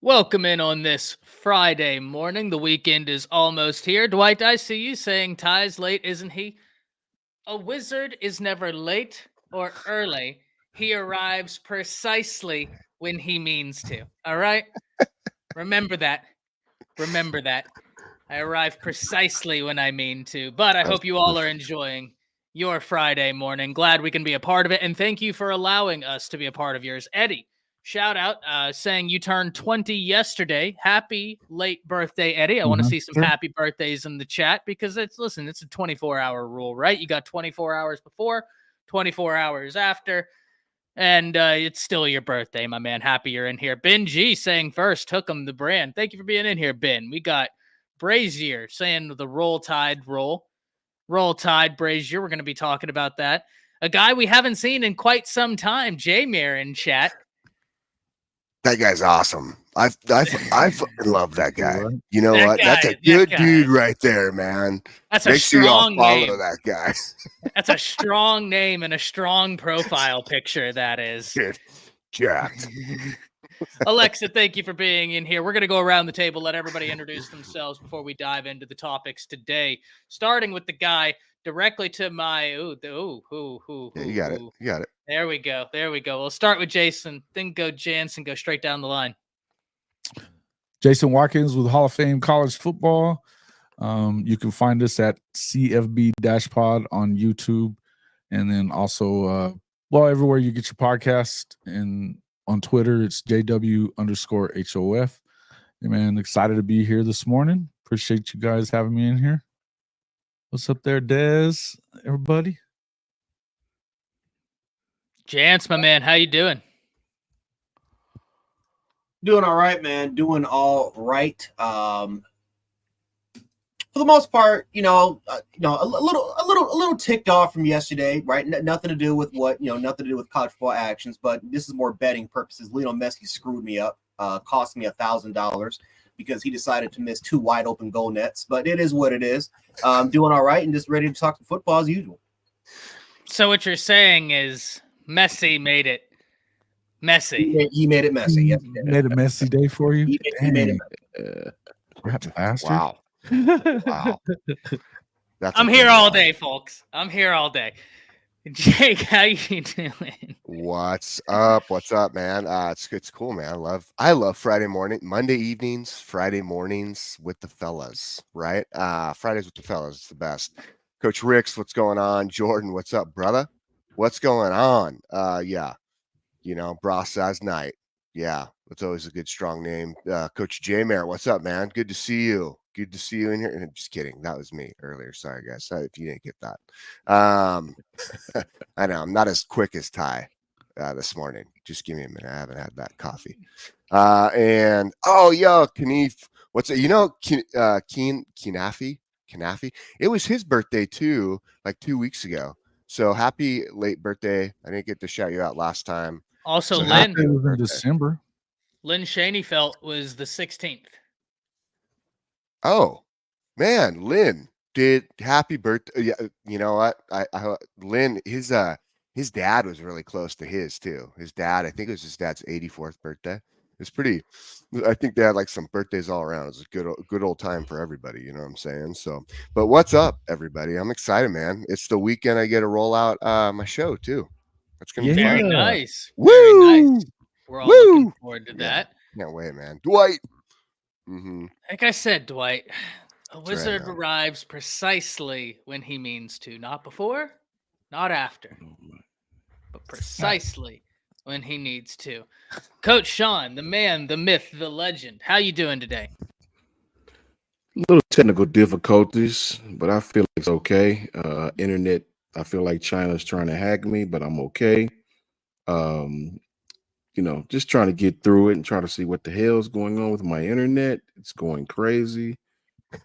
Welcome in on this Friday morning. The weekend is almost here. Dwight, I see you saying Ty's late, isn't he? A wizard is never late or early. He arrives precisely when he means to. All right? Remember that. Remember that. I arrive precisely when I mean to. But I That's hope you all are enjoying your Friday morning. Glad we can be a part of it. And thank you for allowing us to be a part of yours. Eddie, shout out saying you turned 20 yesterday. Happy late birthday, Eddie. I want to see some Sure. happy birthdays in the chat because it's a 24-hour rule, right? You got 24 hours before, 24 hours after. And it's still your birthday, my man. Happy you're in here. Ben G saying first, hook 'em the brand. Thank you for being in here, Ben. We got Brazier saying the roll tide roll. Roll tide, Brazier. We're going to be talking about that. A guy we haven't seen in quite some time, J-Mayor in chat. That guy's awesome. I fucking love that guy. Right. You know That what? That's a guy good dude right there, man. That's a Make sure y'all strong follow name. that guy. That's a strong name and a strong profile picture, that is. Dude, jacked. Alexa, thank you for being in here. We're going to go around the table, let everybody introduce themselves before we dive into the topics today. Starting with the guy directly to my Yeah, you got it. You got it. There we go. There we go. We'll start with Jason, then go Jansen, go straight down the line. Jason Watkins with Hall of Fame College Football. You can find us at CFB-pod on YouTube, and then also, everywhere you get your podcast, and on Twitter, it's JW_HOF. Hey, man, excited to be here this morning. Appreciate you guys having me in here. What's up there, Dez? Everybody? Jance, my man, how you doing? Doing all right, man. Doing all right. For the most part, a little ticked off from yesterday, right? Nothing to do with nothing to do with college football actions, but this is more betting purposes. Lionel Messi screwed me up, cost me $1,000 because he decided to miss 2 wide open goal nets. But it is what it is. Doing all right and just ready to talk football as usual. So what you're saying is Messi made it messy. He made it messy. Yes, he did. Made a messy day for you. He made it messy. Bastard. Wow. Wow. I'm here all day, folks. I'm here all day. Jake, how you doing? What's up? What's up, man? It's cool, man. I love Friday morning, Monday evenings, Friday mornings with the fellas, right? Fridays with the fellas, it's the best. Coach Ricks, what's going on? Jordan, what's up, brother? What's going on? Yeah, Brasaz Night. Yeah, that's always a good, strong name. Coach J-Mayor, what's up, man? Good to see you. Good to see you in here. And just kidding. That was me earlier. Sorry, guys. Sorry if you didn't get that. I know I'm not as quick as Ty this morning. Just give me a minute. I haven't had that coffee. And Kneef. What's it? Kinafi. It was his birthday too, like 2 weeks ago. So happy late birthday. I didn't get to shout you out last time. Also, So Lynn. it was in December. Lynn Shaneyfelt was the 16th. Oh, man, Lynn did happy birthday. Yeah, you know what? Lynn, his dad was really close to his too. His dad, I think it was his dad's 84th birthday. It's pretty. I think they had like some birthdays all around. It was a good old time for everybody. You know what I'm saying? So, but what's up, everybody? I'm excited, man. It's the weekend. I get to roll out my show too. That's gonna be Very fun. nice. Woo! Very nice. We're all looking forward to that. Can't wait, man. Dwight. Mm-hmm. Like I said, Dwight, a wizard right, arrives precisely when he means to. Not before, not after, but precisely when he needs to. Coach Sean, the man, the myth, the legend. How you doing today? Little technical difficulties, but I feel it's okay. Internet, I feel like China's trying to hack me, but I'm okay. Just trying to get through it and try to see what the hell's going on with my internet. It's going crazy.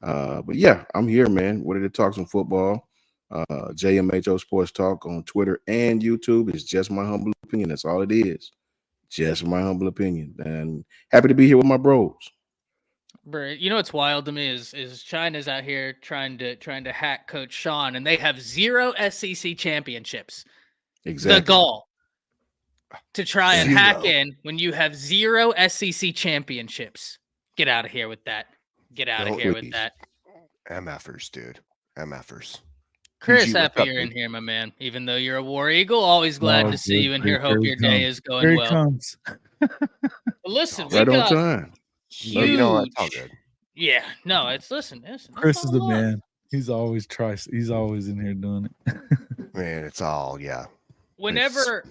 But yeah, I'm here, man. Ready to talk some football. JMHO Sports Talk on Twitter and YouTube. It's just my humble opinion. That's all it is. Just my humble opinion. And happy to be here with my bros. You know what's wild to me is China's out here trying to hack Coach Sean, and they have 0 SEC championships. Exactly. The gall. to try and 0. hack in when you have 0 SEC championships. Get out of here with that. Get out of Don't here with leave. that. MFers, dude. MFers. Chris, PG, what's happy up, you're in dude? here, my man. Even though you're a War Eagle, always glad No, to see good. you in here. Here Hope he your day comes. is going Here he well. comes. But listen, we Right on got time. You know what? huge. It's all good. Yeah, no, it's listen. Chris it's is all the love. man. He's always He's always in here doing it. Man, it's all, yeah. Whenever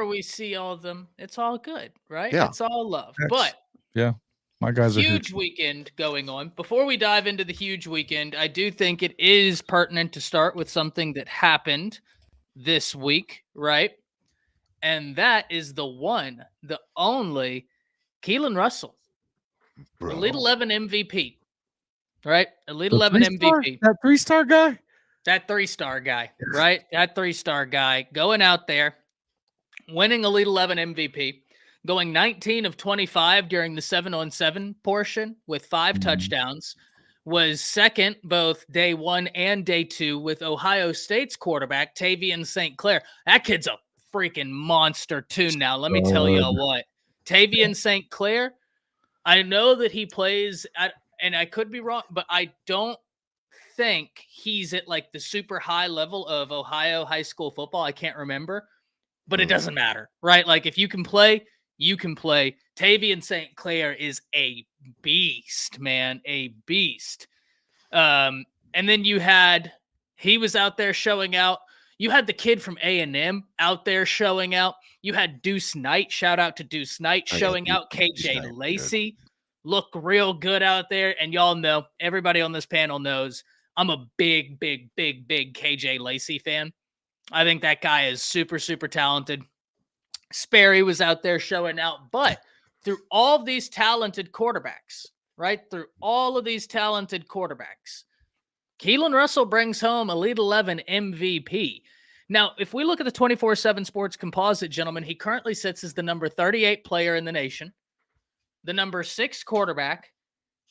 we see all of them, it's all good, right? Yeah. It's all love. That's- But Yeah, my guys are here. huge weekend going on. Before we dive into the huge weekend, I do think it is pertinent to start with something that happened this week, right? And that is the one, the only Keelon Russell, Bro. Elite 11 MVP, right? Elite The 11 three-star? MVP. That 3-star guy? That 3-star guy, right? That 3-star guy going out there, winning Elite 11 MVP, going 19 of 25 during the 7-on-7 portion with 5 Mhm. touchdowns, was second both day 1 and day 2 with Ohio State's quarterback, Tavian St. Clair. That kid's a freaking monster too now. Let me tell y'all what. Tavian St. Clair, I know that he plays at, and I could be wrong, but I don't think he's at like the super high level of Ohio high school football. I can't remember, but it doesn't matter, right? Like if you can play, you can play. Tavian St. Clair is a beast, man, a beast. And then he was out there showing out. You had the kid from A&M out there showing out. You had Deuce Knight, shout out to Deuce Knight, showing out. KJ Lacey look real good out there. And y'all know, everybody on this panel knows, I'm a big KJ Lacey fan. I think that guy is super, super talented. Sperry was out there showing out. But through all of these talented quarterbacks, right? Through all of these talented quarterbacks, Keelon Russell brings home Elite 11 MVP. Now, if we look at the 24/7 Sports composite, gentlemen, he currently sits as the number 38 player in the nation, the number 6 quarterback,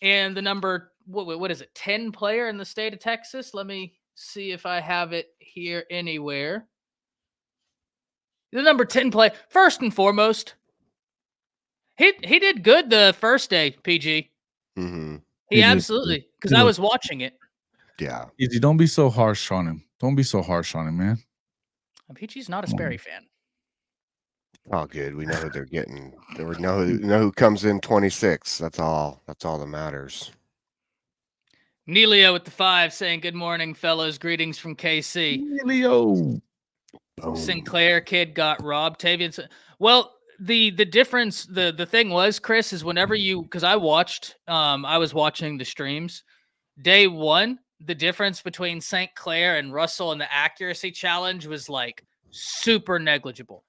and the number, what is it, 10 player in the state of Texas? Let me see if I have it here anywhere. The number 10 play. First and foremost, he did good the first day, PG. Mm-hmm. He absolutely, because I was watching it. Yeah. Easy, don't be so harsh on him. Don't be so harsh on him, man. PG's not a Sperry fan. All good. We know who they're getting. We know who comes in 26. That's all that matters. Neilio with the 5 saying, good morning, fellas. Greetings from KC. Leo. Sinclair kid got robbed. Tavian. Well, the difference, the thing was, Chris, is whenever because I was watching the streams. Day 1, the difference between St. Clair and Russell in the accuracy challenge was like super negligible.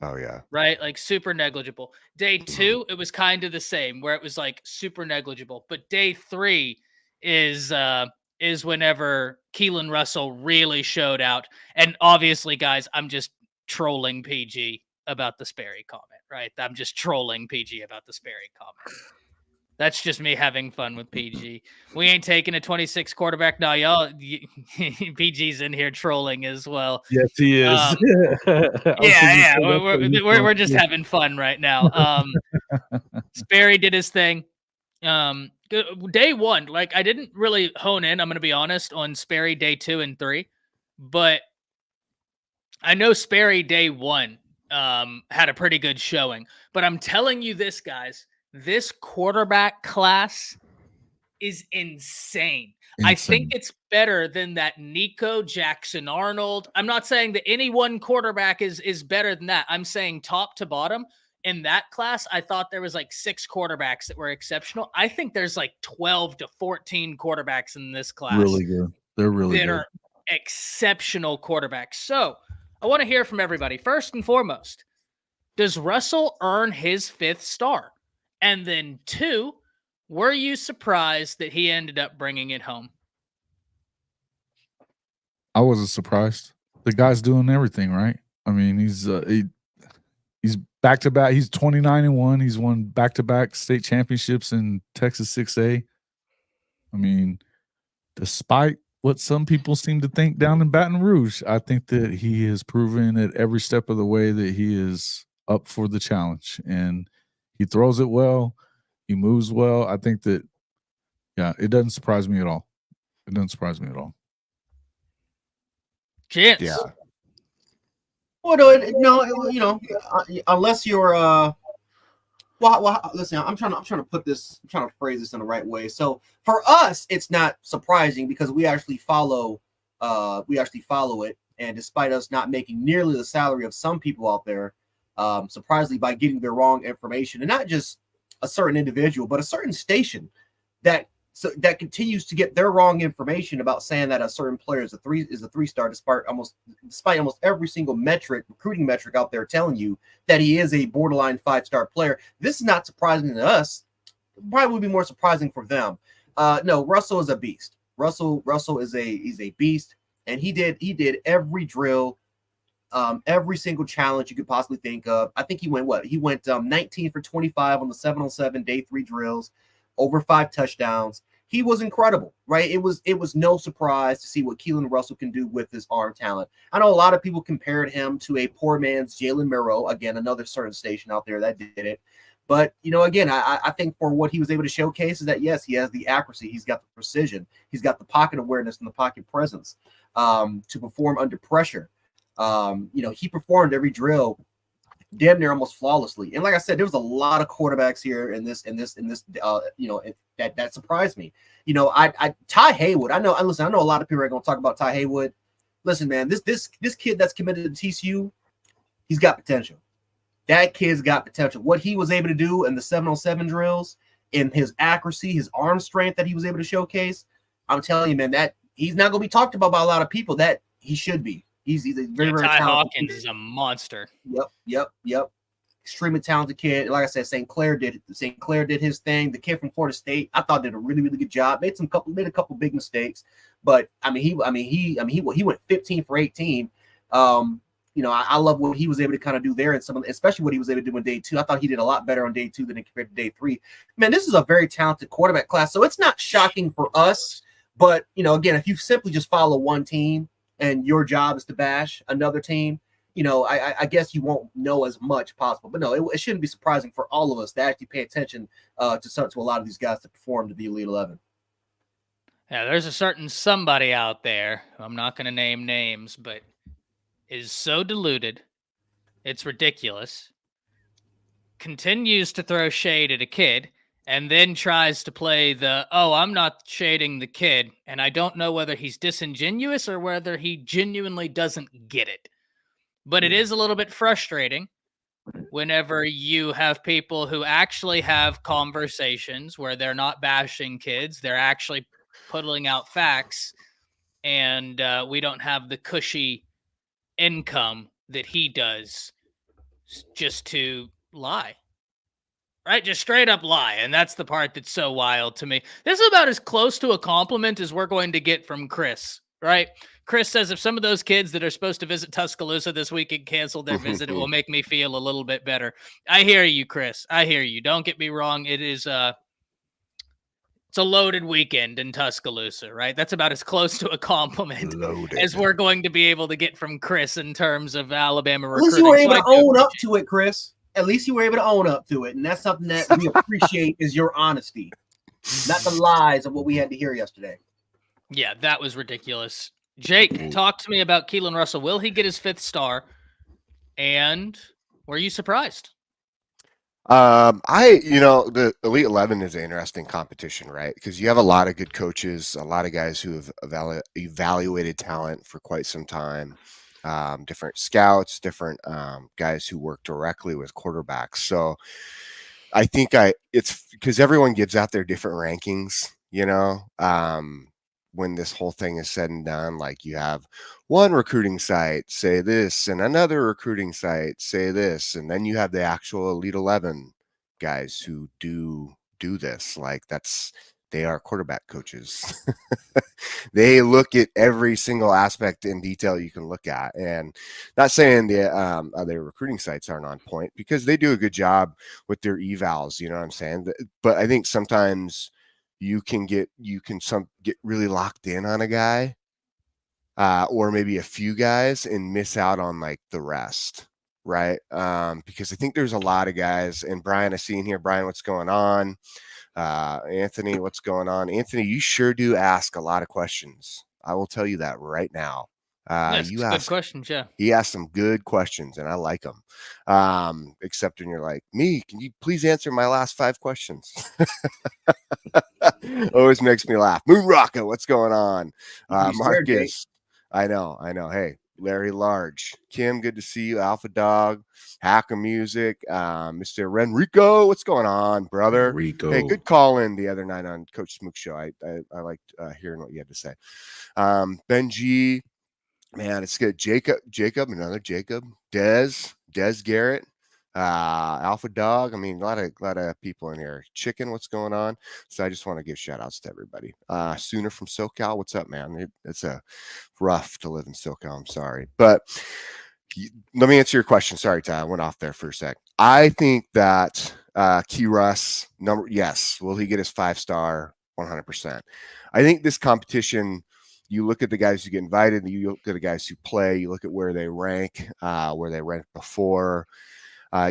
Oh yeah. Right? Like super negligible. Day 2, it was kind of the same, where it was like super negligible. But day 3 is whenever Keelon Russell really showed out. And obviously, guys, I'm just trolling PG about the Sperry comment, right? I'm just trolling PG about the Sperry comment. That's just me having fun with PG. We ain't taking a 26 quarterback. No, y'all, PG's in here trolling as well. Yes, he is. Yeah. We're just having fun right now. Sperry did his thing. Day 1, like I didn't really hone in, I'm going to be honest, on Sperry day 2 and 3, but I know Sperry day 1 had a pretty good showing. But I'm telling you this, guys, this quarterback class is insane. I think it's better than that Nico Jackson Arnold. I'm not saying that any one quarterback is better than that. I'm saying top to bottom. In that class, I thought there was like 6 quarterbacks that were exceptional. I think there's like 12 to 14 quarterbacks in this class. Really good. They're really that good. are exceptional quarterbacks. So I want to hear from everybody. First and foremost, does Russell earn his 5th star? And then 2, were you surprised that he ended up bringing it home? I wasn't surprised. The guy's doing everything right. I mean, he's back to back. He's 29-1. He's won back-to-back state championships in Texas 6A. I mean, despite what some people seem to think down in Baton Rouge. I think that he has proven at every step of the way that he is up for the challenge, and he throws it well. He moves well. I think that, yeah, it doesn't surprise me at all. It doesn't surprise me at all. Chance. Yeah. Well, no, unless you're well, listen, I'm trying to phrase this in the right way. So for us, it's not surprising because we actually follow it, and despite us not making nearly the salary of some people out there, surprisingly, by getting the wrong information, and not just a certain individual, but a certain station that continues to get their wrong information about saying that a certain player is a three-star, despite almost every single recruiting metric out there telling you that he is a borderline 5-star player. This is not surprising to us. It probably would be more surprising for them. No, Russell is a beast. Russell is a beast, and he did every drill, every single challenge you could possibly think of. I think he went 19 for 25 on the 7-on-7 day 3 drills, over 5 touchdowns. He was incredible, right? It was no surprise to see what Keelon Russell can do with his arm talent. I know a lot of people compared him to a poor man's Jalen Murrow, again, another certain station out there that did it. But, again, I think for what he was able to showcase is that, yes, he has the accuracy. He's got the precision. He's got the pocket awareness and the pocket presence to perform under pressure. He performed every drill damn near almost flawlessly. And like I said, there was a lot of quarterbacks here in this that surprised me. Ty Haywood, I know a lot of people are going to talk about Ty Haywood. Listen, man, this kid that's committed to TCU, he's got potential. That kid's got potential. What he was able to do in the 7-on-7 drills, in his accuracy, his arm strength that he was able to showcase, I'm telling you, man, that he's not going to be talked about by a lot of people. That he should be. He's a very, very Ty talented Hawkins kid. is a monster. Yep. Extremely talented kid. Like I said, St. Clair did his thing. The kid from Florida State, I thought, did a really, really good job. Made a couple big mistakes, but he went 15 for 18. I love what he was able to kind of do there, and especially what he was able to do on day 2. I thought he did a lot better on day 2 than compared to day 3. Man, this is a very talented quarterback class, so it's not shocking for us. But again, if you simply just follow one team and your job is to bash another team, I guess you won't know as much possible. But no, it shouldn't be surprising for all of us to actually pay attention to a lot of these guys that perform to the Elite 11. Yeah, there's a certain somebody out there, I'm not going to name names, but is so deluded, it's ridiculous, continues to throw shade at a kid, and then tries to play I'm not shading the kid, and I don't know whether he's disingenuous or whether he genuinely doesn't get it. But it is a little bit frustrating whenever you have people who actually have conversations where they're not bashing kids, they're actually putting out facts, and we don't have the cushy income that he does just to lie. Right? Just straight up lie. And that's the part that's so wild to me. This is about as close to a compliment as we're going to get from Chris, right? Chris says if some of those kids that are supposed to visit Tuscaloosa this weekend canceled their visit, it will make me feel a little bit better. I hear you, Chris. I hear you. Don't get me wrong. It's a loaded weekend in Tuscaloosa, right? That's about as close to a compliment as we're going to be able to get from Chris in terms of Alabama recruiting. At least you were able to own up to it, Chris. At least you were able to own up to it. And that's something that we appreciate is your honesty, not the lies of what we had to hear yesterday. Yeah, that was ridiculous. Jake, talk to me about Keelon Russell. Will he get his 5th star? And were you surprised? The Elite 11 is an interesting competition, right? Because you have a lot of good coaches, a lot of guys who have evaluated talent for quite some time, different scouts, different guys who work directly with quarterbacks. So I think it's because everyone gives out their different rankings, when this whole thing is said and done. Like, you have one recruiting site say this and another recruiting site say this, and then you have the actual Elite 11 guys who do this. Like, they are quarterback coaches. They look at every single aspect in detail you can look at. And not saying the other recruiting sites aren't on point, because they do a good job with their evals, you know what I'm saying? But I think sometimes you can get really locked in on a guy, or maybe a few guys, and miss out on like the rest, right? Because I think there's a lot of guys. And Brian, I see in here, Brian, what's going on? Anthony, what's going on? Anthony, you sure do ask a lot of questions. I will tell you that right now. Yes, You good ask questions. Yeah. He asked some good questions, and I like them. Except when you're like, me, can you please answer my last 5 questions? Always makes me laugh. Moon Rocket, what's going on? Marcus, I know. Hey, Larry Large, Kim, good to see you. Alpha Dog, Hacker Music, Mr. Renrico, what's going on, brother? Rico. Hey, good call in the other night on Coach Smook show. I liked hearing what you had to say. Ben G, man, it's good. Jacob, another Jacob, Des Garrett, Alpha Dog. I mean, a lot of people in here. Chicken, what's going on? So I just want to give shout outs to everybody. Sooner from SoCal, what's up, man? It's a rough to live in SoCal. I'm sorry, but let me answer your question. Sorry, Ty, I went off there for a sec. I think that Key Russ yes, will he get his 5-star? 100%. I think this competition, you look at the guys who get invited, you look at the guys who play, you look at where they rank before.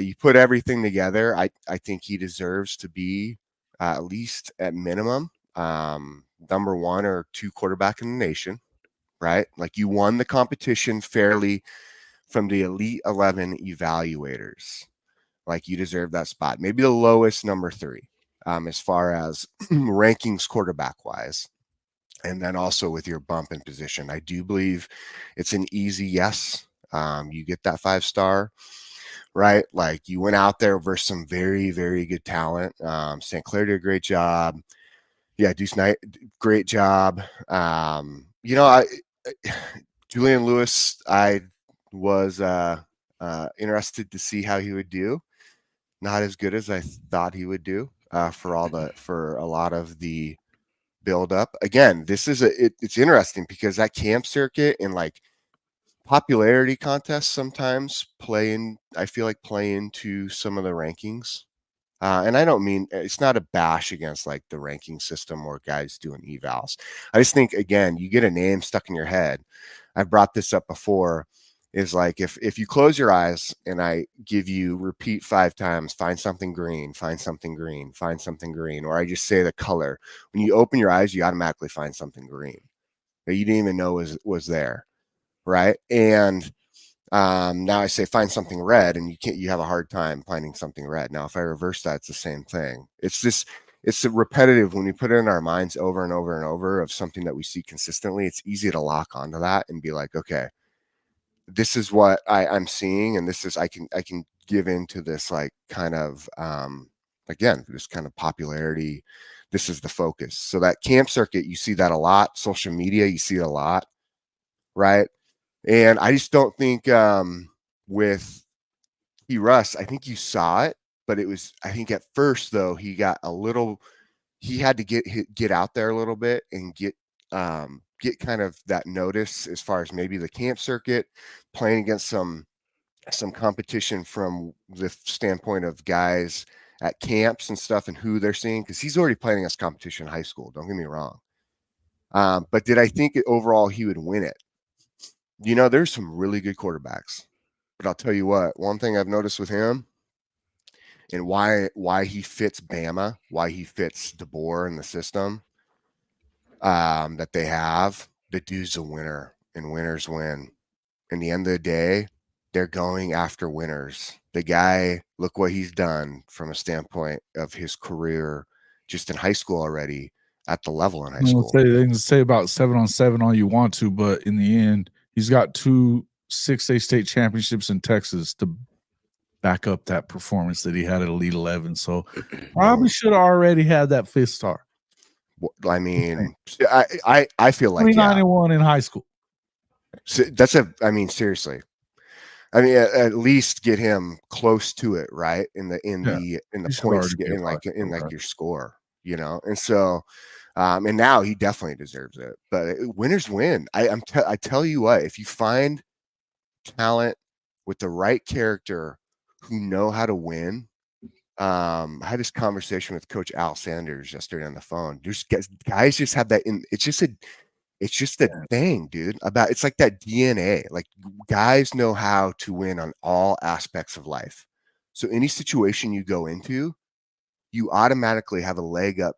You put everything together. I think he deserves to be at least at minimum number 1 or 2 quarterback in the nation, right? Like, you won the competition fairly from the Elite 11 evaluators. Like, you deserve that spot. Maybe the lowest, number 3, as far as rankings quarterback wise. And then also with your bump in position, I do believe it's an easy yes. You get that 5-star, right? Like, you went out there versus some very, very good talent. St. Clair did a great job. Yeah, Deuce Knight, great job. Julian Lewis, I was interested to see how he would do. Not as good as I thought he would do for a lot of the build up. Again, this is it's interesting because that camp circuit and like popularity contests sometimes I feel like play into some of the rankings. And I don't mean, it's not a bash against like the ranking system or guys doing evals. I just think, again, you get a name stuck in your head. I've brought this up before, is like, if you close your eyes and I give you repeat 5 times, find something green, find something green, find something green, or I just say the color, when you open your eyes, you automatically find something green that you didn't even know was there. Right. And now I say find something red, and you have a hard time finding something red. Now, if I reverse that, it's the same thing. It's a repetitive, when we put it in our minds over and over and over of something that we see consistently, it's easy to lock onto that and be like, okay, this is what I'm seeing. And this is, I can give into this, like, kind of, again, this kind of popularity. This is the focus. So that camp circuit, you see that a lot. Social media, you see it a lot. Right. And I just don't think with Key Russ, I think you saw it, but I think at first though, he had to get out there a little bit and get kind of that notice as far as maybe the camp circuit, playing against some competition from the standpoint of guys at camps and stuff and who they're seeing, because he's already playing against competition in high school. Don't get me wrong. But did I think overall he would win it? There's some really good quarterbacks, but I'll tell you what, one thing I've noticed with him and why he fits Bama, why he fits DeBoer in the system that they have, the dude's a winner, and winners win. In the end of the day, they're going after winners. The guy, look what he's done from a standpoint of his career just in high school already, at the level in high school. They can say about 7-on-7 all you want to, but in the end, he's got 2 6A state championships in Texas to back up that performance that he had at Elite 11. So probably should have already had that 5th star. I mean, I feel like 391 in high school. So seriously. I mean, at least get him close to it, right? In the points, in your score, And so, and now he definitely deserves it. But winners win. I tell you what, if you find talent with the right character who know how to win, I had this conversation with Coach Al Sanders yesterday on the phone. There's guys just have that in. It's just a thing, dude. It's like that DNA. Like guys know how to win on all aspects of life. So any situation you go into, you automatically have a leg up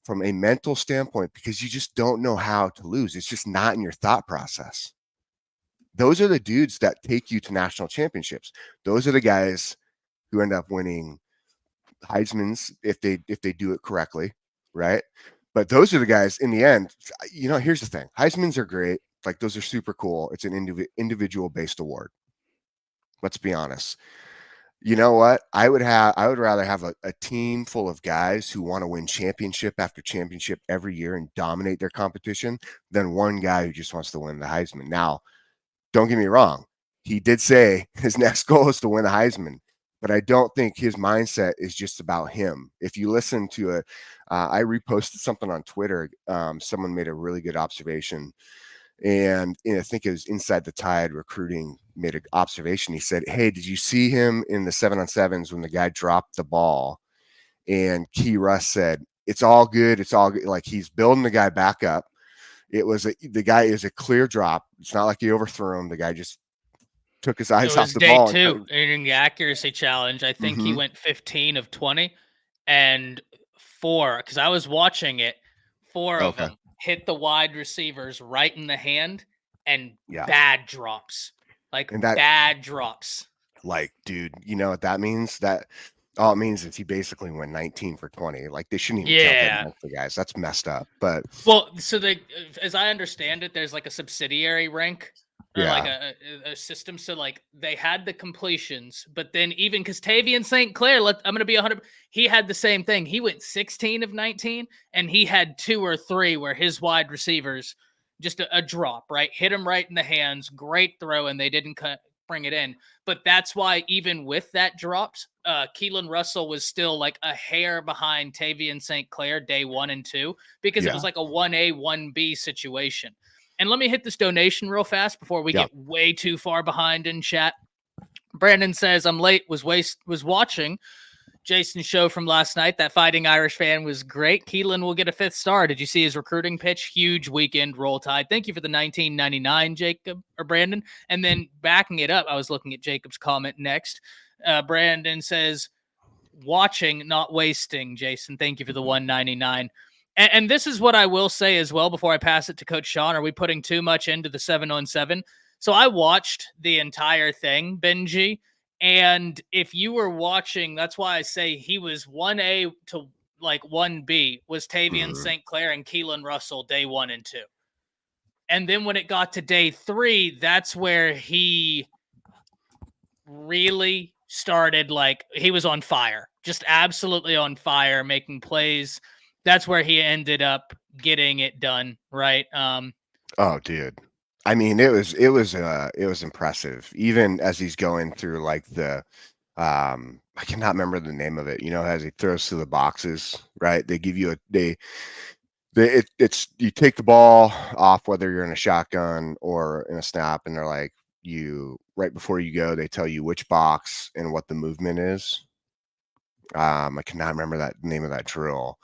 from a mental standpoint because you just don't know how to lose. It's just not in your thought process. Those are the dudes that take you to national championships. Those are the guys who end up winning Heisman's if they do it correctly, right? But those are the guys in the end. Here's the thing: Heisman's are great. Like those are super cool. It's an individual based award. Let's be honest. You know what? I would rather have a team full of guys who want to win championship after championship every year and dominate their competition than one guy who just wants to win the Heisman. Now, don't get me wrong. He did say his next goal is to win the Heisman, but I don't think his mindset is just about him. If you listen to it, I reposted something on Twitter. Someone made a really good observation. And I think it was Inside the Tide Recruiting made an observation. He said, "Hey, did you see him in the 7-on-7s when the guy dropped the ball?" And Key Russ said, "It's all good. It's all good." Like he's building the guy back up. The guy is a clear drop. It's not like he overthrew him. The guy just took his eyes off the ball. It was day 2 in the accuracy challenge. I think he went 15 of 20 and 4, because I was watching it, 4 of them hit the wide receivers right in the hand and bad drops. Bad drops. Like, dude, you know what that means? That all it means is he basically went 19 for 20. Like they shouldn't even count that against the guys. That's messed up. But so as I understand it, there's like a subsidiary rank or like a system. So like they had the completions, but then even because Tavian St. Clair, I'm going to be 100. He had the same thing. He went 16 of 19 and he had 2 or 3 where his wide receivers just a drop, right? Hit him right in the hands. Great throw. And they didn't bring it in. But that's why even with that drops, Keelon Russell was still like a hair behind Tavian St. Clair day 1 and 2, because it was like a 1A, 1B situation. And let me hit this donation real fast before we get way too far behind in chat. Brandon says, "I'm late, was watching Jason's show from last night. That Fighting Irish fan was great. Keelan will get a 5th star. Did you see his recruiting pitch? Huge weekend, Roll Tide." Thank you for the 1999, Jacob or Brandon. And then backing it up, I was looking at Jacob's comment next. Brandon says, "Watching, not wasting." Jason, thank you for the 199. And this is what I will say as well before I pass it to Coach Sean. Are we putting too much into the 7-on-7? So I watched the entire thing, Benji. And if you were watching, that's why I say he was 1A to like 1B was Tavian St. Clair and Keelon Russell day 1 and 2. And then when it got to day 3, that's where he really started, like he was on fire, just absolutely on fire, making plays. That's where he ended up getting it done, right? Oh, dude. I mean, it was impressive. Even as he's going through like the I cannot remember the name of it, as he throws through the boxes, right? They give you it's you take the ball off whether you're in a shotgun or in a snap, and they're like, right before you go, they tell you which box and what the movement is. I cannot remember that name of that drill.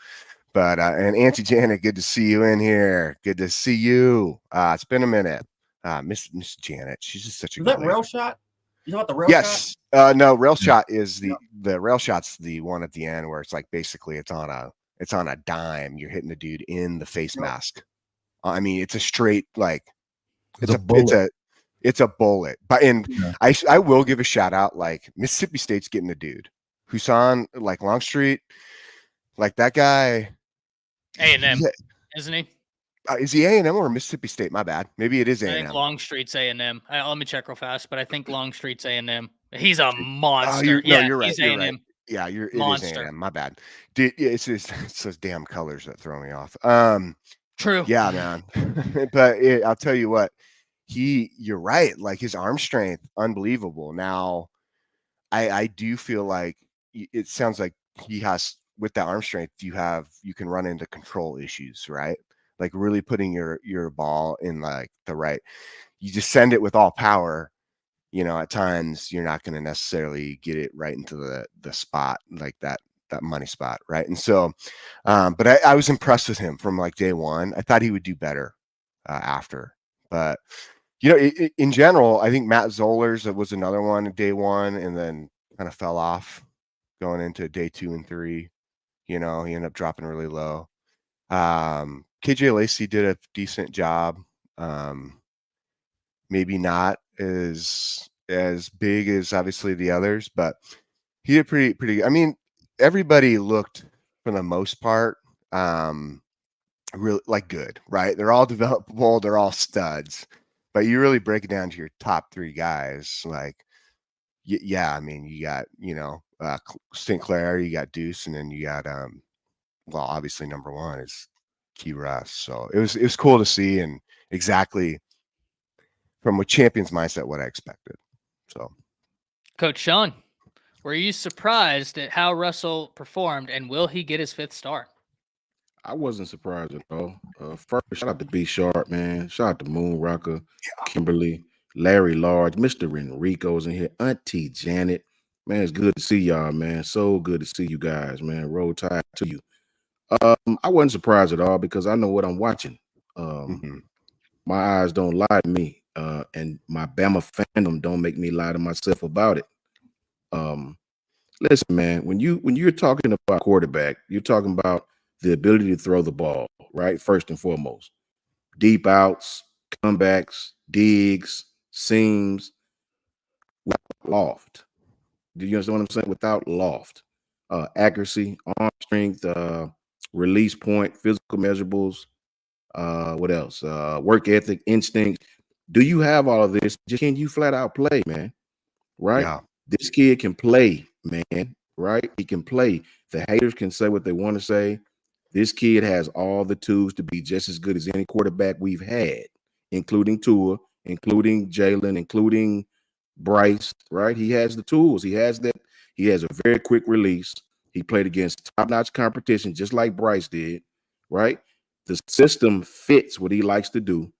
But and Auntie Janet, good to see you in here. Good to see you. It's been a minute. Miss Janet, she's just such a good lady. Is that rail shot? You know what the rail shot? Yes. No, rail shot is the rail shot's the one at the end where it's like basically it's on a dime. You're hitting the dude in the face mask. I mean, it's a straight like it's a bullet. It's a bullet. But I will give a shout out, like Mississippi State's getting the dude. Husan, like Longstreet, like that guy. A&M, isn't he? Is he A&M or Mississippi State? My bad. Maybe it is A&M. I think Longstreet's A&M. Let me check real fast, but I think Longstreet's A&M. He's a monster. You're right. He's A&M. Right. Yeah, it monster. is A&M. My bad. Dude, it's those damn colors that throw me off. True. Yeah, man. But I'll tell you what, you're right. Like his arm strength, unbelievable. Now, I do feel like it sounds like he has, with that arm strength, you can run into control issues, right? Like really putting your ball in like the right, you just send it with all power, at times you're not going to necessarily get it right into the spot, like that money spot, right? And so, but I was impressed with him from like day one. I thought he would do better after, but in general, I think Matt Zollers was another one day one, and then kind of fell off going into day 2 and 3. He ended up dropping really low. KJ Lacey did a decent job. Maybe not as big as obviously the others, but he did pretty. I mean, everybody looked for the most part really like good, right? They're all developable, they're all studs, but you really break it down to your top 3 guys. Like, yeah, I mean, you got St. Clair, you got Deuce, and then you got well, obviously number 1 is Key Russ. So it was cool to see, and exactly from a champion's mindset what I expected. So, Coach Sean, were you surprised at how Russell performed, and will he get his 5th star? I wasn't surprised at all. First, shout out to B Sharp, man. Shout out to Moon Rocker, Kimberly, Larry Large, Mr. Enrico's in here, Auntie Janet. Man, it's good to see y'all, man. So good to see you guys, man. Roll Tide to you. I wasn't surprised at all because I know what I'm watching. My eyes don't lie to me, and my Bama fandom don't make me lie to myself about it. Listen, man, when you're talking about quarterback, you're talking about the ability to throw the ball, right? First and foremost, deep outs, comebacks, digs, seams, without loft. Do you understand what I'm saying? Without loft, accuracy, arm strength, release point, physical measurables. What else? Work ethic, instinct. Do you have all of this? Just can you flat out play, man? Right? Yeah. This kid can play, man. Right? He can play. The haters can say what they want to say. This kid has all the tools to be just as good as any quarterback we've had, including Tua, including Jalen, including Bryce, right? He has the tools. He has that. He has a very quick release. He played against top-notch competition, just like Bryce did, right? The system fits what he likes to do.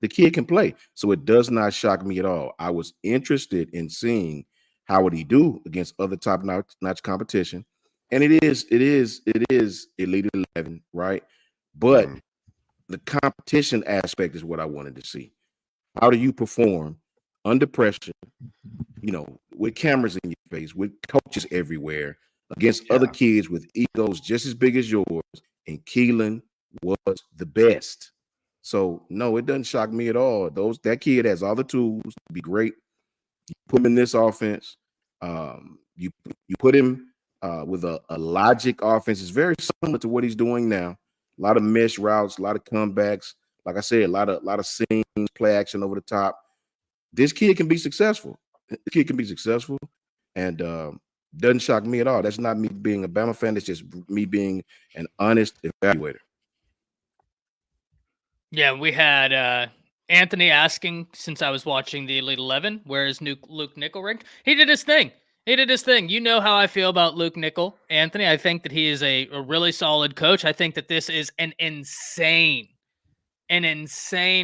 The kid can play. So it does not shock me at all. I was interested in seeing how would he do against other top-notch competition. And it is Elite 11, right? But the competition aspect is what I wanted to see. How do you perform under pressure, with cameras in your face, with coaches everywhere, against other kids with egos just as big as yours? And Keelon was the best. So, no, it doesn't shock me at all. That kid has all the tools to be great. You put him in this offense. You put him with a logic offense. It's very similar to what he's doing now. A lot of mesh routes, a lot of comebacks. Like I said, a lot of seams, play action over the top. This kid can be successful. And doesn't shock me at all. That's not me being a Bama fan. It's just me being an honest evaluator. Yeah, we had Anthony asking, since I was watching the Elite 11, where is Luke Nickel ranked? He did his thing. You know how I feel about Luke Nickel, Anthony. I think that he is a really solid coach. I think that this is an insane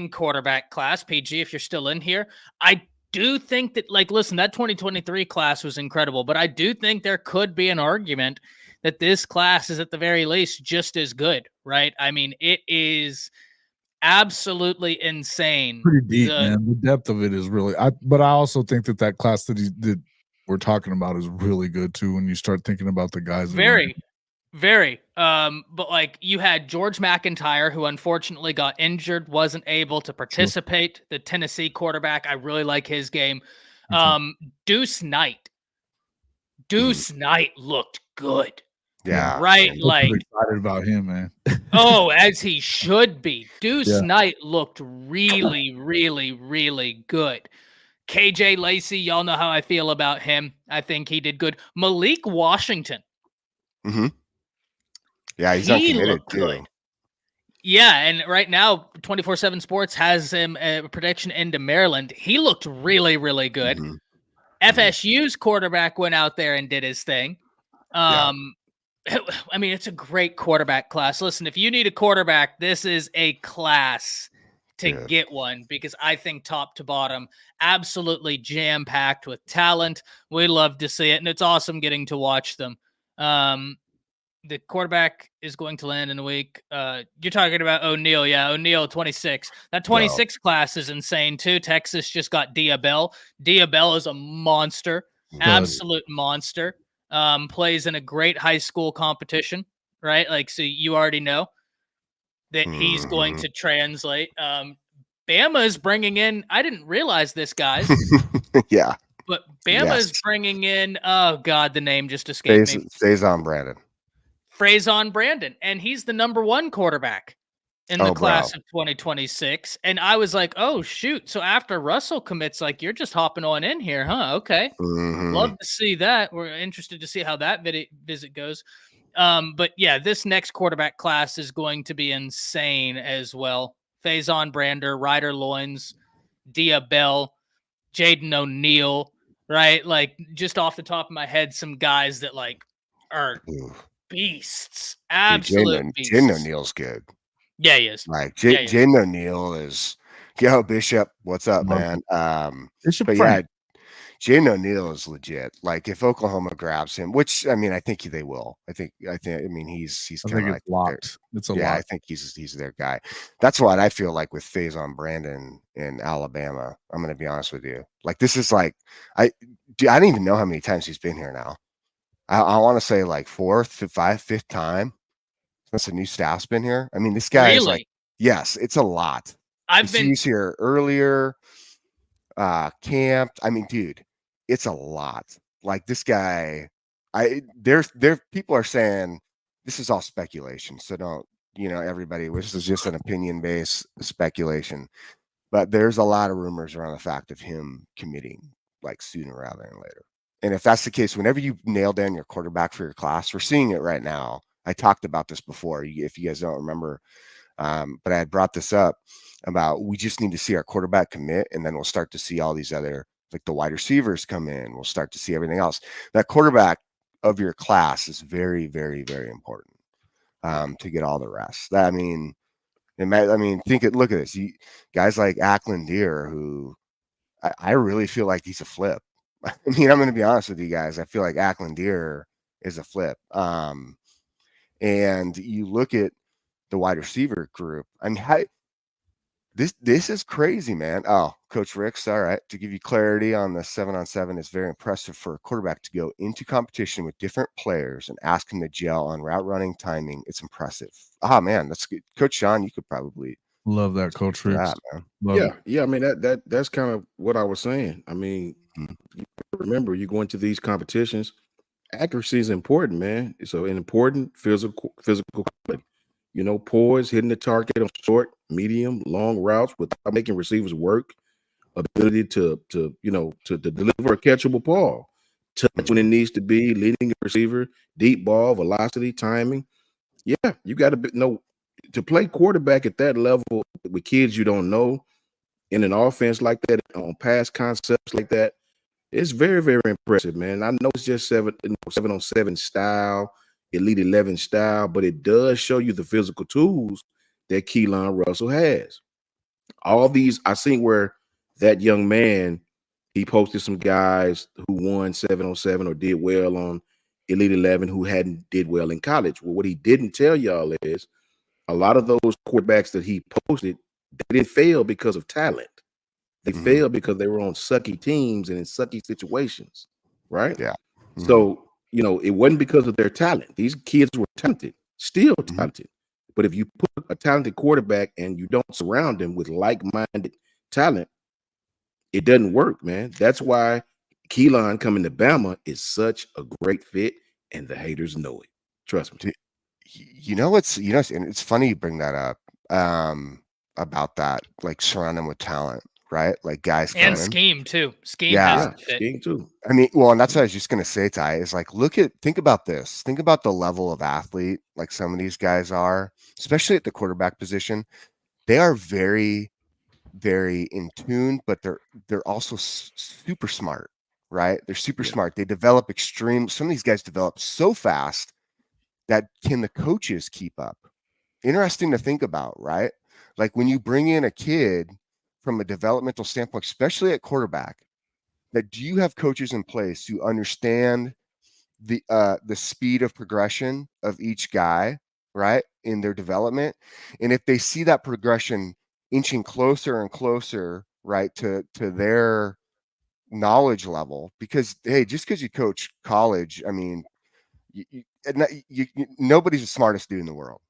quarterback class. PG, if you're still in here, I do think that, listen, that 2023 class was incredible, but I do think there could be an argument that this class is at the very least just as good, right? I mean, it is absolutely insane. Pretty deep, man. The depth of it is really. But I also think that class that we're talking about is really good too. When you start thinking about the guys, very. But you had George McIntyre, who unfortunately got injured, wasn't able to participate. Sure. The Tennessee quarterback, I really like his game. Deuce Knight looked good. Yeah, right. I'm excited about him, man. Oh, as he should be. Deuce Knight looked really, really, really good. KJ Lacey, y'all know how I feel about him. I think he did good. Malik Washington. Yeah, he's uncommitted too. Good. Yeah, and right now, 24/7 Sports has him a prediction into Maryland. He looked really, really good. FSU's quarterback went out there and did his thing. I mean, it's a great quarterback class. Listen, if you need a quarterback, this is a class to get one, because I think top to bottom, absolutely jam-packed with talent. We love to see it, and it's awesome getting to watch them. The quarterback is going to land in a week. You're talking about O'Neal. Yeah, O'Neal, 26. That 26 class is insane, too. Texas just got Diabell. Diabell is a monster, absolute monster. Plays in a great high school competition, right? Like, so you already know that he's going to translate. Bama is bringing in, I didn't realize this, guys. Yeah. But Bama is bringing in, oh, God, the name just escaped me. Faison Brandon. Faison Brandon. And he's the #1 quarterback in the class of 2026. And I was like, oh, shoot. So after Russell commits, like, you're just hopping on in here, huh? Okay. Love to see that. We're interested to see how that visit goes. But yeah, this next quarterback class is going to be insane as well. Faison Brander, Ryder Loins, Diabell, Jaden O'Neal, right? Like, just off the top of my head, some guys that like are beasts, absolute beasts. Jaden O'Neal's good. Yeah, he is. Like Jaden O'Neal is. Yo, Bishop, what's up, man? Bishop but Frank. yeah, Jaden O'Neal is legit. Like, if Oklahoma grabs him, which I mean, I think they will. I mean, he's kind of like locked. It's a lot. I think he's their guy. That's what I feel like with Faison Brandon in Alabama. I'm going to be honest with you. Like, this is like, I don't even know how many times he's been here now. I want to say like fifth time since the new staff's been here. I mean, this guy is like, yes, it's a lot. He's here earlier, camped. I mean, dude, it's a lot. Like, this guy, people are saying this is all speculation. So don't, everybody, this is just an opinion-based speculation. But there's a lot of rumors around the fact of him committing like sooner rather than later. And if that's the case, whenever you nail down your quarterback for your class, we're seeing it right now. I talked about this before, if you guys don't remember, but I had brought this up about we just need to see our quarterback commit, and then we'll start to see all these other, like the wide receivers come in. We'll start to see everything else. That quarterback of your class is very, very, very important to get all the rest. Look at this. Guys like Ackland Deer, who I really feel like he's a flip. I mean, I'm going to be honest with you guys. I feel like Ackland Deer is a flip. And you look at the wide receiver group. I mean, this is crazy, man. Oh, Coach Rick's all right. To give you clarity on the 7-on-7, it's very impressive for a quarterback to go into competition with different players and ask him to gel on route running, timing. It's impressive. Ah, man, that's good. Coach Sean, you could probably love that, Coach Rick. Yeah. I mean, that's kind of what I was saying. I mean, remember, you go into these competitions, accuracy is important, man. So an important physical quality. Poise, hitting the target on short, medium, long routes without making receivers work. Ability to deliver a catchable ball, touch when it needs to be, leading a receiver, deep ball, velocity, timing. Yeah, you got to know to play quarterback at that level with kids you don't know in an offense like that, on pass concepts like that. It's very, very impressive, man. I know it's just 7-on-7 style, Elite 11 style, but it does show you the physical tools that Keelon Russell has. All these, I seen where that young man, he posted some guys who won 7-on-7 or did well on Elite 11 who hadn't did well in college. Well, what he didn't tell y'all is a lot of those quarterbacks that he posted, they didn't fail because of talent. They failed because they were on sucky teams and in sucky situations, right? Yeah. So, it wasn't because of their talent. These kids were talented, still talented. But if you put a talented quarterback and you don't surround them with like-minded talent, it doesn't work, man. That's why Keelon coming to Bama is such a great fit, and the haters know it. Trust me. And it's funny you bring that up about that, like surround them with talent, right? Like guys and scheme too. Scheme too. I mean, well, and that's what I was just gonna say, Ty, is like think about this. Think about the level of athlete like some of these guys are, especially at the quarterback position. They are very, very in tune, but they're also super smart, right? They're super smart. They develop some of these guys develop so fast that can the coaches keep up? Interesting to think about, right? Like when you bring in a kid from a developmental standpoint, especially at quarterback, that do you have coaches in place who understand the speed of progression of each guy, right, in their development? And if they see that progression inching closer and closer, right, to their knowledge level, because hey, just because you coach college, I mean, nobody's the smartest dude in the world,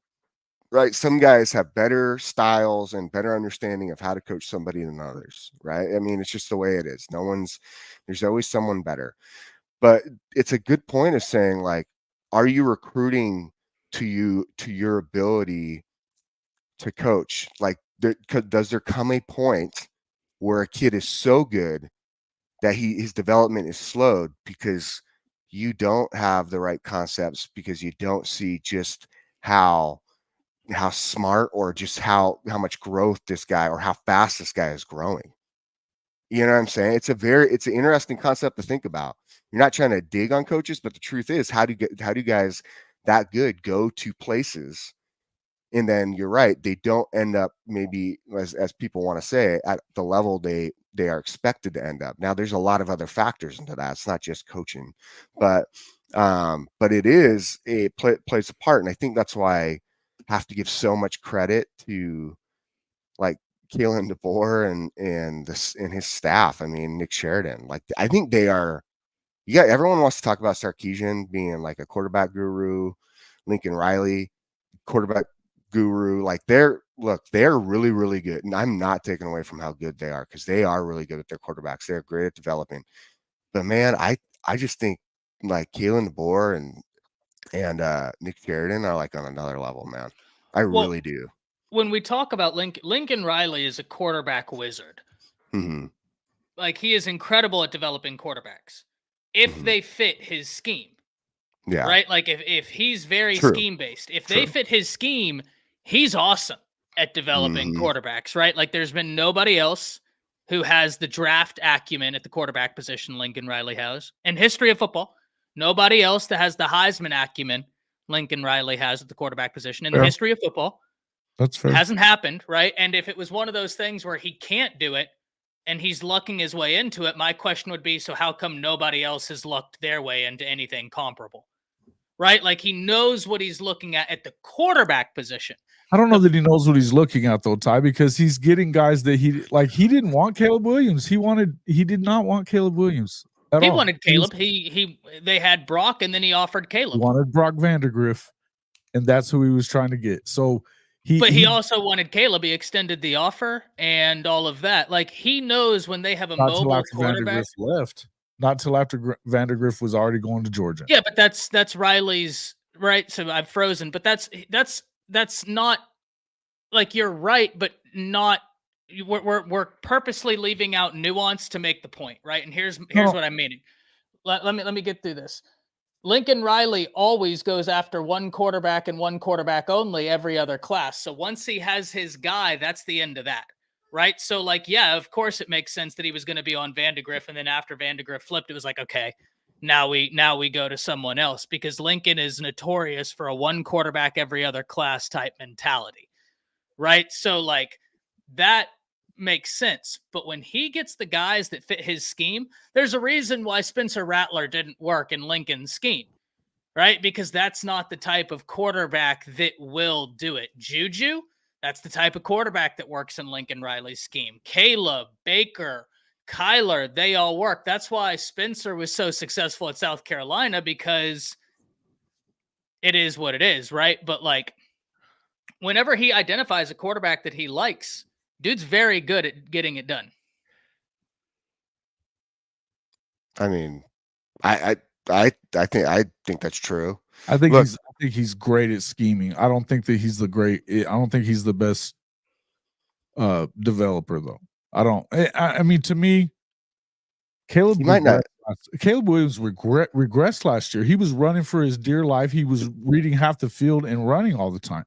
right? Some guys have better styles and better understanding of how to coach somebody than others, right? I mean, it's just the way it is. There's always someone better. But it's a good point of saying, like, are you recruiting to your ability to coach? Like, does there come a point where a kid is so good that his development is slowed because you don't have the right concepts, because you don't see just how smart or just how much growth this guy or how fast this guy is growing? You know what I'm saying? It's an interesting concept to think about. You're not trying to dig on coaches, but the truth is, how do guys that good go to places, and then you're right, they don't end up maybe as people want to say at the level they are expected to end up. Now there's a lot of other factors into that. It's not just coaching, but it is plays a part, and I think that's why I have to give so much credit to, like, Kalen DeBoer and his staff. I mean, Nick Sheridan. Like, I think they are. Everyone wants to talk about Sarkisian being like a quarterback guru, Lincoln Riley, quarterback guru. Like, they're really, really good. And I'm not taking away from how good they are, because they are really good at their quarterbacks. They're great at developing. But man, I just think like Kalen DeBoer and Nick Sheridan are like on another level, man. I really do. When we talk about Lincoln Riley is a quarterback wizard. Mm-hmm. Like, he is incredible at developing quarterbacks if they fit his scheme. Yeah. Right? Like, if he's very scheme based, if they fit his scheme, he's awesome at developing quarterbacks, right? Like, there's been nobody else who has the draft acumen at the quarterback position Lincoln Riley has in history of football. Nobody else that has the Heisman acumen Lincoln Riley has at the quarterback position in the history of football. That's fair. Hasn't happened, right? And if it was one of those things where he can't do it and he's lucking his way into it, my question would be, so how come nobody else has lucked their way into anything comparable? Right? Like, he knows what he's looking at the quarterback position. I don't know that he knows what he's looking at, though, Ty, because he's getting guys that he didn't want Caleb Williams. He did not want Caleb Williams at all. He wanted Caleb. They had Brock, and then he offered Caleb. He wanted Brock Vandegrift, and that's who he was trying to get. So he also wanted Caleb. He extended the offer and all of that. Like, he knows when they have a mobile quarterback. Left. Not till after Vandegrift was already going to Georgia. Yeah, but that's Riley's, right? So I've frozen, but that's not, like, you're right, but not. We're purposely leaving out nuance to make the point, right? And here's what I'm meaning. Let me get through this. Lincoln Riley always goes after one quarterback and one quarterback only every other class. So once he has his guy, that's the end of that. Right. So, like, yeah, of course it makes sense that he was going to be on Vandegrift. And then after Vandegrift flipped, it was like, okay, now we go to someone else, because Lincoln is notorious for a one quarterback every other class type mentality. Right. So, like, that makes sense. But when he gets the guys that fit his scheme, there's a reason why Spencer Rattler didn't work in Lincoln's scheme. Right. Because that's not the type of quarterback that will do it. Juju, that's the type of quarterback that works in Lincoln Riley's scheme. Caleb, Baker, Kyler, they all work. That's why Spencer was so successful at South Carolina, because it is what it is, right? But, like, whenever he identifies a quarterback that he likes, dude's very good at getting it done. I mean, I think that's true. I think he's great at scheming. I don't think he's the best developer, though. I mean, to me, Caleb Williams regressed last year. He was running for his dear life. He was reading half the field and running all the time.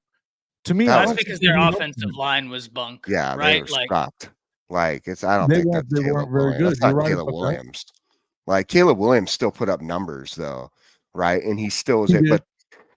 To me, that's because their offensive line was bunk. Yeah, right. They were scrapped. Like, I don't think that's Caleb Williams. That's not Caleb Williams. Like, Caleb Williams still put up numbers, though, right? And he still was it. But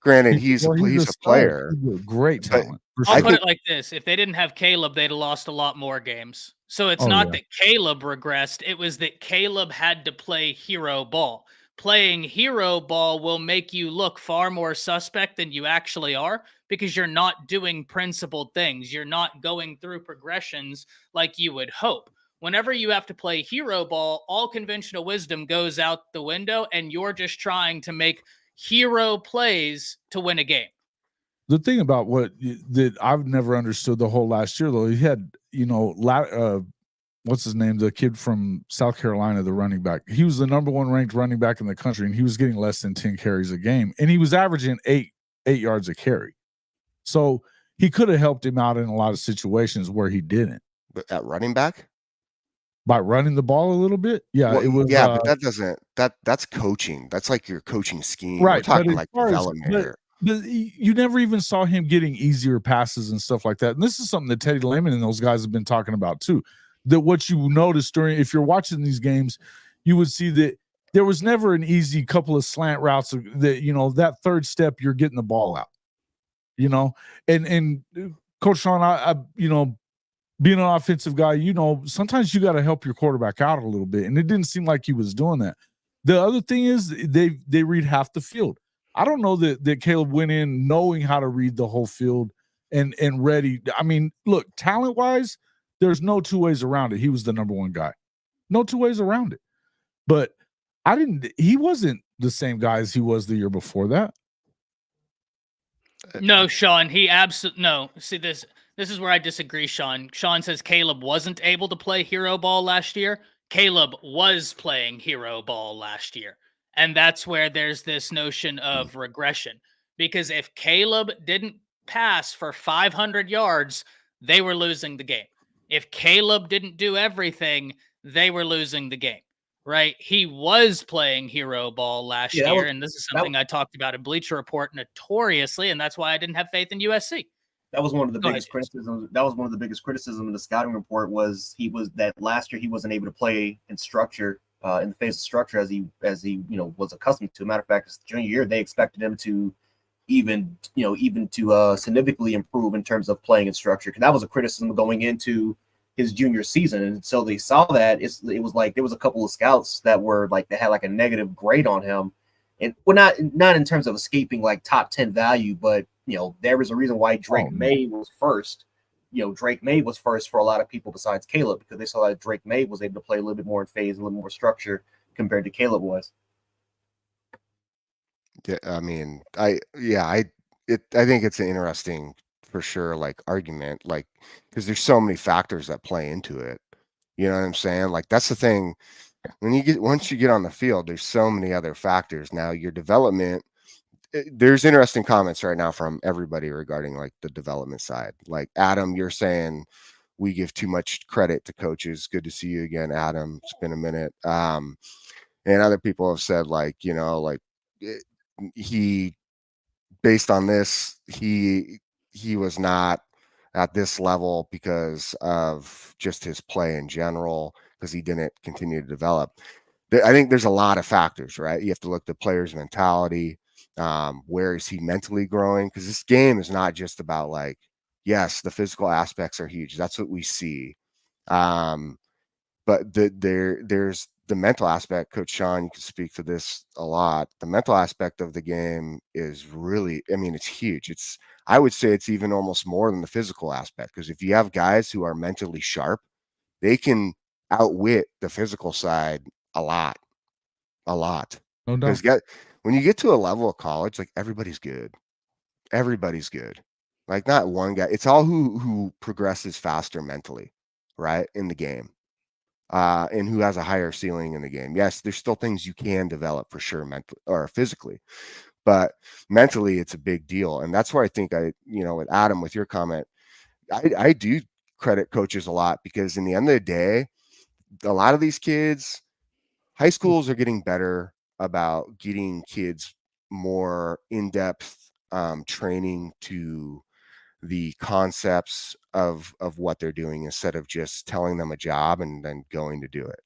Granted, he's a stud. player. He's a great but talent. For I'll sure. put it like this. If they didn't have Caleb, they'd have lost a lot more games. So it's not that Caleb regressed. It was that Caleb had to play hero ball. Playing hero ball will make you look far more suspect than you actually are because you're not doing principled things. You're not going through progressions like you would hope. Whenever you have to play hero ball, all conventional wisdom goes out the window and you're just trying to make hero plays to win a game. The thing about that I've never understood the whole last year, though, he had, what's his name? The kid from South Carolina, the running back. He was the number 1 ranked running back in the country, and he was getting less than 10 carries a game, and he was averaging 8 yards a carry. So he could have helped him out in a lot of situations where he didn't. But at running back? By running the ball a little bit? Yeah, well, it was. Yeah, but that doesn't that's coaching. That's like your coaching scheme. Right. We're talking like development here. But you never even saw him getting easier passes and stuff like that. And this is something that Teddy Lehman and those guys have been talking about too. That what you noticed if you're watching these games, you would see that there was never an easy couple of slant routes that, that third step, you're getting the ball out, and Coach Sean, I being an offensive guy, sometimes you got to help your quarterback out a little bit. And it didn't seem like he was doing that. The other thing is they read half the field. I don't know that Caleb went in knowing how to read the whole field and ready. I mean, look, talent-wise, there's no two ways around it. He was the number 1 guy. No two ways around it. But he wasn't the same guy as he was the year before that. No, Sean, he absolutely no. See, this is where I disagree, Sean. Sean says Caleb wasn't able to play hero ball last year. Caleb was playing hero ball last year. And that's where there's this notion of regression. Because if Caleb didn't pass for 500 yards, they were losing the game. If Caleb didn't do everything, they were losing the game, right? He was playing hero ball last year, and this is something I talked about in Bleacher Report notoriously, and that's why I didn't have faith in USC. That was one of the biggest criticisms. That was one of the biggest criticism in the scouting report was that last year he wasn't able to play in structure. In the phase of structure as he was accustomed to. Matter of fact, his junior year they expected him to even to significantly improve in terms of playing in structure. Because that was a criticism going into his junior season, and so they saw that it was like there was a couple of scouts that were like they had like a negative grade on him, and well not in terms of escaping like top 10 value, but there was a reason why Drake May was first. Drake May was first for a lot of people besides Caleb because they saw that Drake May was able to play a little bit more in phase, a little more structure compared to Caleb was. Yeah, I mean, I think it's an interesting, for sure, like argument, like because there's so many factors that play into it. You know what I'm saying? Like that's the thing. Once you get on the field, there's so many other factors. Now your development. There's interesting comments right now from everybody regarding like the development side. Like Adam, you're saying we give too much credit to coaches. Good to see you again, Adam. It's been a minute. And other people have said he, based on this, he was not at this level because of just his play in general, because he didn't continue to develop. I think there's a lot of factors, right? You have to look at the player's mentality. Where is he mentally growing? Because this game is not just about like, yes, the physical aspects are huge. That's what we see. But there's the mental aspect. Coach Sean, you can speak to this a lot. The mental aspect of the game is really, it's huge. I would say it's even almost more than the physical aspect, because if you have guys who are mentally sharp, they can outwit the physical side a lot. No doubt. Because when you get to a level of college, like everybody's good. Like not one guy. It's all who progresses faster mentally, right, in the game, and who has a higher ceiling in the game. Yes, there's still things you can develop for sure, mentally or physically, but mentally it's a big deal. And that's where I think with Adam, with your comment, I do credit coaches a lot, because in the end of the day, a lot of these kids, high schools are getting better about getting kids more in-depth training to the concepts of what they're doing, instead of just telling them a job and then going to do it,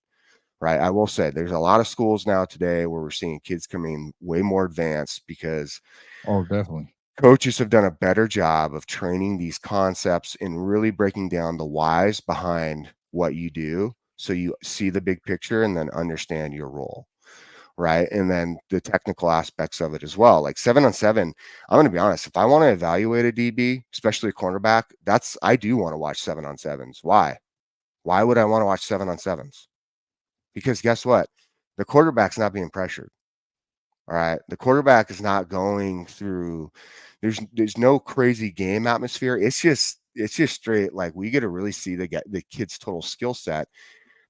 right? I will say there's a lot of schools now today where we're seeing kids coming way more advanced because Oh, definitely. coaches have done a better job of training these concepts and really breaking down the whys behind what you do, so you see the big picture and then understand your role, right? And then the technical aspects of it as well. Like 7-on-7, I'm going to be honest, if I want to evaluate a DB, especially a cornerback, I do want to watch 7-on-7s. Why would I want to watch 7-on-7s? Because guess what? The quarterback's not being pressured. All right. The quarterback is not going through, there's no crazy game atmosphere. It's just straight, like, we get to really see the kid's total skill set.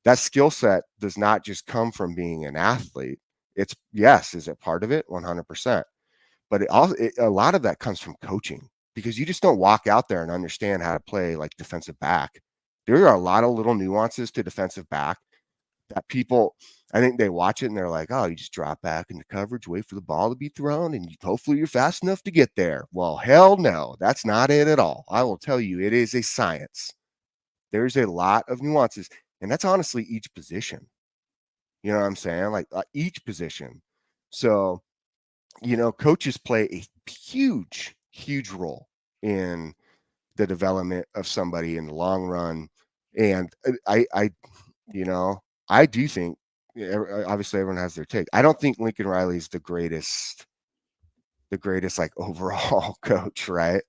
That skill set does not just come from being an athlete. It's, yes, is it part of it? 100%. But a lot of that comes from coaching, because you just don't walk out there and understand how to play like defensive back. There are a lot of little nuances to defensive back that people, I think they watch it and they're like, oh, you just drop back into coverage, wait for the ball to be thrown, and hopefully you're fast enough to get there. Well, hell no, that's not it at all. I will tell you, it is a science. There's a lot of nuances, and that's honestly each position. You know what I'm saying? Like each position. So, coaches play a huge, huge role in the development of somebody in the long run. And I do think, obviously everyone has their take. I don't think Lincoln Riley is the greatest like overall coach, right?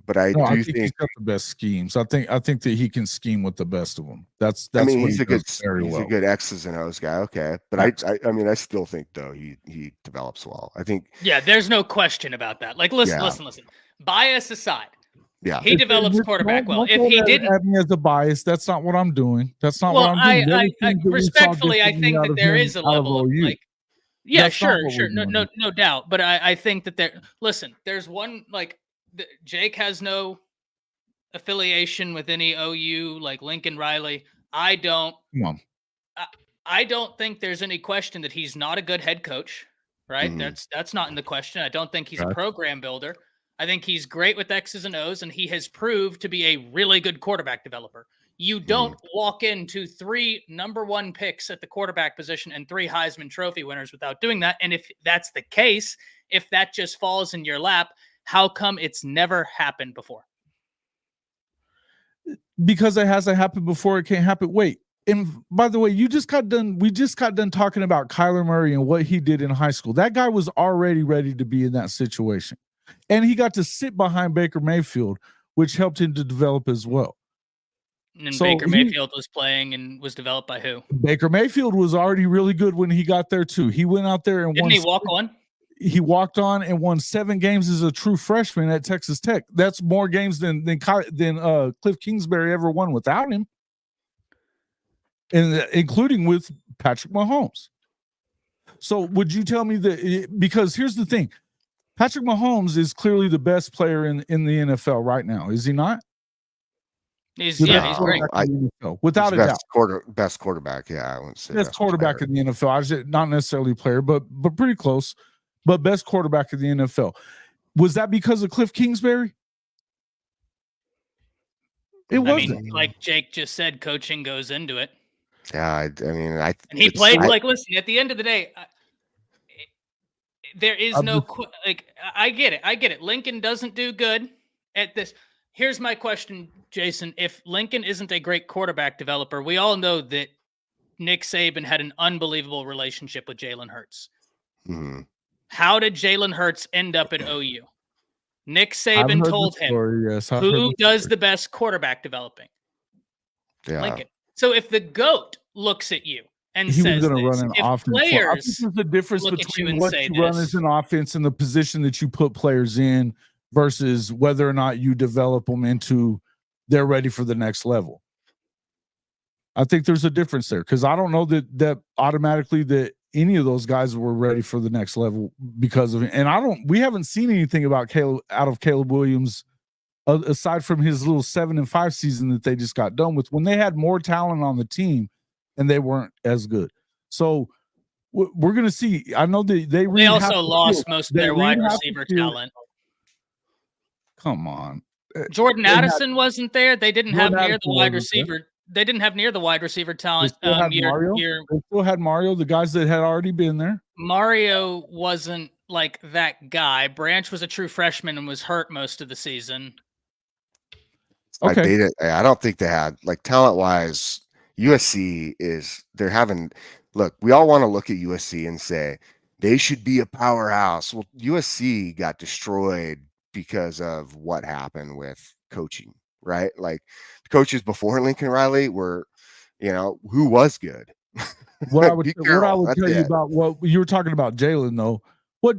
But I think think he's got the best schemes. I think that he can scheme with the best of them. That's I mean, what he's he a good does very he's well. a good X's and O's guy. Okay, but I still think though he develops well. I think there's no question about that. Like, listen. Bias aside, he develops quarterback well. If he didn't, at me as a bias, that's not what I'm doing. That's not what I'm doing. I respectfully, I think that there is a level of like, sure, no doubt. But I think that there's one, like, Jake has no affiliation with any OU, like Lincoln Riley. I don't. Come on. I don't think there's any question that he's not a good head coach, right? Mhm. That's not in the question. I don't think he's a program builder. I think he's great with X's and O's, and he has proved to be a really good quarterback developer. You don't walk into 3 number 1 picks at the quarterback position and 3 Heisman Trophy winners without doing that. And if that's the case, if that just falls in your lap, how come it's never happened before? Because it hasn't happened before, it can't happen. Wait. And by the way, we just got done talking about Kyler Murray and what he did in high school. That guy was already ready to be in that situation. And he got to sit behind Baker Mayfield, which helped him to develop as well. And so Baker Mayfield was playing and was developed by who? Baker Mayfield was already really good when he got there too. He went out there and Didn't he walk on? He walked on and won 7 games as a true freshman at Texas Tech. That's more games than Cliff Kingsbury ever won without him, and including with Patrick Mahomes. So would you tell me that, because here's the thing, Patrick Mahomes is clearly the best player in the NFL right now, is he not? He's great. Without a doubt. Best quarterback. Yeah, I wouldn't say best quarterback in the NFL. I said not necessarily player, but pretty close. But best quarterback in the NFL. Was that because of Cliff Kingsbury? It wasn't. Like Jake just said, coaching goes into it. Yeah, and he played listen, at the end of the day, there is I get it. Lincoln doesn't do good at this. Here's my question, Jason. If Lincoln isn't a great quarterback developer, we all know that Nick Saban had an unbelievable relationship with Jalen Hurts. Mm-hmm. How did Jalen Hurts end up at OU? Nick Saban told him, who does the best quarterback developing? Yeah. Lincoln. So if the GOAT looks at you and he says was going to run an if offense. players I think there's a difference between what you run this, as an offense and the position that you put players in versus whether or not you develop them into they're ready for the next level. I think there's a difference there, because I don't know that automatically that any of those guys were ready for the next level because of it. And we haven't seen anything about Caleb Williams aside from his little 7-5 season that they just got done with, when they had more talent on the team and they weren't as good. So we're going to see. I know that they also lost most of their wide receiver talent. Come on. Jordan Addison wasn't there. They didn't have near the wide receiver they didn't have near the wide receiver They talent. still had Mario. They still had Mario, the guys that had already been there. Mario wasn't like that guy. Branch was a true freshman and was hurt most of the season. Okay. I don't think they had, like, talent wise, USC they're having, look, we all want to look at USC and say they should be a powerhouse. Well, USC got destroyed because of what happened with coaching, right? Like, the coaches before Lincoln Riley were, who was good? What I would tell you about what you were talking about, Jalen, though, what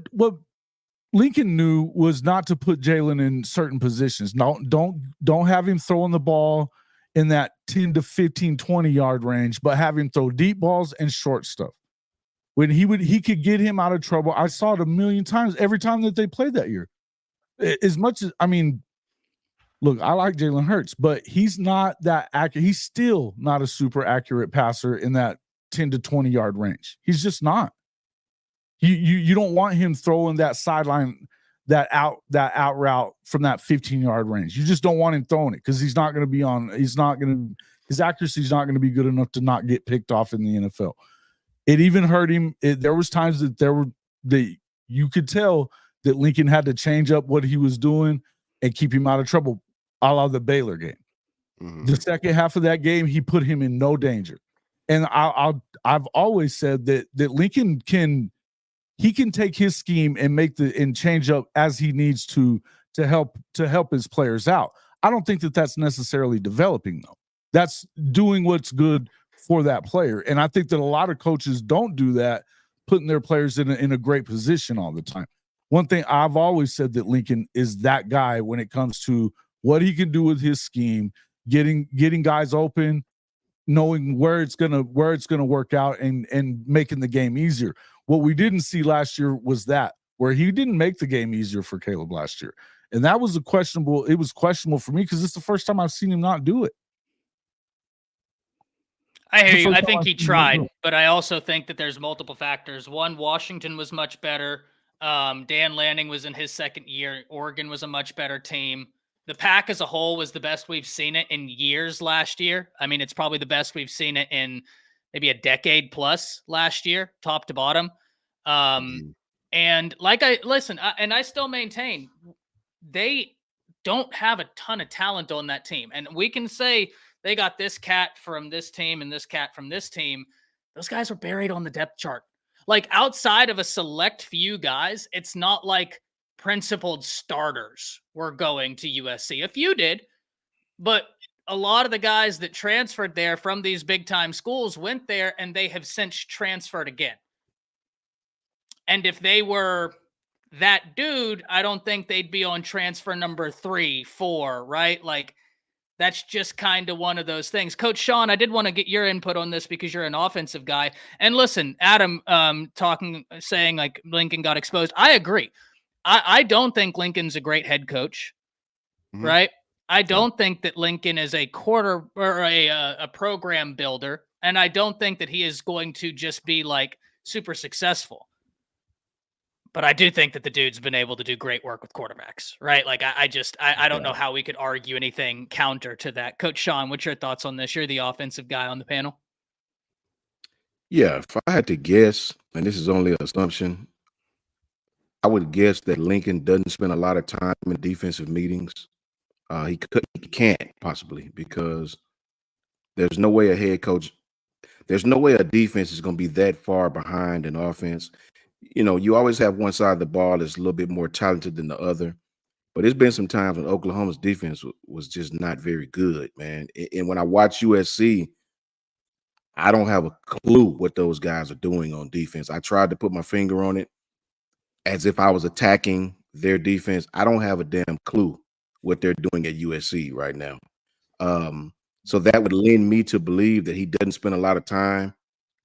Lincoln knew was not to put Jalen in certain positions. No, don't have him throwing the ball in that 10 to 15, 20 yard range, but have him throw deep balls and short stuff. When he could get him out of trouble. I saw it a million times every time that they played that year. As much as, look, I like Jalen Hurts, but he's not that accurate. He's still not a super accurate passer in that 10 to 20 yard range. He's just not. You don't want him throwing that sideline, that out route from that 15-yard range. You just don't want him throwing it because his accuracy is not going to be good enough to not get picked off in the NFL. It even hurt him. There was times that you could tell that Lincoln had to change up what he was doing and keep him out of trouble, a la the Baylor game. Mm-hmm. The second half of that game, he put him in no danger. And I've always said that Lincoln can take his scheme and change up as he needs to help his players out. I don't think that's necessarily developing, though. That's doing what's good for that player. And I think that a lot of coaches don't do that, putting their players in a great position all the time. One thing I've always said that Lincoln is that guy when it comes to what he can do with his scheme, getting guys open, knowing where it's gonna work out and making the game easier. What we didn't see last year was that where he didn't make the game easier for Caleb last year. And that was questionable for me because it's the first time I've seen him not do it. I hear you. I think he tried, but I also think that there's multiple factors. One, Washington was much better. Dan Lanning was in his second year. Oregon was a much better team. The pack as a whole was the best we've seen it in years last year. It's probably the best we've seen it in maybe a decade plus last year, top to bottom. And I still maintain they don't have a ton of talent on that team. And we can say they got this cat from this team and this cat from this team. Those guys are buried on the depth chart. Like outside of a select few guys, it's not like principled starters were going to USC. A few did, but a lot of the guys that transferred there from these big time schools went there and they have since transferred again. And if they were that dude, I don't think they'd be on transfer number 3, 4, right? Like that's just kind of one of those things. Coach Sean, I did want to get your input on this because you're an offensive guy. And listen, Adam saying like Lincoln got exposed. I agree. I don't think Lincoln's a great head coach, right? I don't think that Lincoln is a a program builder. And I don't think that he is going to just be like super successful. But I do think that the dude's been able to do great work with quarterbacks, right? Like I don't know how we could argue anything counter to that. Coach Sean, what's your thoughts on this? You're the offensive guy on the panel. Yeah, if I had to guess, and this is only an assumption, I would guess that Lincoln doesn't spend a lot of time in defensive meetings. He can't possibly because there's no way a head coach, there's no way a defense is going to be that far behind an offense. You always have one side of the ball that's a little bit more talented than the other. But there's been some times when Oklahoma's defense was just not very good, man. And when I watch USC, I don't have a clue what those guys are doing on defense. I tried to put my finger on it as if I was attacking their defense. I don't have a damn clue what they're doing at USC right now. So that would lend me to believe that he doesn't spend a lot of time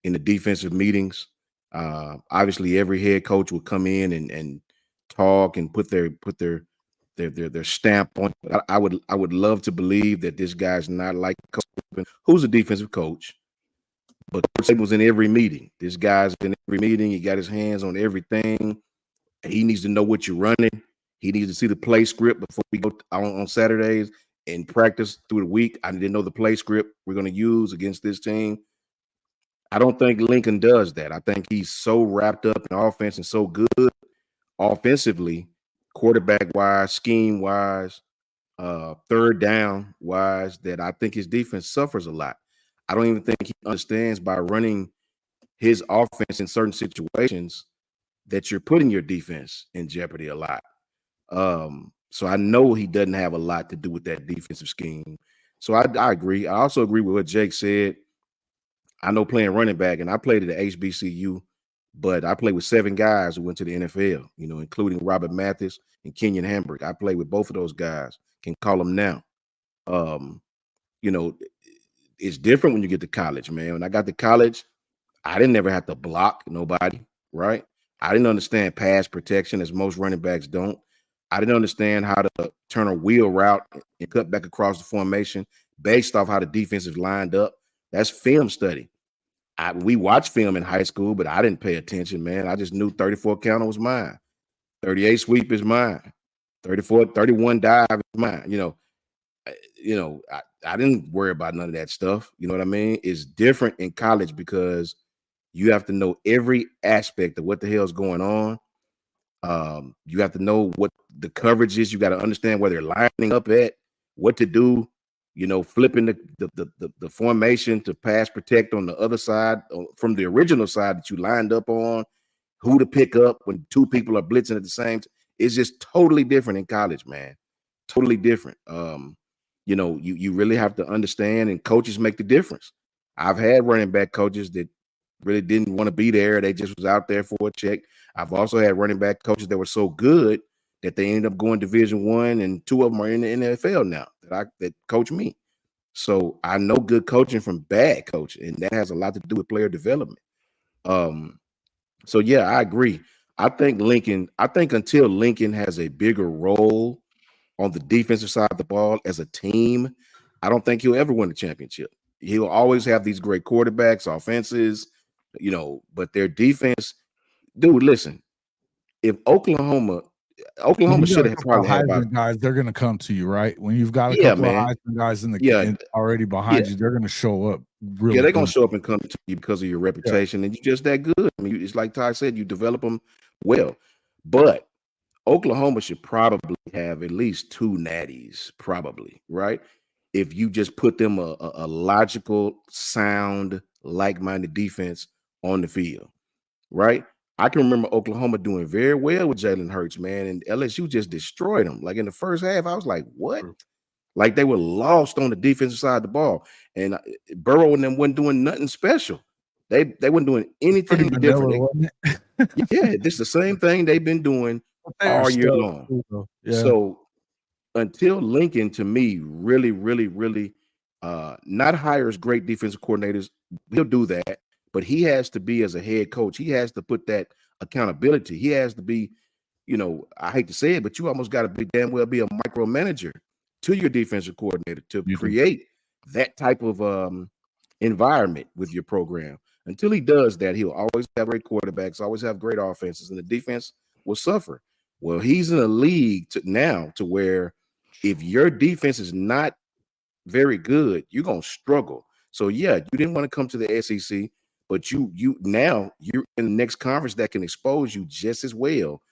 in the defensive meetings. Obviously, every head coach will come in and talk and put their stamp on it. I would love to believe that this guy's not like Coach Saban, who's a defensive coach, but Coach Saban was in every meeting. This guy's in every meeting. He got his hands on everything. He needs to know what you're running. He needs to see the play script before we go on Saturdays. in practice through the week. I didn't know the play script we're going to use against this team. I don't think Lincoln does that. I think he's so wrapped up in offense and so good offensively, quarterback-wise, scheme-wise, third down-wise, that I think his defense suffers a lot. I don't even think he understands by running his offense in certain situations that you're putting your defense in jeopardy a lot. So I know he doesn't have a lot to do with that defensive scheme. So I agree. I also agree with what Jake said. I know playing running back, and I played at the HBCU, but I played with 7 guys who went to the NFL, including Robert Mathis and Kenyon Hamburg. I played with both of those guys. Can call them now. It's different when you get to college, man. When I got to college, I didn't ever have to block nobody, right? I didn't understand pass protection as most running backs don't. I didn't understand how to turn a wheel route and cut back across the formation based off how the defense is lined up. That's film study. We watched film in high school, but I didn't pay attention, man. I just knew 34 counter was mine. 38 sweep is mine. 31 dive is mine. I didn't worry about none of that stuff. You know what I mean? It's different in college because you have to know every aspect of what the hell's going on. You have to know what the coverage is. You got to understand where they're lining up at, what to do, flipping the formation to pass protect on the other side from the original side that you lined up on, who to pick up when 2 people are blitzing at the same time. It's just totally different in college, man. Totally different. You really have to understand, and coaches make the difference. I've had running back coaches that really didn't want to be there. They just was out there for a check. I've also had running back coaches that were so good that they ended up going Division I, and 2 of them are in the NFL now that coach me. So I know good coaching from bad coaching, and that has a lot to do with player development. So yeah, I agree. I think until Lincoln has a bigger role on the defensive side of the ball as a team, I don't think he'll ever win a championship. He'll always have these great quarterbacks, offenses, but their defense, dude, listen, if Oklahoma should have probably had about guys, they're gonna come to you, right? When you've got a Yeah, couple of man. Heisman guys already behind you, they're gonna show up really they're good. gonna show up and come to you because of your reputation, and you're just that good. I mean, it's like Ty said, you develop them well. But Oklahoma should probably have at least 2 natties, probably, right? If you just put them a logical, sound, like-minded defense on the field, right? I can remember Oklahoma doing very well with Jalen Hurts, man, and LSU just destroyed them. Like in the first half, I was like, what? Like they were lost on the defensive side of the ball, and Burrow and them wasn't doing nothing special. They weren't doing anything different. Yeah, it's the same thing they've been doing all year long. Yeah. So until Lincoln, to me, really, really, really not hires great defensive coordinators, he'll do that. But he has to be, as a head coach, he has to put that accountability. He has to be, I hate to say it, but you almost got to be damn well be a micromanager to your defensive coordinator to create that type of environment with your program. Until he does that, he'll always have great quarterbacks, always have great offenses, and the defense will suffer. Well, he's in a league now to where if your defense is not very good, you're going to struggle. So, yeah, you didn't want to come to the SEC, but you're in the next conference that can expose you just as well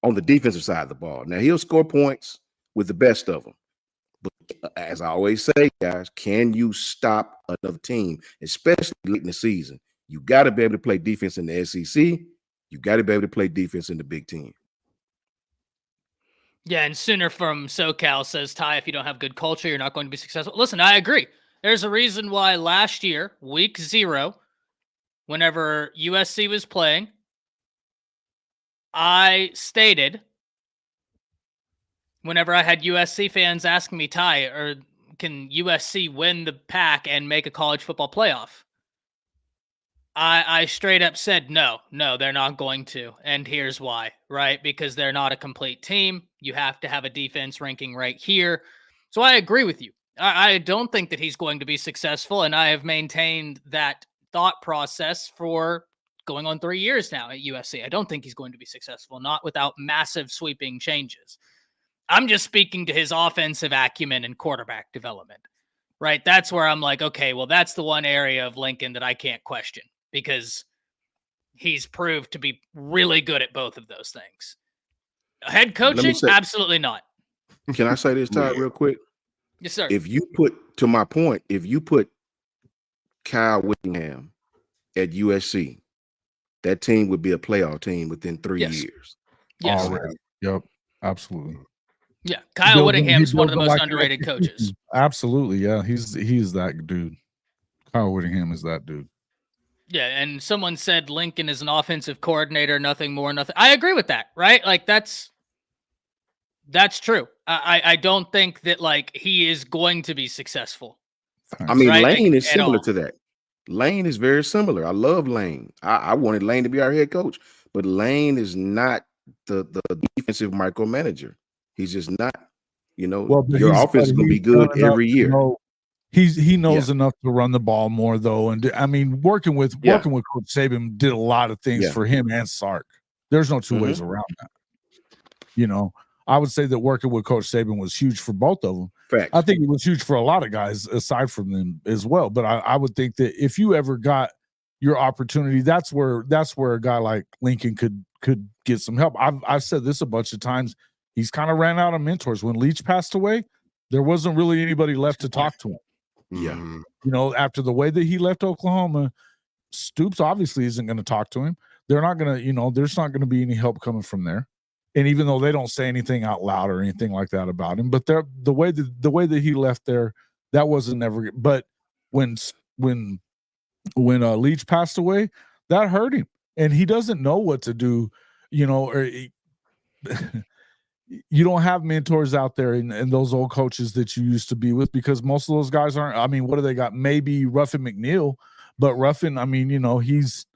on the defensive side of the ball. Now, he'll score points with the best of them. But as I always say, guys, can you stop another team, especially late in the season? You got to be able to play defense in the SEC. You got to be able to play defense in the Big Ten. Yeah, and Sooner from SoCal says, Ty, if you don't have good culture, you're not going to be successful. Listen, I agree. There's a reason why last year, week 0, whenever USC was playing, I stated, whenever I had USC fans asking me, Ty, or can USC win the Pac and make a college football playoff? I straight up said, no, they're not going to. And here's why, right? Because they're not a complete team. You have to have a defense ranking right here. So I agree with you. I don't think that he's going to be successful. And I have maintained that thought process for going on 3 years now at USC. I don't think he's going to be successful, not without massive sweeping changes. I'm just speaking to his offensive acumen and quarterback development, right? That's where I'm like, okay, well, that's the one area of Lincoln that I can't question because he's proved to be really good at both of those things. Head coaching? Absolutely not. Can I say this, Todd, real quick? Yes, sir. If you put Kyle Whittingham at USC, that team would be a playoff team within 3 years. Yes. Already. Yep. Absolutely. Yeah. Kyle Whittingham's one of the most underrated coaches. Absolutely. Yeah. He's that dude. Kyle Whittingham is that dude. Yeah. And someone said Lincoln is an offensive coordinator, nothing more, nothing. I agree with that, right? Like that's true. I don't think that like he is going to be successful. I mean, right? Lane is similar to that. Lane is very similar. I love Lane. I wanted Lane to be our head coach, but Lane is not the defensive micromanager. He's just not. You know, well, your offense is going to be good every year. He knows enough to run the ball more, though. And I mean, working with Coach Saban did a lot of things for him and Sark. There's no two ways around that. You know, I would say that working with Coach Saban was huge for both of them. Facts. I think it was huge for a lot of guys aside from them as well. But I would think that if you ever got your opportunity, that's where a guy like Lincoln could get some help. I've said this a bunch of times. He's kind of ran out of mentors. When Leach passed away, there wasn't really anybody left to talk to him. Yeah. You know, after the way that he left Oklahoma, Stoops obviously isn't going to talk to him. They're not going to, you know, there's not going to be any help coming from there. And even though they don't say anything out loud or anything like that about him, but the way that he left there, that wasn't never. But when Leach passed away, that hurt him, and he doesn't know what to do. You know, or you don't have mentors out there and those old coaches that you used to be with, because most of those guys aren't. I mean, what do they got? Maybe Ruffin McNeil, but Ruffin, I mean, you know, he's.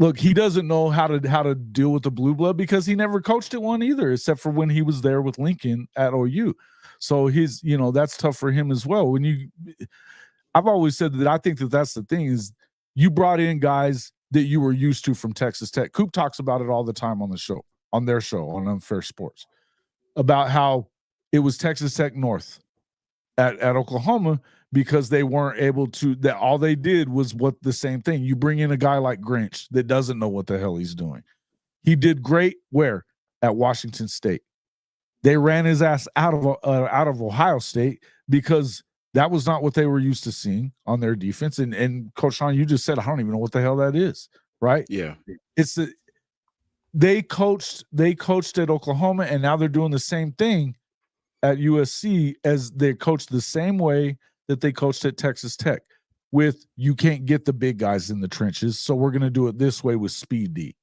Look, he doesn't know how to deal with the blue blood because he never coached at one either, except for when he was there with Lincoln at OU. So his, you know, that's tough for him as well. I've always said that I think that that's the thing is you brought in guys that you were used to from Texas Tech. Coop talks about it all the time on their show on Unfair Sports, about how it was Texas Tech North at Oklahoma, because they weren't able to, that all they did was the same thing. You bring in a guy like Grinch that doesn't know what the hell he's doing. He did great where? At Washington State. They ran his ass out of Ohio State because that was not what they were used to seeing on their defense. And Coach Sean, you just said, I don't even know what the hell that is, right? Yeah. They coached at Oklahoma, and now they're doing the same thing at USC as they coached the same way that they coached at Texas Tech, with you can't get the big guys in the trenches, so we're going to do it this way with Speed D,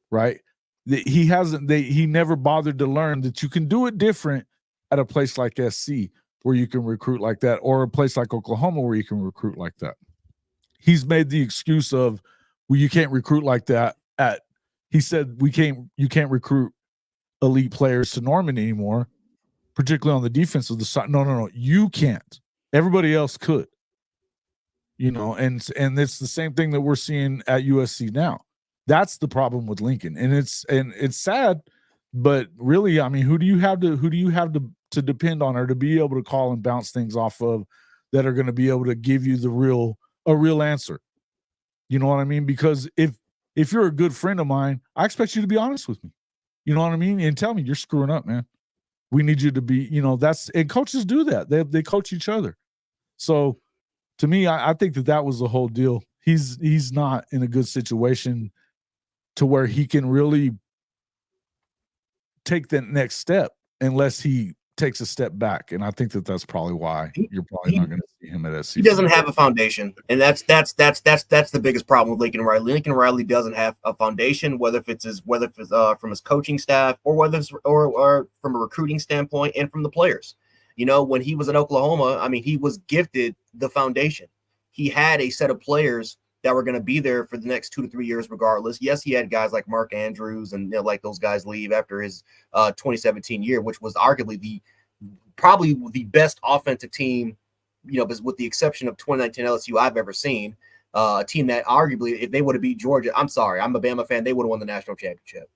right? He never bothered to learn that you can do it different at a place like SC where you can recruit like that, or a place like Oklahoma where you can recruit like that. He's made the excuse of, well, you can't recruit like that he said you can't recruit elite players to Norman anymore, particularly on the defensive side. No, you can't. Everybody else could, you know, and it's the same thing that we're seeing at USC now. That's the problem with Lincoln, and it's sad, but really, I mean, who do you have to depend on, or to be able to call and bounce things off of, that are going to be able to give you a real answer? You know what I mean? Because if you're a good friend of mine, I expect you to be honest with me. You know what I mean? And tell me you're screwing up, man. We need you to be, you know, and coaches do that. They coach each other. So to me, I think that was the whole deal. He's not in a good situation to where he can really take that next step unless he takes a step back. And I think that's probably why you're probably not going to see him at SC. He doesn't have a foundation, and that's the biggest problem with Lincoln Riley. Lincoln Riley doesn't have a foundation, whether it's from his coaching staff, or whether it's or from a recruiting standpoint, and from the players. You know, when he was in Oklahoma, I mean, he was gifted the foundation. He had a set of players that were going to be there for the next 2 to 3 years, regardless. Yes, he had guys like Mark Andrews, and like those guys leave after his 2017 year, which was arguably probably the best offensive team, you know, with the exception of 2019 LSU I've ever seen. A team that arguably, if they would have beat Georgia, I'm sorry, I'm a Bama fan, they would have won the national championship.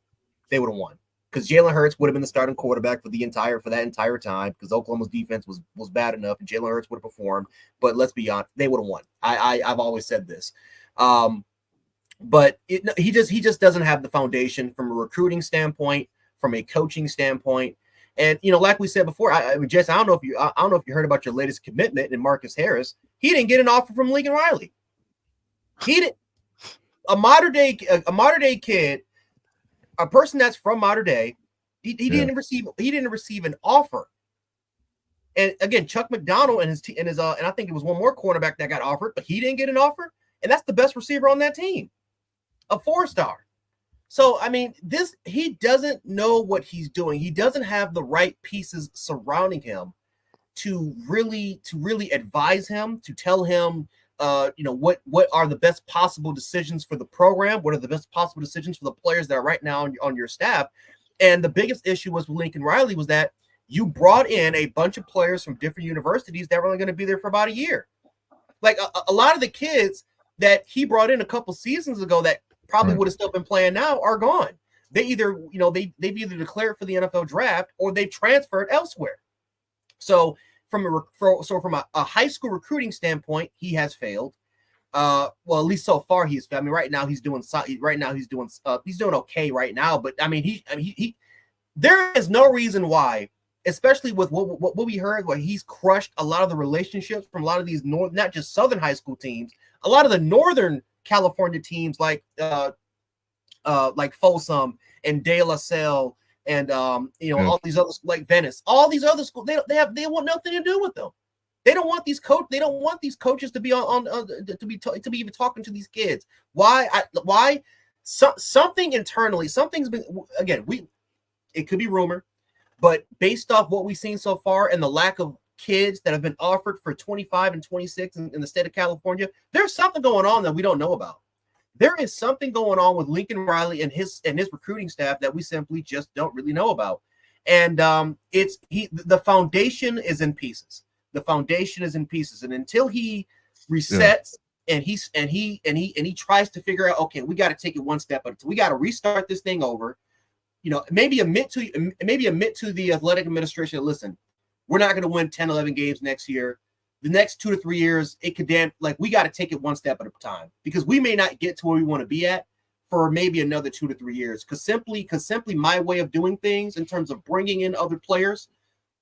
They would have won, because Jalen Hurts would have been the starting quarterback for that entire time because Oklahoma's defense was bad enough and Jalen Hurts would have performed. But let's be honest, they would have won. I've always said this. But he just doesn't have the foundation from a recruiting standpoint, from a coaching standpoint. And like we said before, Jess, I don't know if you heard about your latest commitment in Marcus Harris. He didn't get an offer from Lincoln Riley. He did a modern day kid, a person that's from modern day. He didn't receive an offer. And again, Chuck McDonald and his and I think it was one more cornerback that got offered, but he didn't get an offer. And that's the best receiver on that team, a 4-star. So, I mean, he doesn't know what he's doing. He doesn't have the right pieces surrounding him to really advise him, to tell him, what are the best possible decisions for the program? What are the best possible decisions for the players that are right now on your staff? And the biggest issue was with Lincoln Riley was that you brought in a bunch of players from different universities that were only going to be there for about a year. Like a lot of the kids that he brought in a couple seasons ago that probably would have still been playing now are gone. They either, they've either declared for the NFL draft or they've transferred elsewhere. So from a high school recruiting standpoint, he has failed. Well, at least so far he's. I mean, right now he's doing okay right now. But I mean, he there is no reason why, especially with what we heard, where he's crushed a lot of the relationships from a lot of these not just Southern high school teams, a lot of the Northern California teams like Folsom and De La Salle and all these others like Venice, all these other schools, they want nothing to do with them. They don't want these coaches to be to be even talking to these kids. Why? Something internally, something's been, again, it could be rumor, but based off what we've seen so far and the lack of kids that have been offered for 25 and 26 in the state of California, there's something going on that we don't know about. There is something going on with Lincoln Riley and his recruiting staff that we simply just don't really know about. And the foundation is in pieces. The foundation is in pieces, and until he resets and he tries to figure out, okay, we got to take it one step at a time. We got to restart this thing over. Maybe admit to the athletic administration, listen, we're not going to win 10, 11 games next year. The next 2 to 3 years, we got to take it one step at a time because we may not get to where we want to be at for maybe another 2 to 3 years. Because simply my way of doing things in terms of bringing in other players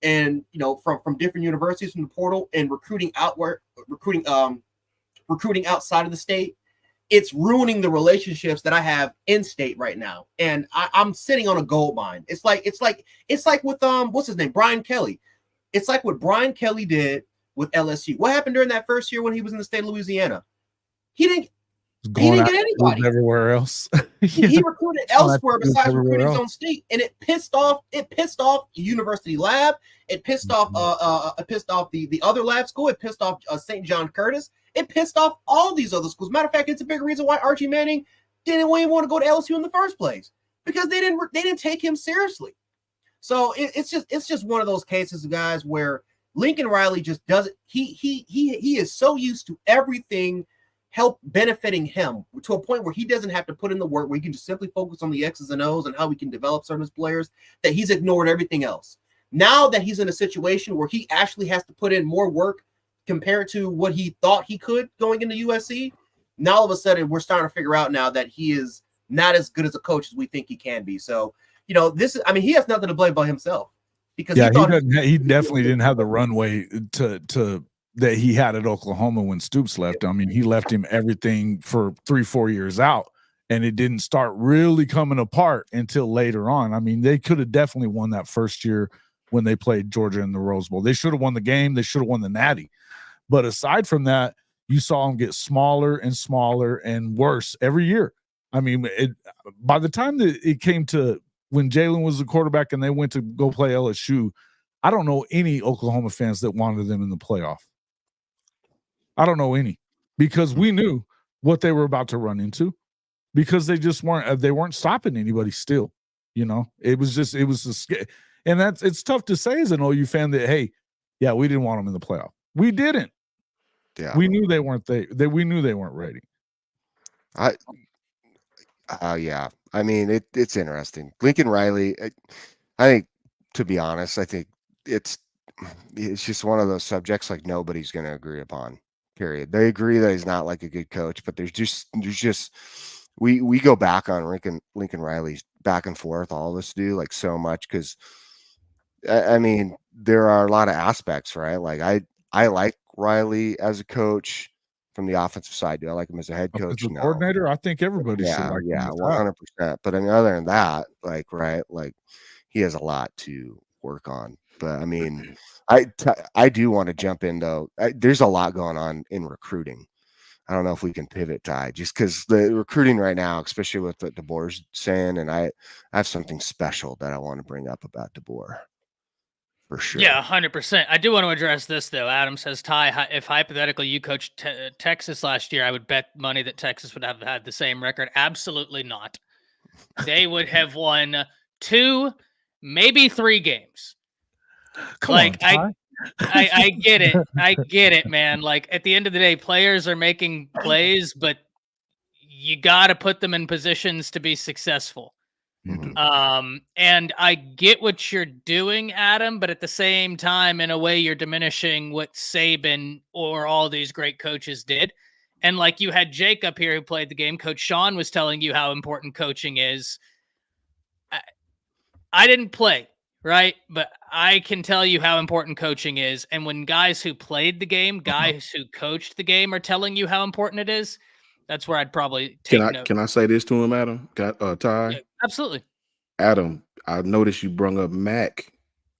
and, from different universities from the portal and recruiting outside of the state, it's ruining the relationships that I have in state right now. And I'm sitting on a gold mine. It's like with what's his name? Brian Kelly. It's like what Brian Kelly did with LSU. What happened during that first year when he was in the state of Louisiana? He didn't get anybody everywhere else. He recruited elsewhere besides recruiting his own state, and it pissed off the university lab. It pissed off the other lab school. It pissed off St. John Curtis. It pissed off all these other schools. Matter of fact, it's a big reason why Archie Manning didn't even want to go to LSU in the first place, because they didn't take him seriously. So it's just one of those cases, guys, where Lincoln Riley just doesn't. He is so used to everything help benefiting him to a point where he doesn't have to put in the work, where he can just simply focus on the X's and O's and how we can develop certain players, that he's ignored everything else. Now that he's in a situation where he actually has to put in more work compared to what he thought he could going into USC, now all of a sudden we're starting to figure out now that he is not as good as a coach as we think he can be. So, he has nothing to blame by himself, because he definitely didn't have the runway to that he had at Oklahoma when Stoops left. I mean, he left him everything for 3-4 years out, and it didn't start really coming apart until later on. I mean, they could have definitely won that first year when they played Georgia in the Rose Bowl. They should have won the game. They should have won the Natty. But aside from that, you saw him get smaller and smaller and worse every year. I mean, by the time that it came to when Jalen was the quarterback and they went to go play LSU, I don't know any Oklahoma fans that wanted them in the playoff. I don't know any, because we knew what they were about to run into, because they just weren't stopping anybody still. It was and it's tough to say as an OU fan that, hey, yeah, we didn't want them in the playoff. We didn't. Yeah. We knew they weren't we knew they weren't ready. Yeah. I mean, it's interesting. Lincoln Riley, I think, to be honest, I think it's just one of those subjects like nobody's going to agree upon. Period. They agree that he's not like a good coach, but there's just we go back on Lincoln Riley's back and forth. All of us do, like, so much, because I mean, there are a lot of aspects, right? Like I like Riley as a coach from the offensive side. Do I like him as a head coach? Offensive No. coordinator, I think everybody should like him Yeah, as that. 100%. But I mean, other than that, like, right, like, he has a lot to work on. But I mean, I do want to jump in though. There's a lot going on in recruiting. I don't know if we can pivot, Ty, just because the recruiting right now, especially with what DeBoer's saying, and I have something special that I want to bring up about DeBoer. For sure. Yeah, 100%. I do want to address this, though. Adam says, Ty, if hypothetically you coached Texas last year, I would bet money that Texas would have had the same record. Absolutely not. They would have won 2, maybe 3 games. Come like, on, Ty. I get it. I get it, man. Like, at the end of the day, players are making plays, but you got to put them in positions to be successful. And I get what you're doing, Adam, but at the same time, in a way, you're diminishing what Saban or all these great coaches did. And like, you had Jake up here who played the game. Coach Sean was telling you how important coaching is. I didn't play, right? But I can tell you how important coaching is. And when guys who played the game, guys who coached the game are telling you how important it is, that's where I'd probably take note. Can I say this to him, Adam? Ty? Yeah, absolutely. Adam, I noticed you brung up Mac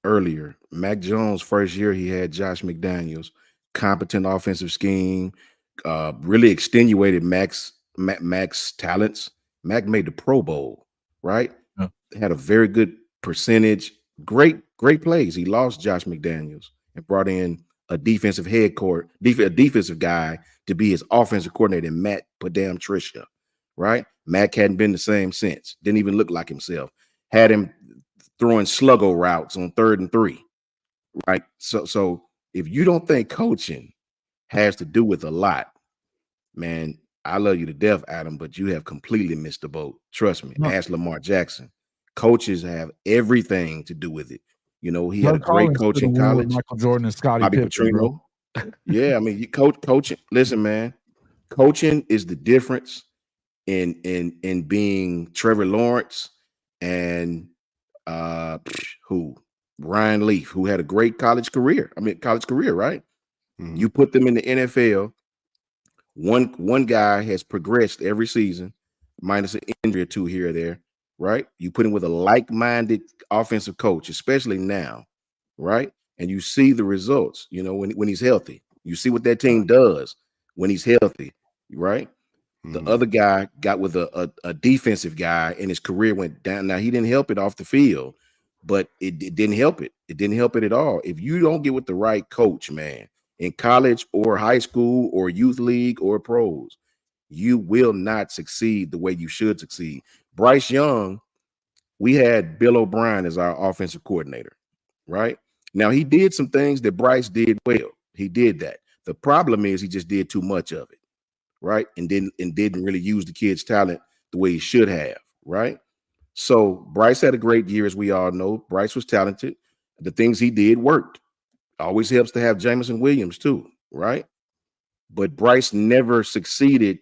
earlier. Mac Jones, first year, he had Josh McDaniels, competent offensive scheme, really extenuated Mac's talents. Mac made the Pro Bowl, right? Yeah. Had a very good percentage, great plays. He lost Josh McDaniels and brought in a defensive guy to be his offensive coordinator, and Matt Patricia, right? Mac hadn't been the same since. Didn't even look like himself. Had him throwing sluggo routes on 3rd and 3, right? So if you don't think coaching has to do with a lot, man, I love you to death, Adam, but you have completely missed the boat. Trust me. No. Ask Lamar Jackson. Coaches have everything to do with it. You know, he had a great coach in college. Michael Jordan and Scottie Bobby Pippen, Petrino. Yeah, I mean, you coaching. Listen, man, coaching is the difference in being Trevor Lawrence and Ryan Leaf, who had a great college career. Right? Mm-hmm. You put them in the NFL. One guy has progressed every season, minus an injury or 2 here or there. Right? You put him with a like-minded offensive coach, especially now, right? And you see the results, you know, when he's healthy. You see what that team does when he's healthy, right? The other guy got with a defensive guy and his career went down. Now, he didn't help it off the field, but it didn't help it. It didn't help it at all. If you don't get with the right coach, man, in college or high school or youth league or pros, you will not succeed the way you should succeed. Bryce Young, we had Bill O'Brien as our offensive coordinator, right? Now, he did some things that Bryce did well. He did that. The problem is he just did too much of it, right? And didn't really use the kid's talent the way he should have, right? So Bryce had a great year, as we all know. Bryce was talented. The things he did worked. Always helps to have Jameson Williams too, right? But Bryce never succeeded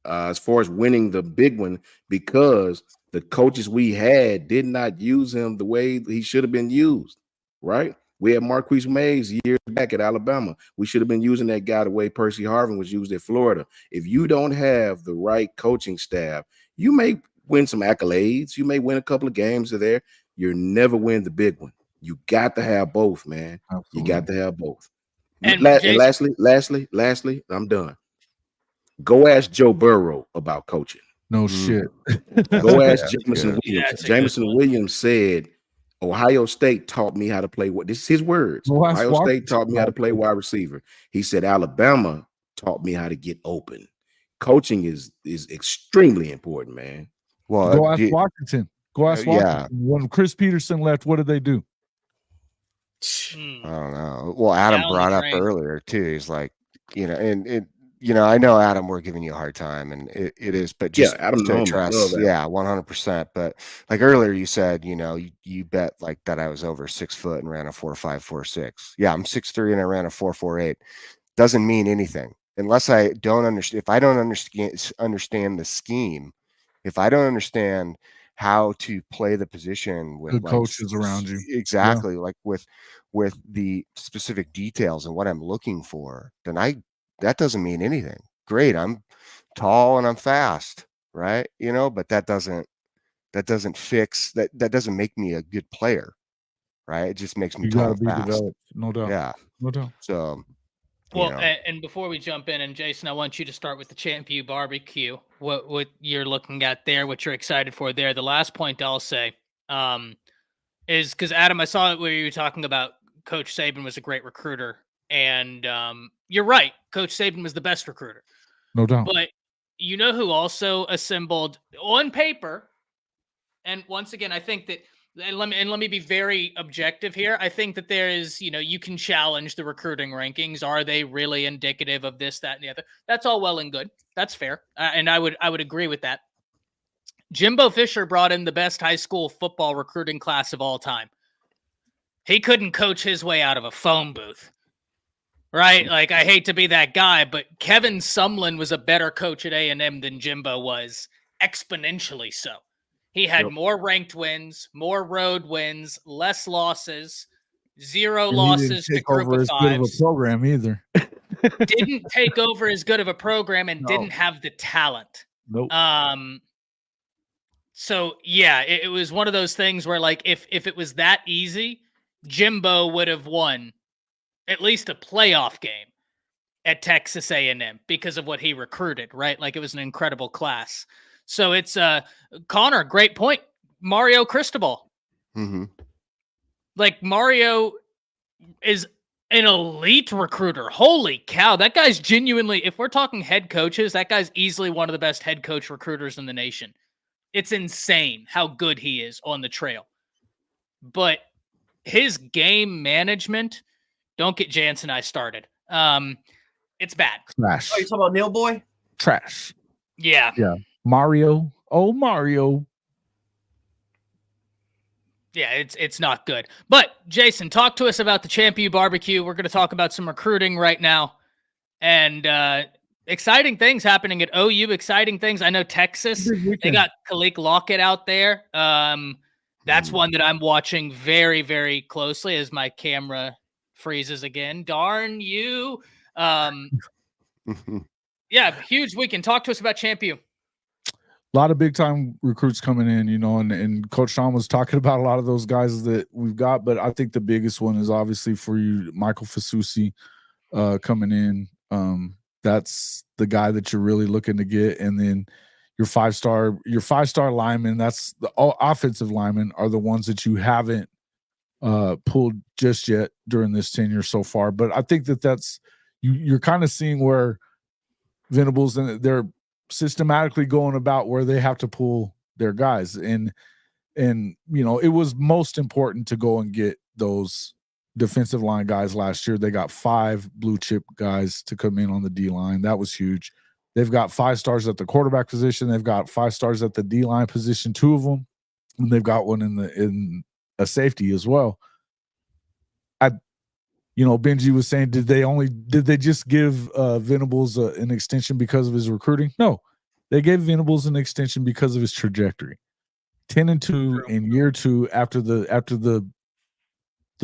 as far as winning the big one because the coaches we had did not use him the way he should have been used, right? We had Marquise Mays years back at Alabama. We should have been using that guy the way Percy Harvin was used at Florida. If you don't have the right coaching staff, you may win some accolades. You may win a couple of games there. You'll never win the big one. You got to have both, man. Absolutely. You got to have both. And lastly, I'm done. Go ask Joe Burrow about coaching. No shit. Go ask Jameson Williams. Jameson Williams said, Ohio State taught me how to play. This is his words. Ohio State taught me how to play wide receiver. He said, Alabama taught me how to get open. Coaching is extremely important, man. Well, go ask Washington. Go ask Washington. Yeah. When Chris Peterson left, what did they do? I don't know. Well, Adam brought up earlier too. He's like, you know, and I know, Adam, we're giving you a hard time, and it is, but Yeah, just Adam to Holmes, address, love that. yeah, 100%. But like earlier, you said, you bet like that I was over 6 foot and ran a 4.5, 4.6. Yeah, I'm 6'3" and I ran a 4.48. Doesn't mean anything unless I don't understand. If I don't understand the scheme, if I don't understand how to play the position with Good coaches around you. Yeah. exactly, like with the specific details and what I'm looking for, then that doesn't mean anything. Great, I'm tall and I'm fast, right? But that doesn't fix that. That doesn't make me a good player, right? It just makes me You tall got to and be fast. developed. No doubt. Yeah. No doubt. So, Well, and before we jump in, and Jason, I want you to start with the ChampU BBQ. What you're looking at there, what you're excited for there. The last point I'll say is because Adam, I saw it where you were talking about Coach Saban was a great recruiter, and you're right. Coach Saban was the best recruiter. No doubt. But you know who also assembled on paper, and once again, I think that. And let me be very objective here. I think that there is, you can challenge the recruiting rankings. Are they really indicative of this, that, and the other? That's all well and good. That's fair, and I would agree with that. Jimbo Fisher brought in the best high school football recruiting class of all time. He couldn't coach his way out of a phone booth, right? Like, I hate to be that guy, but Kevin Sumlin was a better coach at A&M than Jimbo was, exponentially so. He had more ranked wins, more road wins, less losses, zero And losses he to didn't take group over of as good of a fives. program either. Didn't take over as good of a program and No. didn't have the talent. Nope. So yeah, it was one of those things where, like, if it was that easy, Jimbo would have won at least a playoff game at Texas A&M because of what he recruited, right? Like, it was an incredible class. So it's Connor, great point. Mario Cristobal. Mm-hmm. Like, Mario is an elite recruiter. Holy cow. That guy's genuinely, if we're talking head coaches, that guy's easily one of the best head coach recruiters in the nation. It's insane how good he is on the trail. But his game management, don't get Jance and I started. It's bad. Trash. Oh, you talking about Neil Boy? Trash. Yeah. Yeah. Mario. Oh, Mario. Yeah, it's not good. But Jason, talk to us about the ChampU BBQ. We're going to talk about some recruiting right now, and exciting things happening at OU. Exciting things. I know Texas. They got Kalik Lockett out there. That's one that I'm watching very, very closely as my camera freezes again. Darn you. Yeah, huge weekend. Talk to us about ChampU. A lot of big time recruits coming in, and Coach Sean was talking about a lot of those guys that we've got, but I think the biggest one is obviously for you, Michael Fasusi coming in. That's the guy that you're really looking to get. And then your five-star linemen, that's the offensive linemen are the ones that you haven't pulled just yet during this tenure so far. But I think that's you're kind of seeing where Venables and they're systematically going about where they have to pull their guys. And it was most important to go and get those defensive line guys last year. They got 5 blue chip guys to come in on the D line. That was huge. They've got 5 stars at the quarterback position. They've got 5 stars at the D line position, 2 of them, and they've got one in a safety as well. Benji was saying, did they just give Venables an extension because of his recruiting? No, they gave Venables an extension because of his trajectory. 10-2 in year 2 after the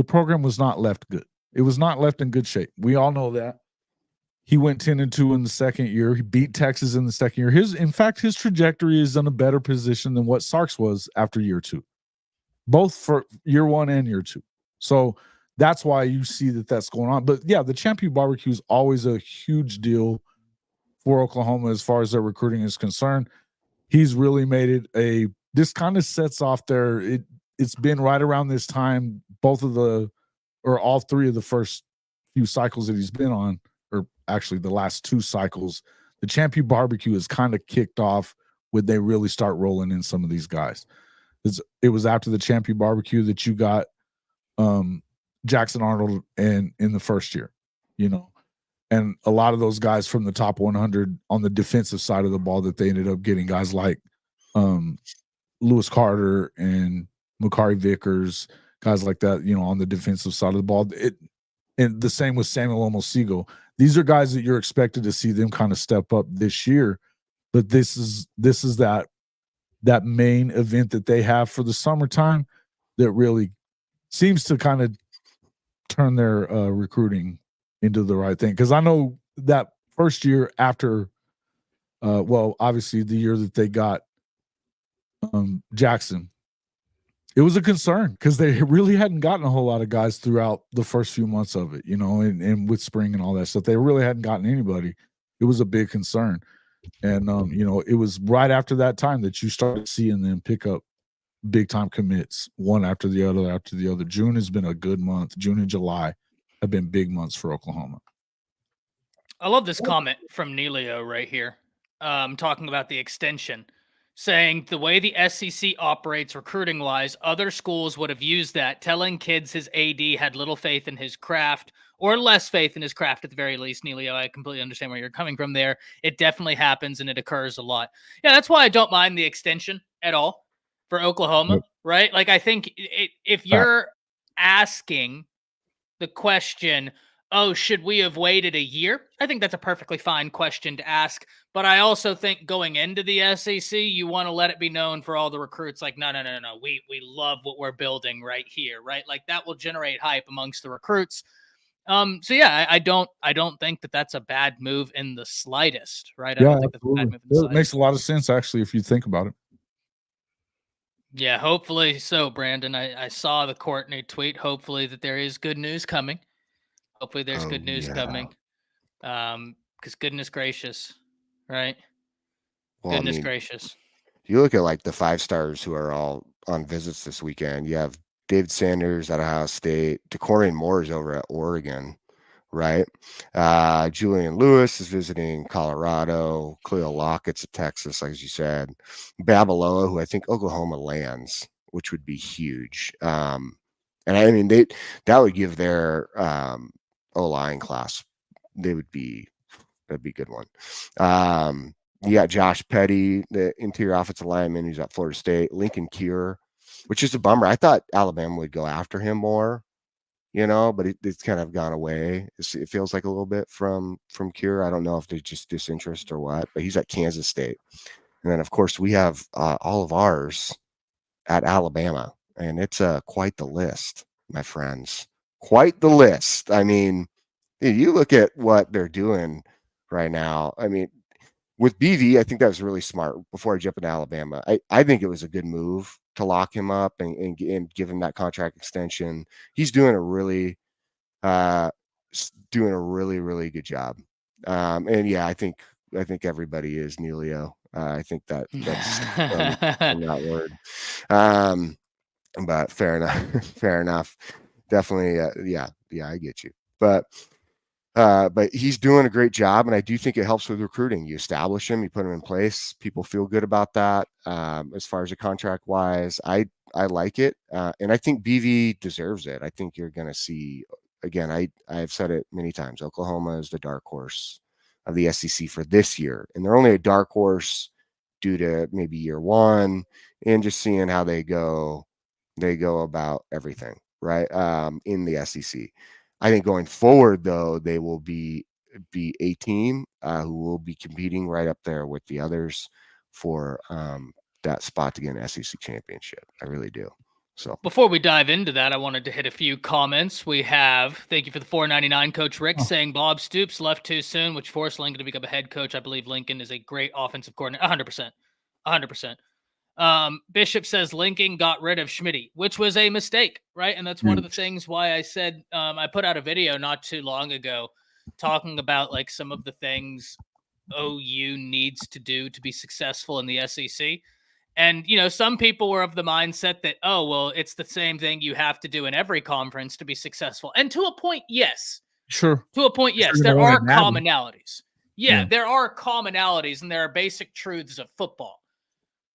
program was not left good. It was not left in good shape. We all know that. He went 10-2 in the second year. He beat Texas in the second year. In fact, his trajectory is in a better position than what Sark's was after year 2, both for year 1 and year 2. So that's why you see that's going on. But yeah, the ChampU BBQ is always a huge deal for Oklahoma as far as their recruiting is concerned. He's really made it this kind of sets off it's been right around this time, all 3 of the first few cycles that he's been on, or actually the last 2 cycles, the ChampU BBQ is kind of kicked off when they really start rolling in some of these guys. It was after the ChampU BBQ that you got Jackson Arnold in the first year, And a lot of those guys from the top 100 on the defensive side of the ball that they ended up getting, guys like Lewis Carter and Makari Vickers, guys like that, on the defensive side of the ball. And the same with Samuel Omosigo. These are guys that you're expected to see them kind of step up this year. But this is that main event that they have for the summertime that really seems to kind of turn their recruiting into the right thing. Because I know that first year after, obviously the year that they got Jackson, it was a concern because they really hadn't gotten a whole lot of guys throughout the first few months of it, and with spring and all that stuff. They really hadn't gotten anybody. It was a big concern. And, it was right after that time that you started seeing them pick up big time commits, one after the other. June has been a good month. June and July have been big months for Oklahoma. I love this comment from Nelio right here, talking about the extension, saying the way the SEC operates recruiting-wise, other schools would have used that, telling kids his AD had little faith in his craft, or less faith in his craft at the very least. Nelio, I completely understand where you're coming from there. It definitely happens, and it occurs a lot. Yeah, that's why I don't mind the extension at all for Oklahoma, right? Like, I think if you're asking the question, oh, should we have waited a year? I think that's a perfectly fine question to ask. But I also think going into the SEC, you want to let it be known for all the recruits, like, no. We love what we're building right here, right? Like, that will generate hype amongst the recruits. So yeah, I don't think that that's a bad move in the slightest, right? I don't think that's a bad move in the slightest. It makes a lot of sense, actually, if you think about it. Yeah, hopefully so, Brandon. I saw the Courtney tweet. Hopefully that there is good news coming. Hopefully there's good news coming. Because goodness gracious, right? Well, Goodness gracious. You look at like the 5 stars who are all on visits this weekend. You have David Sanders at Ohio State, DeCorian Moore is over at Oregon, right? Julian Lewis is visiting Colorado. Khalil Lockett's at Texas, like you said. Babaloa, who I think Oklahoma lands, which would be huge. And I mean, that would give their O-line class, that'd be a good one. You got Josh Petty, the interior offensive lineman who's at Florida State. Lincoln Cure, which is a bummer. I thought Alabama would go after him more, but it's kind of gone away. It feels like a little bit from Cure. I don't know if there's just disinterest or what, but he's at Kansas State. And then, of course, we have all of ours at Alabama, and it's quite the list, my friends. Quite the list. I mean, you look at what they're doing right now. I mean, with BV, I think that was really smart. Before I jump into Alabama, I think it was a good move to lock him up and give him that contract extension. He's doing a really really good job. And yeah, I think everybody is Nelio. I think that's from that word. But fair enough. Fair enough. Definitely. Yeah, I get you. But he's doing a great job, and I do think it helps with recruiting. You establish him, you put him in place. People feel good about that. As far as a contract wise, I like it, and I think BV deserves it. I think you're going to see, again, I've said it many times, Oklahoma is the dark horse of the SEC for this year, and they're only a dark horse due to maybe year one and just seeing how they go about everything, right, in the SEC. I think going forward, though, they will be a team who will be competing right up there with the others for that spot to get an SEC championship. I really do. So before we dive into that, I wanted to hit a few comments. We have, thank you for the $4.99, Coach Rick, saying Bob Stoops left too soon, which forced Lincoln to become a head coach. I believe Lincoln is a great offensive coordinator. 100%. Bishop says Lincoln got rid of Schmitty, which was a mistake, right? And that's one of the things why I said I put out a video not too long ago talking about like some of the things OU needs to do to be successful in the SEC. And, some people were of the mindset that, oh, well, it's the same thing you have to do in every conference to be successful. And to a point, yes. Sure. To a point, yes. There are commonalities. Yeah, there are commonalities, and there are basic truths of football.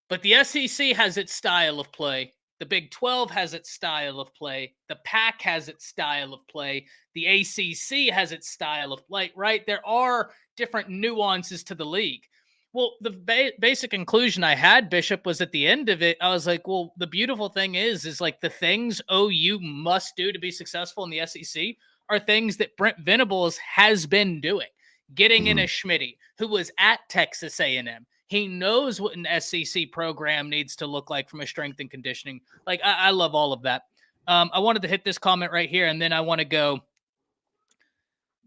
But the SEC has its style of play The Big 12 has its style of play. The Pac has its style of play. The ACC has its style of play, right? There are different nuances to the league. Well, the basic conclusion I had, Bishop, was at the end of it, I was like, well, the beautiful thing is like the things OU must do to be successful in the SEC are things that Brent Venables has been doing. Getting in a Schmitty, who was at Texas A&M. He knows what an SEC program needs to look like from a strength and conditioning. Like, I love all of that. I wanted to hit this comment right here, and then I want to go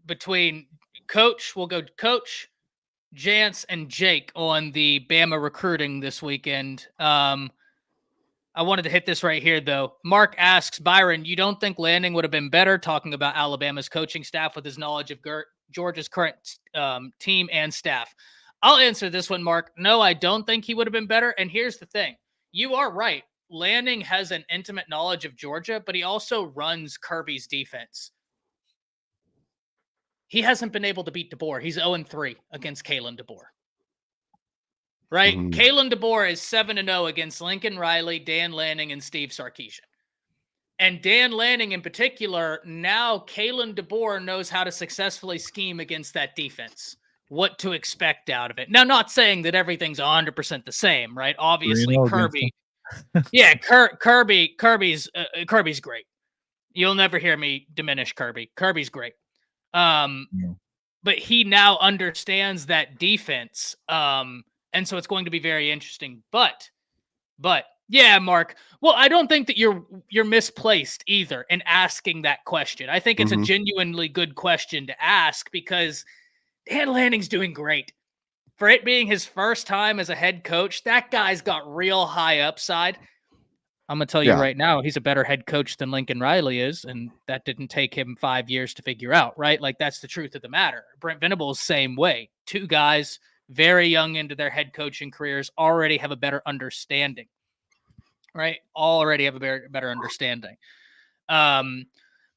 between Coach. We'll go Coach, Jance, and Jake on the Bama recruiting this weekend. I wanted to hit this right here, though. Mark asks, Byron, you don't think Lanning would have been better, talking about Alabama's coaching staff with his knowledge of Georgia's current team and staff? I'll answer this one, Mark. No, I don't think he would have been better. And here's the thing. You are right. Lanning has an intimate knowledge of Georgia, but he also runs Kirby's defense. He hasn't been able to beat DeBoer. He's 0-3 against Kalen DeBoer. Right? Kalen DeBoer is 7-0 against Lincoln Riley, Dan Lanning, and Steve Sarkisian. And Dan Lanning in particular, now Kalen DeBoer knows how to successfully scheme against that defense, what to expect out of it. Now, not saying that everything's 100% the same, right? Obviously, Kirby. Yeah, Kirby's great. You'll never hear me diminish Kirby. Kirby's great. But he now understands that defense. And so it's going to be very interesting. But yeah, Mark. Well, I don't think that you're misplaced either in asking that question. I think it's a genuinely good question to ask because Dan Lanning's doing great. For it being his first time as a head coach, that guy's got real high upside. I'm going to tell you right now, he's a better head coach than Lincoln Riley is, and that didn't take him 5 years to figure out, right? Like, that's the truth of the matter. Brent Venables, same way. Two guys, very young into their head coaching careers, already have a better understanding, right? Already have a better understanding.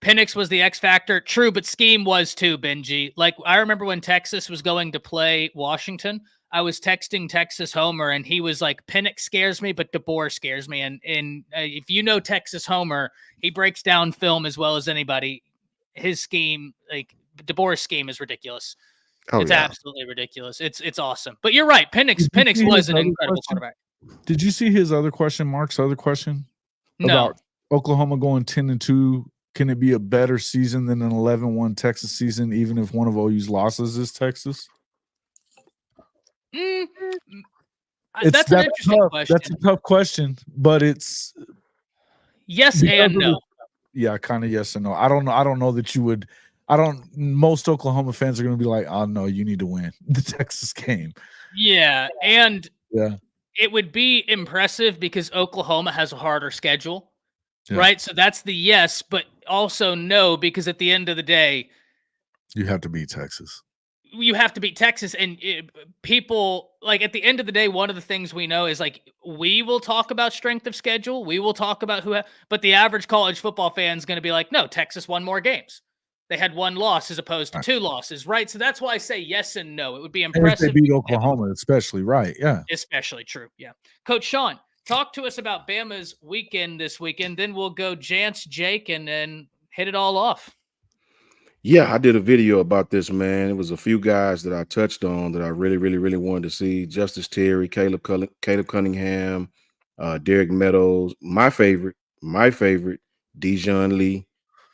Penix was the X factor. True, but scheme was too, Benji. Like, I remember when Texas was going to play Washington, I was texting Texas Homer, and he was like, Penix scares me, but DeBoer scares me. And if you know Texas Homer, he breaks down film as well as anybody. His scheme, like DeBoer's scheme, is ridiculous. It's absolutely ridiculous. It's awesome. But you're right. Penix was an incredible quarterback. Did you see his other question, Mark's other question? No. About Oklahoma going 10-2. Can it be a better season than an 11-1 Texas season, even if one of OU's losses is Texas? That's an interesting question. That's a tough question, but it's yes and no. Yeah, kind of yes and no. I don't know. I don't know that you would. Most Oklahoma fans are going to be like, "Oh no, you need to win the Texas game." Yeah, and it would be impressive because Oklahoma has a harder schedule, right? So that's the yes, but also no, because at the end of the day, you have to beat Texas. You have to beat Texas, and people, like, at the end of the day, one of the things we know is, like, we will talk about strength of schedule. We will talk about but the average college football fan is going to be like, no, Texas won more games. They had one loss as opposed to two losses, right? So that's why I say yes and no. It would be impressive. And if they beat Oklahoma, especially, right? Yeah. Especially true, yeah. Coach Sean, talk to us about Bama's weekend this weekend. Then we'll go Jance, Jake, and then hit it all off. Yeah, I did a video about this, man. It was a few guys that I touched on that I really, really, really wanted to see. Justice Terry, Caleb Cunningham, Derek Meadows, my favorite, Dijon Lee,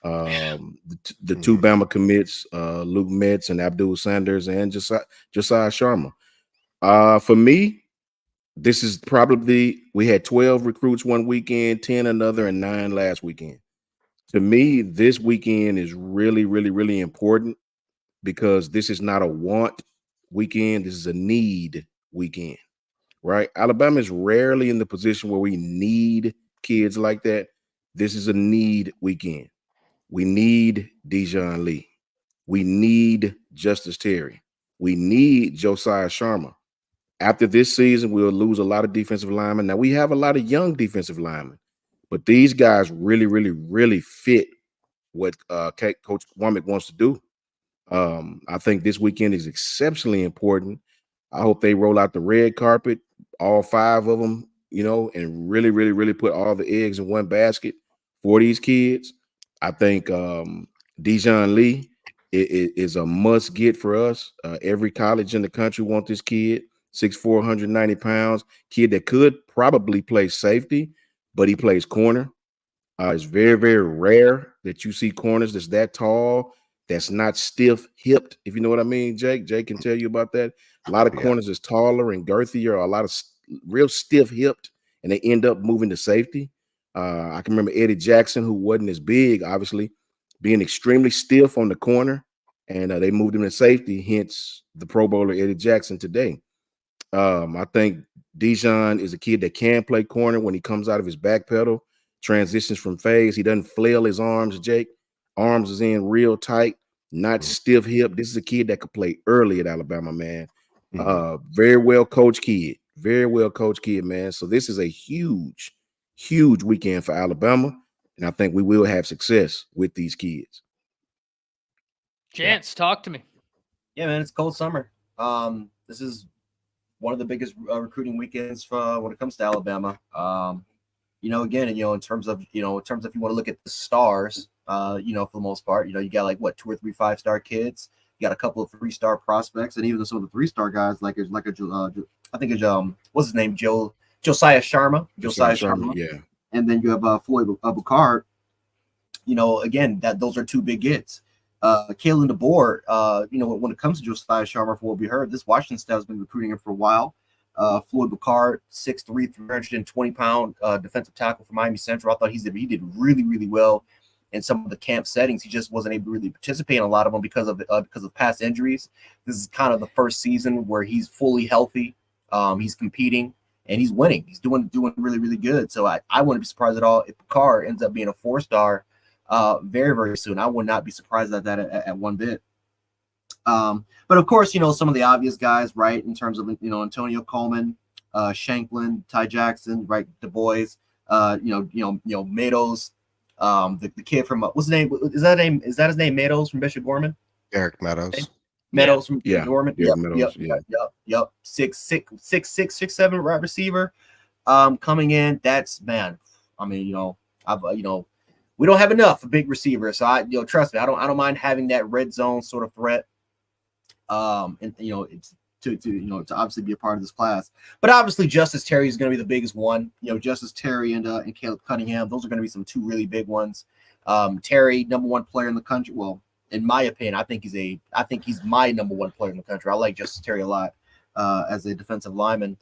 the two Bama commits, Luke Metz and Abdul Sanders, and Josiah Sharma. For me, this is probably, we had 12 recruits one weekend, 10 another, and 9 last weekend. To me, this weekend is really, really, really important because this is not a want weekend. This is a need weekend, right? Alabama is rarely in the position where we need kids like that. This is a need weekend. We need Dijon Lee. We need Justice Terry. We need Josiah Sharma. After this season, we'll lose a lot of defensive linemen. Now, we have a lot of young defensive linemen. But these guys really, really, really fit what Coach Womack wants to do. I think this weekend is exceptionally important. I hope they roll out the red carpet, all 5 of them, and really, really, really put all the eggs in one basket for these kids, I think Dijon Lee is a must get for us. Every college in the country wants this kid, 6'4", 190 pounds, kid that could probably play safety, but he plays corner. It's very, very rare that you see corners that's that tall, that's not stiff-hipped, if you know what I mean, Jake. Jake can tell you about that. A lot of corners is taller and girthier, a lot of real stiff-hipped, and they end up moving to safety. I can remember Eddie Jackson, who wasn't as big, obviously, being extremely stiff on the corner, and they moved him to safety, hence the Pro Bowler Eddie Jackson today. I think Dijon is a kid that can play corner when he comes out of his back pedal, transitions from phase. He doesn't flail his arms, Jake. Arms is in real tight, not stiff hip. This is a kid that could play early at Alabama, man. Very well coached kid. Very well coached kid, man. So this is a huge, huge weekend for Alabama. And I think we will have success with these kids. Chance, talk to me. Yeah, man, it's cold summer. This is one of the biggest recruiting weekends for when it comes to Alabama. Again, in terms of if you want to look at the stars, for the most part, you got like 2 or 3 5-star kids. You got a couple of 3-star prospects, and even some of the 3-star guys, I think it's what's his name, Josiah Sharma. Josiah Sharma. Yeah. And then you have Floyd Boucard. Again, those are 2 big gets. Kalen DeBoer, when it comes to Josiah Sharma, for what we heard, this Washington staff has been recruiting him for a while. Floyd Boucard, 6'3", 320-pound defensive tackle from Miami Central. I thought he did really, really well in some of the camp settings. He just wasn't able to really participate in a lot of them because of past injuries. This is kind of the first season where he's fully healthy. He's competing and he's winning. He's doing really, really good. So I wouldn't be surprised at all if Boucard ends up being a 4-star very, very soon. I would not be surprised at that at one bit. But of course, some of the obvious guys, right, in terms of Antonio Coleman, Shanklin, Ty Jackson, right, Du Bois, Meadows, the kid from what's his name? Is that his name? Meadows from Bishop Gorman? Eric Meadows. Meadows from Gorman. Yep. 6'7" wide receiver. Coming in. That's man. I mean, we don't have enough of big receivers. So trust me, I don't mind having that red zone sort of threat. It's to obviously be a part of this class. But obviously Justice Terry is going to be the biggest one. Justice Terry and Caleb Cunningham, those are going to be some 2 really big ones. Terry, #1 player in the country. Well, in my opinion, I think he's my #1 player in the country. I like Justice Terry a lot as a defensive lineman.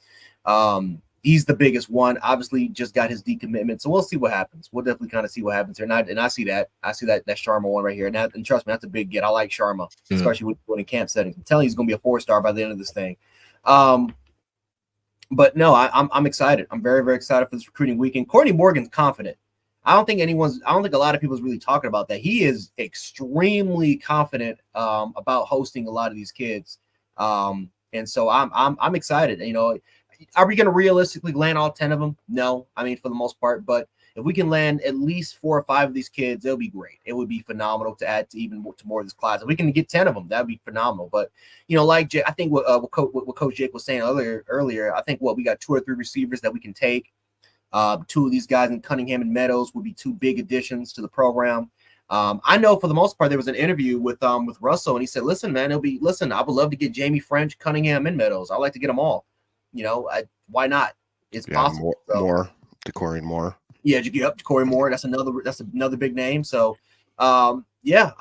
He's the biggest one. Obviously, just got his decommitment, so we'll see what happens. We'll definitely kind of see what happens here. And I see that Sharma one right here. And trust me, that's a big get. I like Sharma, especially when in camp settings. I'm telling you, he's going to be a 4-star by the end of this thing. But no, I'm excited. I'm very, very excited for this recruiting weekend. Courtney Morgan's confident. I don't think a lot of people's really talking about that. He is extremely confident about hosting a lot of these kids. And so I'm excited. Are we going to realistically land all 10 of them? No, I mean, for the most part, but if we can land at least 4 or 5 of these kids, it'll be great. It would be phenomenal to add to more of this class. If we can get 10 of them, that'd be phenomenal. But like Jay, I think what Coach Jake was saying earlier, I think we got 2 or 3 receivers that we can take. 2 of these guys in Cunningham and Meadows would be 2 big additions to the program. I know for the most part there was an interview with Russell, and he said, "Listen, man, I would love to get Jamie French, Cunningham, and Meadows. I'd like to get them all. Why not? It's possible. More to Corey Moore. Yeah, you get up to Corey Moore. That's another big name. So, I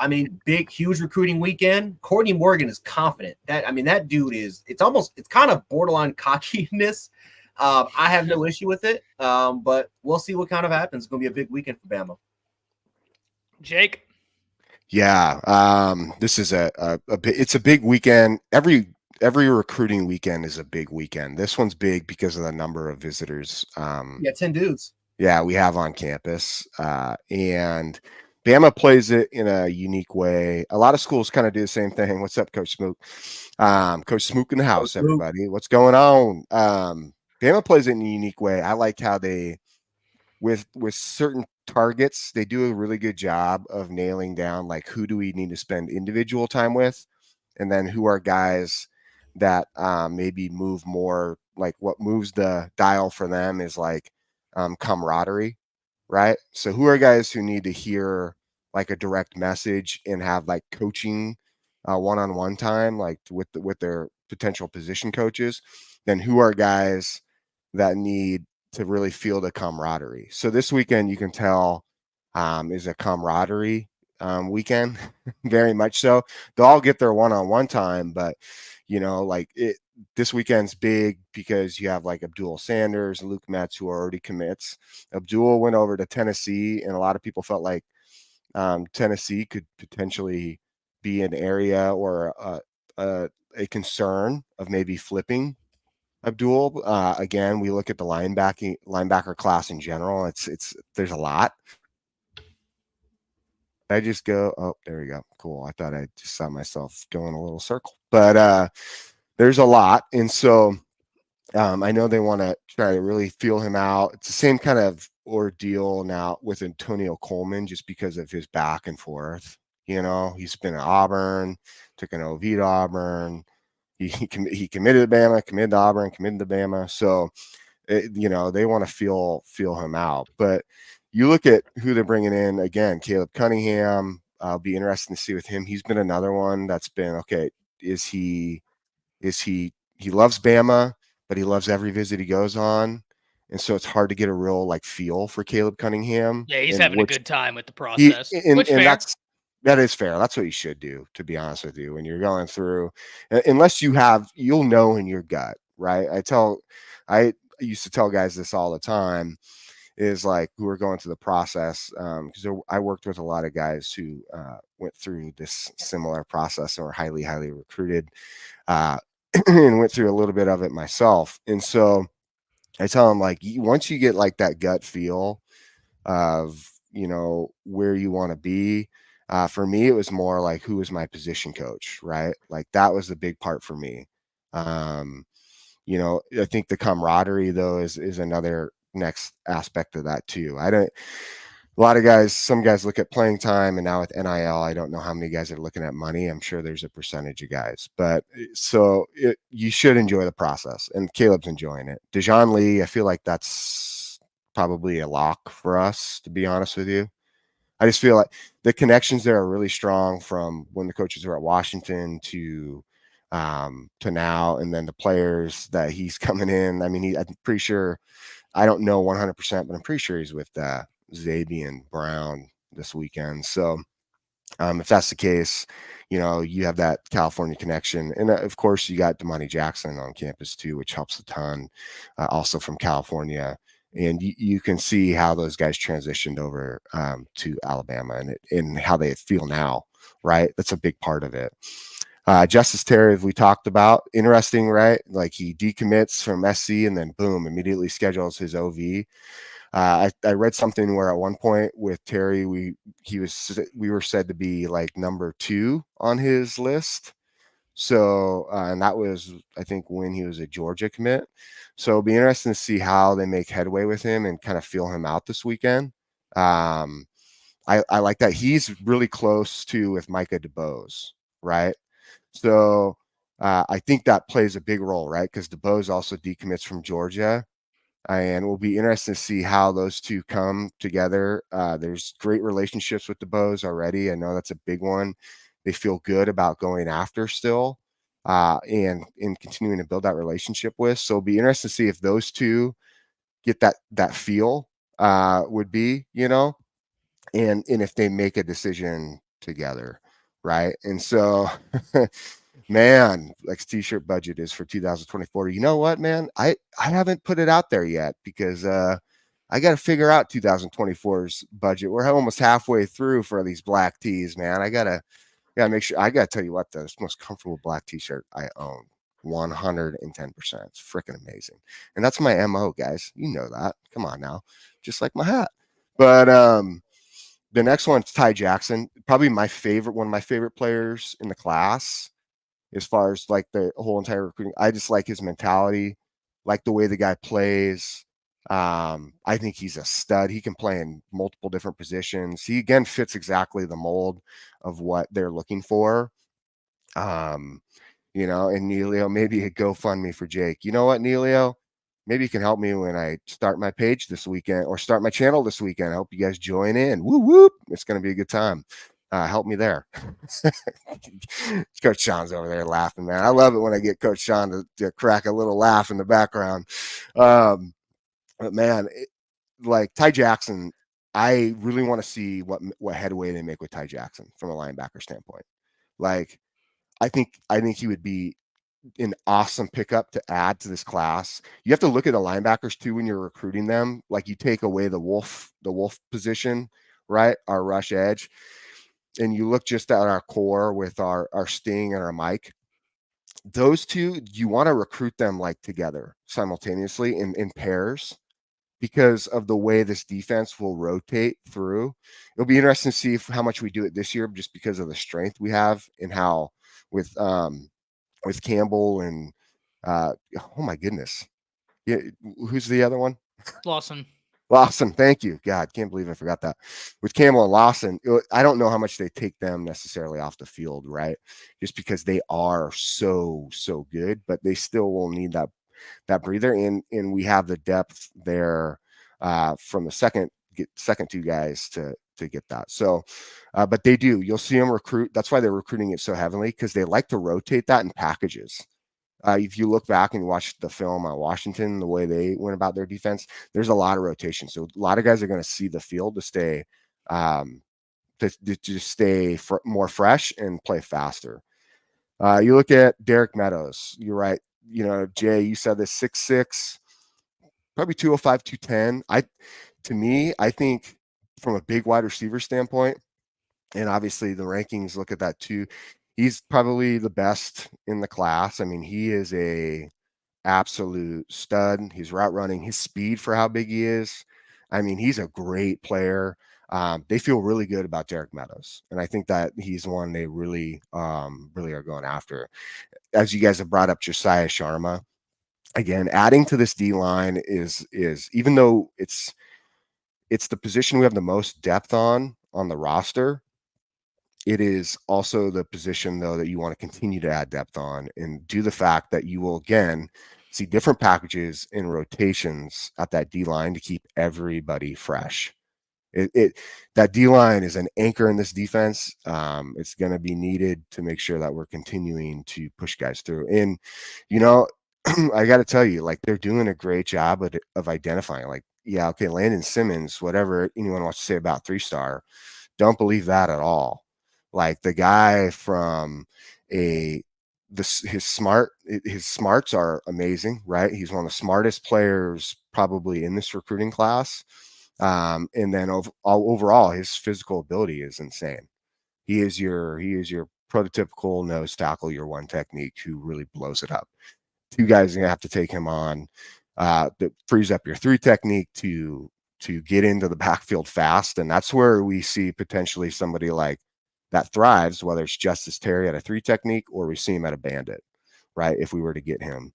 mean, huge recruiting weekend. Courtney Morgan is confident. That dude is. It's kind of borderline cockiness. I have no issue with it. But we'll see what kind of happens. It's going to be a big weekend for Bama. Jake. Yeah, this is it's a big weekend. Every recruiting weekend is a big weekend. This one's big because of the number of visitors. 10 dudes. Yeah, we have on campus. And Bama plays it in a unique way. A lot of schools kind of do the same thing. What's up, Coach Smook? Coach Smook in the house, everybody. What's going on? Bama plays it in a unique way. I like how they, with certain targets, they do a really good job of nailing down, like, who do we need to spend individual time with? And then who are guys that maybe move more like what moves the dial for them is like camaraderie, right? So who are guys who need to hear like a direct message and have like coaching one-on-one time, like with their potential position coaches? Then who are guys that need to really feel the camaraderie? So this weekend, you can tell is a camaraderie weekend, very much so. They'll all get their one-on-one time, but like this weekend's big because you have like Abdul Sanders and Luke Metz who are already commits. Abdul went over to Tennessee, and a lot of people felt like Tennessee could potentially be an area or a concern of maybe flipping Abdul. Again, we look at the linebacker class in general. There's a lot. I just go, oh, there we go. Cool. I thought I just saw myself going a little circle, but there's a lot. And so I know they want to try to really feel him out. It's the same kind of ordeal now with Antonio Coleman, just because of his back and forth. He's been at Auburn, took an OV to Auburn. He committed to Bama, committed to Auburn, committed to Bama. So, they want to feel him out. But you look at who they're bringing in again, Caleb Cunningham. I'll be interested to see with him. He's been another one that's been okay. He loves Bama, but he loves every visit he goes on. And so it's hard to get a real like feel for Caleb Cunningham. Yeah, he's having a good time with the process. Which fair. That is fair. That's what you should do, to be honest with you, when you're going through, unless you'll know in your gut, right? I used to tell guys this all the time, is like who are going through the process, because I worked with a lot of guys who went through this similar process and were highly, highly recruited, and went through a little bit of it myself. And so I tell them, like, once you get like that gut feel of where you want to be. For me, it was more like, who is my position coach, right? Like that was the big part for me. I think the camaraderie though is another next aspect of that too. Some guys look at playing time, and now with NIL, I don't know how many guys are looking at money. I'm sure there's a percentage of guys, but you should enjoy the process, and Caleb's enjoying it. Dejon Lee, I feel like that's probably a lock for us, to be honest with you. I just feel like the connections there are really strong from when the coaches were at Washington to now, and then the players that he's coming in. I mean, I'm pretty sure, I don't know 100%, but I'm pretty sure he's with Zabian Brown this weekend. So if that's the case, you have that California connection. And of course, you got Damani Jackson on campus too, which helps a ton, also from California. And you can see how those guys transitioned over to Alabama and how they feel now, right? That's a big part of it. Justice Terry, we talked about, interesting, right? Like he decommits from SC and then boom, immediately schedules his OV. I read something where at one point with Terry, we were said to be like number 2 on his list. So, and that was, I think, when he was a Georgia commit. So it'll be interesting to see how they make headway with him and kind of feel him out this weekend. I like that. He's really close with Micah DeBose, right? So I think that plays a big role, right? Because DeBose also decommits from Georgia. And we'll be interested to see how those two come together. There's great relationships with DeBose already. I know that's a big one. They feel good about going after still, and continuing to build that relationship with. So it'll be interesting to see if those two get that feel, would be, and if they make a decision together, right? And so man, like t-shirt budget is for 2024. You know what, man? I haven't put it out there yet because I got to figure out 2024's budget. We're almost halfway through for these black tees, man. I gotta make sure. I gotta tell you what, the most comfortable black t-shirt I own, 110%. It's freaking amazing, and that's my MO, guys. You know that. Come on now, just like my hat. But the next one's Ty Jackson, probably one of my favorite players in the class. As far as like the whole entire recruiting, I just like his mentality, like the way the guy plays. I think he's a stud. He can play in multiple different positions. He again fits exactly the mold of what they're looking for. you know, and Neilio, maybe a GoFundMe for Jake. You know what, Neilio? Maybe you can help me when I start my page this weekend or start my channel this weekend. I hope you guys join in. Woo whoop. It's going to be a good time. Help me there. Coach Sean's over there laughing, man. I love it when I get Coach Sean to crack a little laugh in the background. But man, like Ty Jackson, I really want to see what headway they make with Ty Jackson from a linebacker standpoint. Like, I think he would be an awesome pickup to add to this class. You have to look at the linebackers too when you're recruiting them. Like, you take away the wolf position, right? Our rush edge. And you look just at our core with our Sting and our Mike. Those two, you want to recruit them like together simultaneously in pairs because of the way this defense will rotate through. It'll be interesting to see how much we do it this year just because of the strength we have and how with Campbell and oh my goodness. Yeah, who's the other one? Lawson, thank you. God, can't believe I forgot that. With Campbell and Lawson, I don't know how much they take them necessarily off the field, right? Just because they are so good, but they still will need that breather. And we have the depth there from the second two guys to get that. So, but they do. You'll see them recruit. That's why they're recruiting it so heavily, because they like to rotate that in packages. If you look back and watch the film on Washington, the way they went about their defense, there's a lot of rotation. So a lot of guys are going to see the field to stay, to just stay more fresh and play faster. You look at Derek Meadows. You're right. You know, Jay, you said this 6'6", probably 205, 210. I think from a big wide receiver standpoint, and obviously the rankings look at that too, he's probably the best in the class. I mean, he is a absolute stud. He's route running, his speed for how big he is. I mean, he's a great player. They feel really good about Derek Meadows, and I think that he's one they really are going after. As you guys have brought up Josiah Sharma, again, adding to this D line is even though it's the position we have the most depth on the roster, it is also the position, though, that you want to continue to add depth on, and due to the fact that you will, again, see different packages and rotations at that D line to keep everybody fresh. That D line is an anchor in this defense. It's going to be needed to make sure that we're continuing to push guys through. And, you know, I got to tell you, like, they're doing a great job of identifying, like, yeah, okay, Landon Simmons, whatever anyone wants to say about 3-star, don't believe that at all. Like, the guy from his smarts are amazing, right? He's one of the smartest players probably in this recruiting class. And then overall, his physical ability is insane. He is your prototypical nose tackle, your one technique, who really blows it up. Two guys are gonna have to take him on. That frees up your 3 technique to get into the backfield fast, and that's where we see potentially somebody like that thrives, whether it's Justice Terry at a 3 technique or we see him at a bandit, right? If we were to get him.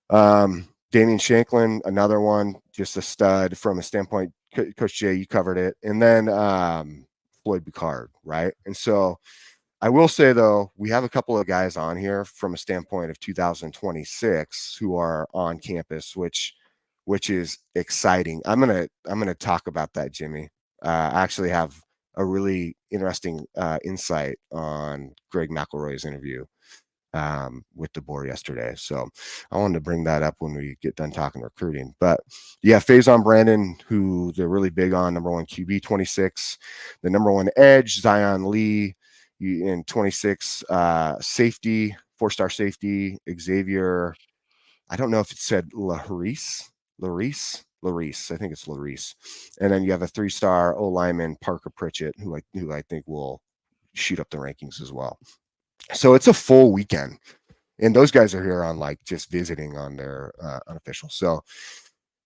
Damian Shanklin, another one, just a stud from a standpoint. Coach Jay, you covered it. And then Floyd Boucard, right? And so I will say, though, we have a couple of guys on here from a standpoint of 2026 who are on campus, which is exciting. I'm gonna talk about that, Jimmy. I actually have a really interesting insight on Greg McElroy's interview with DeBoer yesterday. So I wanted to bring that up when we get done talking recruiting. But yeah, Faison Brandon, who they're really big on, number 1 QB 26, the number 1 edge, Zion Lee in 26, safety, 4-star safety, Xavier. I don't know if it said Larice. I think it's Larice. And then you have a 3-star O lineman, Parker Pritchett, who I think will shoot up the rankings as well. So it's a full weekend, and those guys are here on like just visiting on their unofficial. So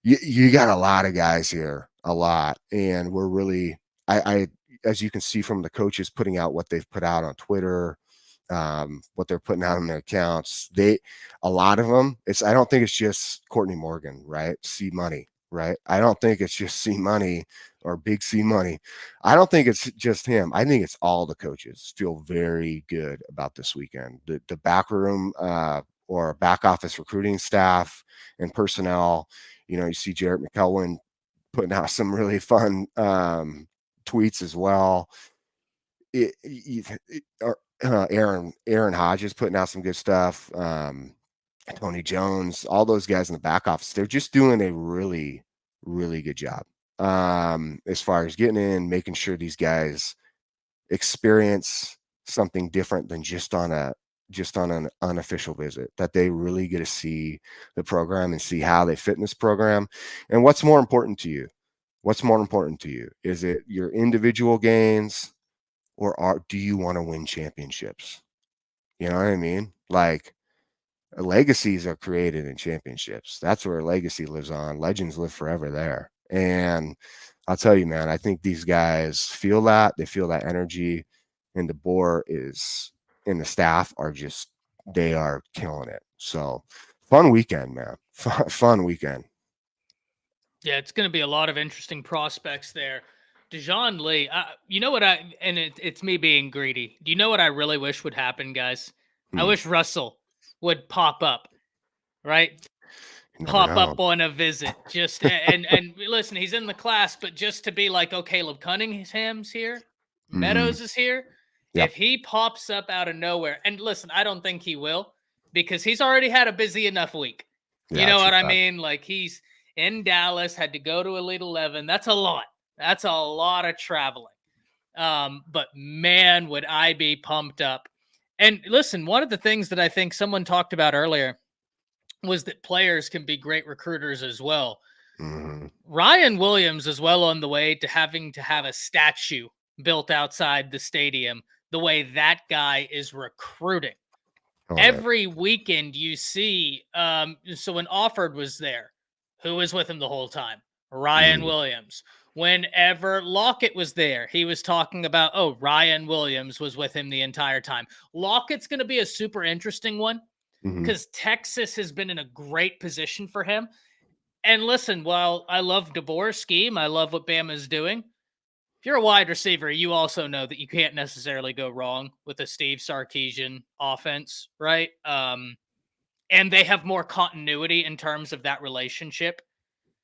you got a lot of guys here, a lot, and we're really, I as you can see from the coaches putting out what they've put out on Twitter, what they're putting out on their accounts, a lot of them, I don't think it's just Courtney Morgan, right? C Money, right? I don't think it's just C Money or Big C Money. I don't think it's just him. I think it's all the coaches feel very good about this weekend. The back room or back office recruiting staff and personnel. You see Jarrett McElwain putting out some really fun tweets as well. Aaron Hodges putting out some good stuff. Tony Jones, all those guys in the back office, they're just doing a really, really good job as far as getting in, making sure these guys experience something different than just on an unofficial visit, that they really get to see the program and see how they fit in this program. And what's more important to you? Is it your individual gains, or do you want to win championships? You know what I mean? Like, legacies are created in championships. That's where legacy lives on. Legends live forever there. And I'll tell you, man, I think these guys feel that. They feel that energy. And DeBoer and the staff they are killing it. So fun weekend, man. Fun weekend. Yeah, it's going to be a lot of interesting prospects there. Dejoun Lee, you know what it's me being greedy. Do you know what I really wish would happen, guys? I wish Russell would pop up, right? Pop up on a visit. Just and listen, he's in the class, but just to be like, oh, Caleb Cunningham's here, Meadows is here. Yep. If he pops up out of nowhere, and listen, I don't think he will, because he's already had a busy enough week. You know what I mean? Like, he's in Dallas, had to go to Elite 11. That's a lot. That's a lot of traveling. But man, would I be pumped up. And listen, one of the things that I think someone talked about earlier was that players can be great recruiters as well. Mm-hmm. Ryan Williams is well on the way to having to have a statue built outside the stadium, the way that guy is recruiting. Every weekend you see, so when Offord was there, who was with him the whole time? Ryan Williams. Whenever Lockett was there, he was talking about, Ryan Williams was with him the entire time. Lockett's going to be a super interesting one because Texas has been in a great position for him. And listen, while I love DeBoer's scheme, I love what Bama's doing. If you're a wide receiver, you also know that you can't necessarily go wrong with a Steve Sarkisian offense, right? And they have more continuity in terms of that relationship.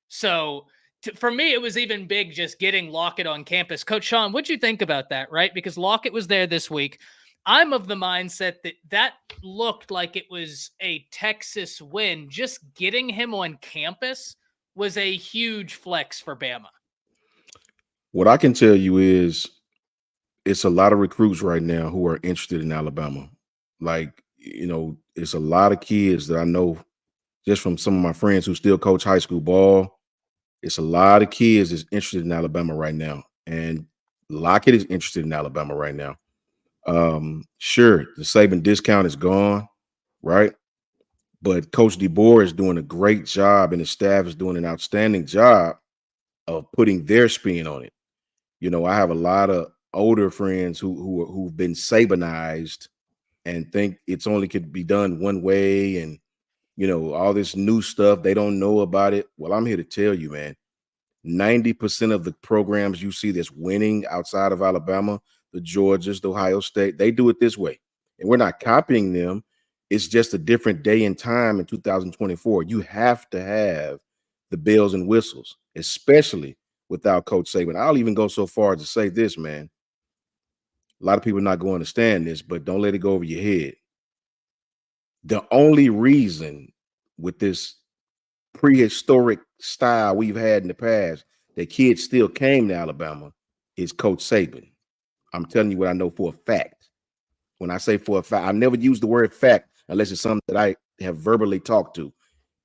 So for me, it was even big just getting Lockett on campus. Coach Sean, what'd you think about that, right? Because Lockett was there this week. I'm of the mindset that looked like it was a Texas win. Just getting him on campus was a huge flex for Bama. What I can tell you is it's a lot of recruits right now who are interested in Alabama. Like, it's a lot of kids that I know just from some of my friends who still coach high school ball. It's a lot of kids that's interested in Alabama right now. And Lockett is interested in Alabama right now. Sure, the Saban discount is gone, right? But Coach DeBoer is doing a great job, and his staff is doing an outstanding job of putting their spin on it. I have a lot of older friends who've been Sabanized and think it's only could be done one way, and all this new stuff, they don't know about it. Well, I'm here to tell you, man, 90% of the programs you see that's winning outside of Alabama, the Georgias, the Ohio State, they do it this way. And we're not copying them. It's just a different day and time in 2024. You have to have the bells and whistles, especially without Coach Saban. I'll even go so far as to say this, man. A lot of people are not going to understand this, but don't let it go over your head. The only reason with this prehistoric style we've had in the past that kids still came to Alabama is Coach Saban. I'm telling you what I know for a fact. When I say for a fact, I never use the word fact unless it's something that I have verbally talked to.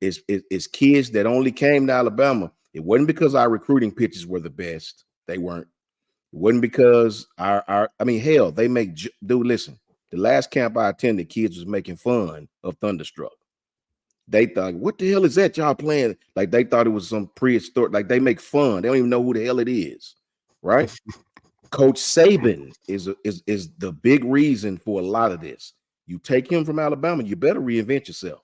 It's kids that only came to Alabama. It wasn't because our recruiting pitches were the best. They weren't. It wasn't because they make, dude, listen, the last camp I attended, kids was making fun of Thunderstruck. They thought, what the hell is that y'all playing? Like, they thought it was some prehistoric, like they make fun. They don't even know who the hell it is, right? Coach Saban is the big reason for a lot of this. You take him from Alabama, you better reinvent yourself.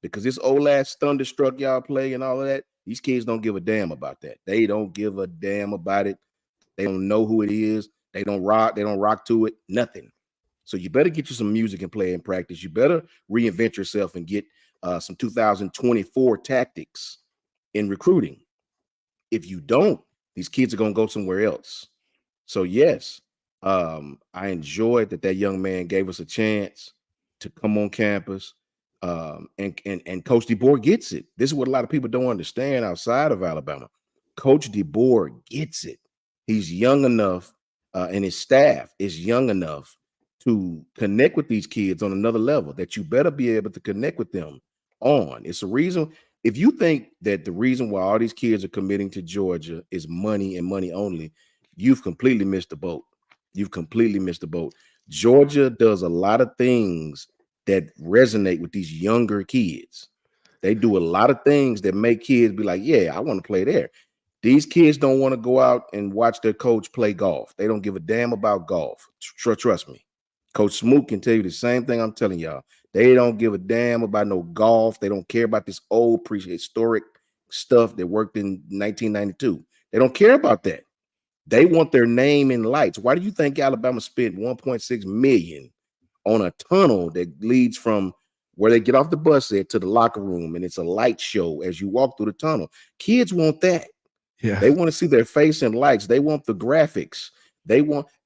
because this old ass Thunderstruck y'all play and all of that, these kids don't give a damn about that. They don't give a damn about it. They don't know who it is. They don't rock to it, nothing. So you better get you some music and play and practice. You better reinvent yourself and get some 2024 tactics in recruiting. If you don't, these kids are going to go somewhere else. So yes, I enjoyed that young man gave us a chance to come on campus. And Coach DeBoer gets it. This is what a lot of people don't understand outside of Alabama. Coach DeBoer gets it. He's young enough, and his staff is young enough to connect with these kids on another level that you better be able to connect with them on. It's a reason. If you think that the reason why all these kids are committing to Georgia is money and money only, you've completely missed the boat. You've completely missed the boat. Georgia does a lot of things that resonate with these younger kids. They do a lot of things that make kids be like, yeah, I want to play there. These kids don't want to go out and watch their coach play golf. They don't give a damn about golf. Trust me. Coach Smoot can tell you the same thing I'm telling y'all. They don't give a damn about no golf. They don't care about this old prehistoric stuff that worked in 1992. They don't care about that. They want their name in lights. Why do you think Alabama spent $1.6 million on a tunnel that leads from where they get off the bus at to the locker room, and it's a light show as you walk through the tunnel? Kids want that. Yeah. They want to see their face in lights. They want the graphics.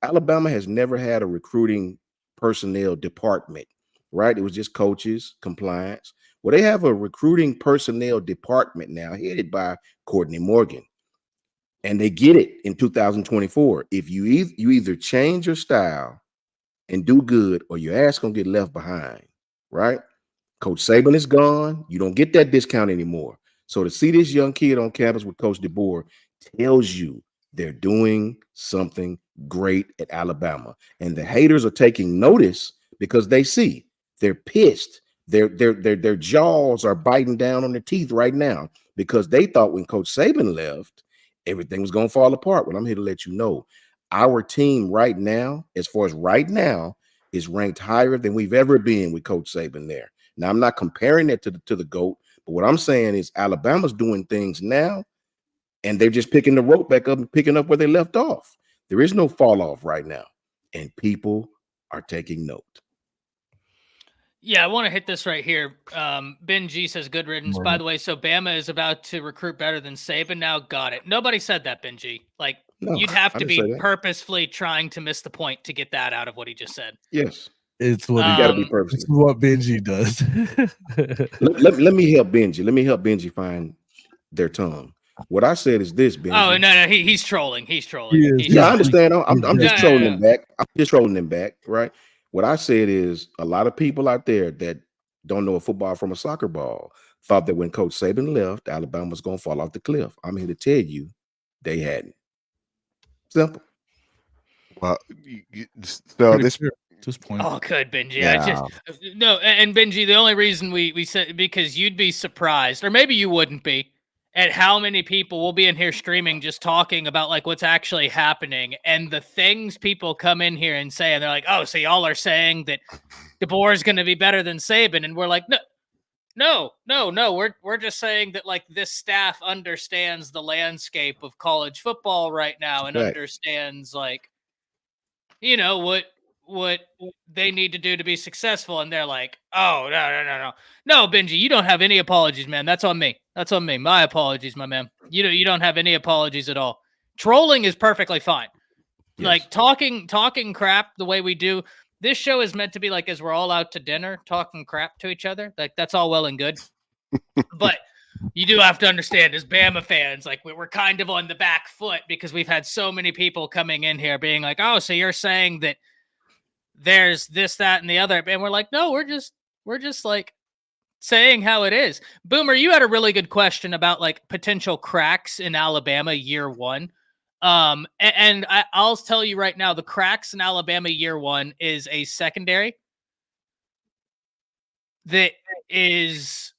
Alabama has never had a recruiting personnel department, right? It was just coaches, compliance. Well, they have a recruiting personnel department now headed by Courtney Morgan. And they get it in 2024. If you either change your style and do good, or your ass gonna get left behind, right? Coach Saban is gone. You don't get that discount anymore. So to see this young kid on campus with Coach DeBoer tells you they're doing something great at Alabama. And the haters are taking notice because they see they're pissed. Their jaws are biting down on their teeth right now because they thought when Coach Saban left, everything was going to fall apart. Well, I'm here to let you know our team right now, as far as right now, is ranked higher than we've ever been with Coach Saban there. Now, I'm not comparing it to the GOAT, but what I'm saying is Alabama's doing things now, and they're just picking the rope back up and picking up where they left off. There is no fall off right now, and people are taking note. Yeah, I want to hit this right here. Ben G says, good riddance. By the way, so Bama is about to recruit better than Saban now. Got it. Nobody said that, Ben G. Like, No, you'd have I to didn't say be that. purposefully trying to miss the point to get that out of what he just said. Yes. It's what You got to be it's purposeful. what Benji does. let me help Benji. Let me help Benji find their tongue. What I said is this, Benji. Oh, no, he's trolling. He's trolling. He is. He's Yeah, I trolling. understand. I'm just Yeah, trolling yeah, them back. I'm just trolling them back, right? What I said is a lot of people out there that don't know a football from a soccer ball thought that when Coach Saban left, Alabama was going to fall off the cliff. I'm here to tell you they hadn't. Simple. Well, so this point. Oh, good, Benji. Yeah. No, and Benji, the only reason we said, because you'd be surprised, or maybe you wouldn't be, at how many people will be in here streaming just talking about like what's actually happening, and the things people come in here and say, and they're like, oh, so y'all are saying that DeBoer is going to be better than Saban, and we're like, no, we're just saying that like this staff understands the landscape of college football right now and Right. understands like, you know, what they need to do to be successful. And they're like, oh, no, Benji, you don't have any apologies, man. That's on me. My apologies, my man. You don't have any apologies at all. Trolling is perfectly fine. Yes. Like talking crap the way we do. This show is meant to be like, as we're all out to dinner, talking crap to each other. Like that's all well and good. But you do have to understand, as Bama fans, like we're kind of on the back foot because we've had so many people coming in here being like, oh, so you're saying that there's this, that, and the other. And we're like, no, we're just like saying how it is. Boomer, you had a really good question about like potential cracks in Alabama year one. And I'll tell you right now, the cracks in Alabama year one is a secondary that is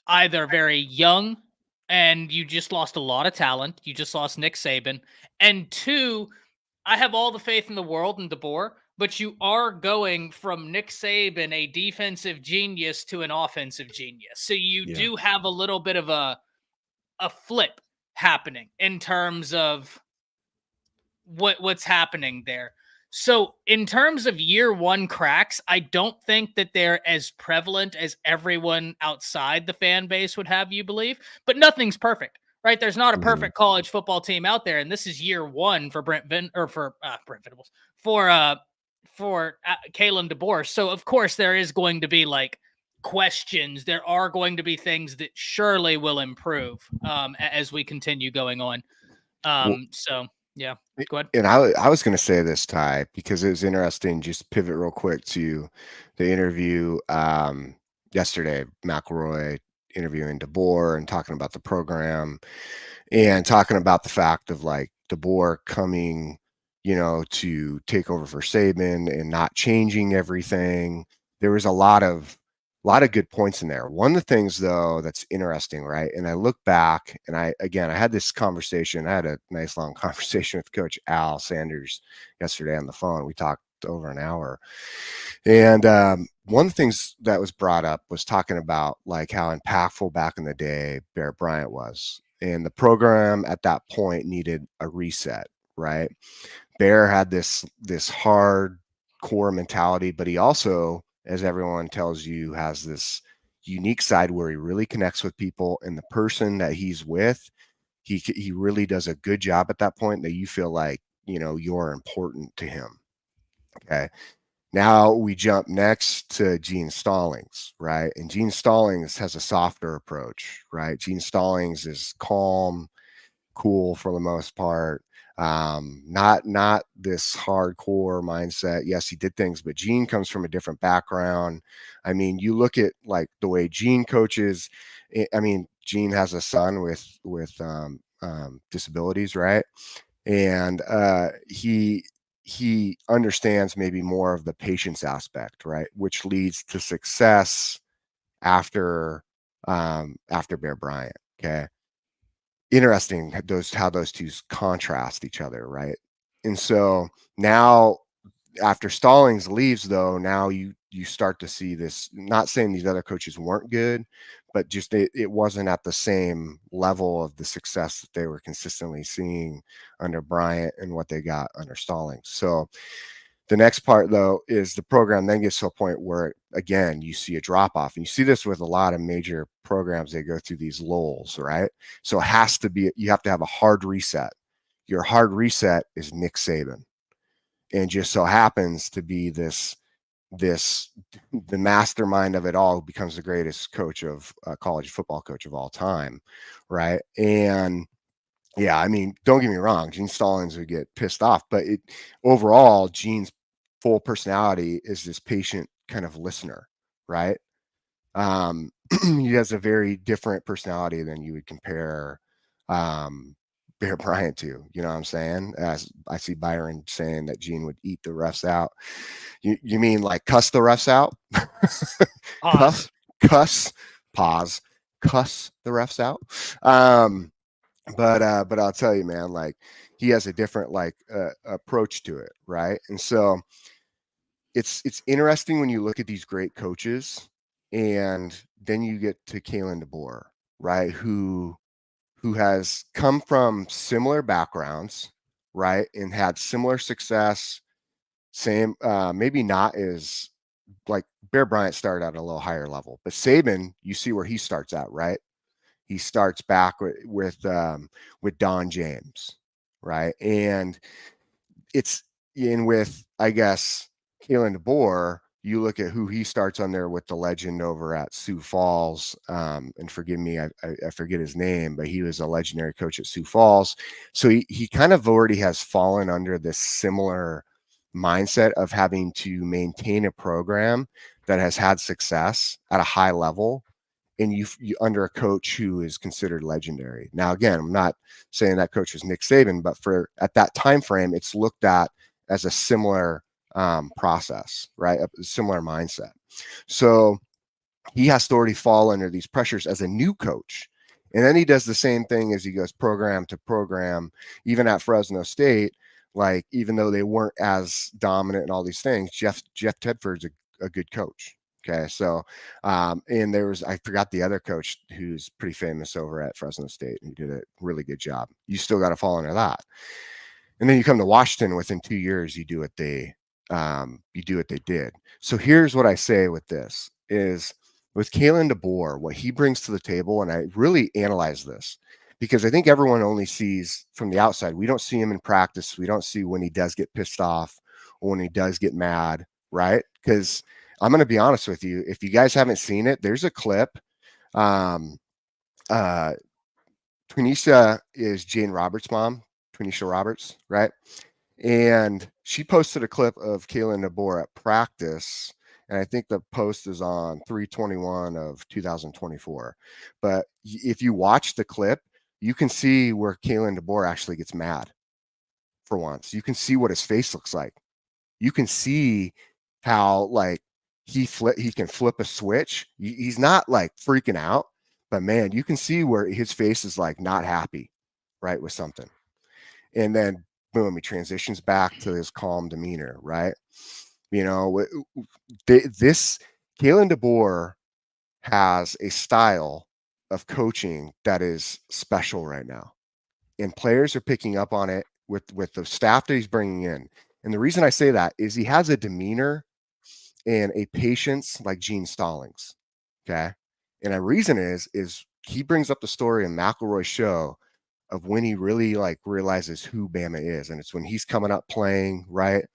either very young and you just lost a lot of talent. You just lost Nick Saban. And two, I have all the faith in the world in DeBoer, but you are going from Nick Saban, a defensive genius, to an offensive genius. So you do have a little bit of a flip happening in terms of what's happening there. So in terms of year one cracks, I don't think that they're as prevalent as everyone outside the fan base would have you believe, but nothing's perfect, right? There's not a perfect college football team out there. And this is year one for Brent Venables, for Kalen DeBoer. So of course there is going to be like questions. There are going to be things that surely will improve as we continue going on. So yeah, go ahead. And I was going to say this, Ty, because it was interesting. Just pivot real quick to the interview yesterday, McElroy interviewing DeBoer and talking about the program and talking about the fact of like DeBoer coming, to take over for Saban and not changing everything. There was a lot of good points in there. One of the things though that's interesting, right? And I look back and I had this conversation. I had a nice long conversation with Coach Al Sanders yesterday on the phone. We talked over an hour. And one of the things that was brought up was talking about like how impactful back in the day Bear Bryant was. And the program at that point needed a reset, right? Bear had this hard core mentality, but he also, as everyone tells you, has this unique side where he really connects with people, and the person that he's with, he really does a good job at that point that you feel like, you're important to him. Okay. Now we jump next to Gene Stallings, right? And Gene Stallings has a softer approach, right? Gene Stallings is calm, cool for the most part. Not this hardcore mindset. Yes, he did things, but Gene comes from a different background. I mean, you look at like the way Gene coaches. I mean, Gene has a son with disabilities, right? And he understands maybe more of the patience aspect, right? Which leads to success after Bear Bryant. Okay. Interesting how those two contrast each other, right? And so now after Stallings leaves, though, now you start to see this, not saying these other coaches weren't good, but just it wasn't at the same level of the success that they were consistently seeing under Bryant and what they got under Stallings. So the next part, though, is the program then gets to a point where, again, you see a drop off. And you see this with a lot of major programs. They go through these lulls, right? So it has to be, you have to have a hard reset. Your hard reset is Nick Saban. And just so happens to be the mastermind of it all, becomes the greatest coach of college football coach of all time, right? And yeah, I mean, don't get me wrong, Gene Stallings would get pissed off, but overall, Gene's full personality is this patient kind of listener, right? He has a very different personality than you would compare Bear Bryant to. You know what I'm saying? As I see Byron saying that Gene would eat the refs out. You mean like cuss the refs out? Cuss the refs out. But I'll tell you, man, like he has a different approach to it, right? And so it's interesting when you look at these great coaches, and then you get to Kalen DeBoer, right? Who has come from similar backgrounds, right, and had similar success. Same, maybe not as like Bear Bryant started at a little higher level, but Saban, you see where he starts at, right? He starts back with Don James, right? And it's in with, I guess, Kalen DeBoer. You look at who he starts on there with the legend over at Sioux Falls. And forgive me, I forget his name, but he was a legendary coach at Sioux Falls. So he kind of already has fallen under this similar mindset of having to maintain a program that has had success at a high level, and you under a coach who is considered legendary. Now, again, I'm not saying that coach was Nick Saban, but at that time frame, it's looked at as a similar process, right? A similar mindset. So he has to already fall under these pressures as a new coach. And then he does the same thing as he goes program to program, even at Fresno State, Like, even though they weren't as dominant and all these things, Jeff Tedford's a good coach. Okay. So, and I forgot the other coach who's pretty famous over at Fresno State, who did a really good job. You still got to fall under that. And then you come to Washington, within 2 years, you do what they did. So here's what I say with this is, with Kalen DeBoer, what he brings to the table, and I really analyze this because I think everyone only sees from the outside. We don't see him in practice. We don't see when he does get pissed off or when he does get mad, right? Because I'm going to be honest with you. If you guys haven't seen it, there's a clip. Twinisha is Jane Roberts' mom, Twinisha Roberts, right? And she posted a clip of Kalen DeBoer at practice. And I think the post is on 3/21 of 2024. But if you watch the clip, you can see where Kalen DeBoer actually gets mad for once. You can see what his face looks like. You can see how, like, he can flip a switch. He's not like freaking out, but man, you can see where his face is like not happy, right, with something. And then boom, he transitions back to his calm demeanor, right? You know, this Kalen DeBoer has a style of coaching that is special right now, and players are picking up on it with the staff that he's bringing in. And the reason I say that is he has a demeanor and a patience like Gene Stallings. Okay. And the reason is he brings up the story in McElroy's show of when he really like realizes who Bama is. And it's when he's coming up playing, right?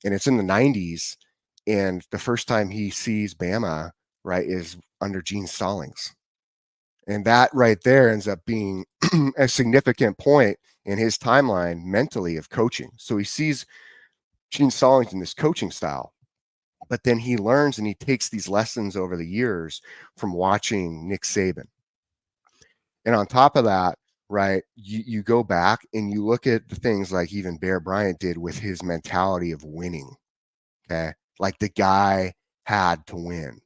And it's in the 90s. And the first time he sees Bama, right, is under Gene Stallings. And that right there ends up being a significant point in his timeline mentally of coaching. So he sees Gene Stallings in this coaching style, but then he learns and he takes these lessons over the years from watching Nick Saban. And on top of that, right, you go back and you look at the things like even Bear Bryant did with his mentality of winning. Okay. Like the guy had to win.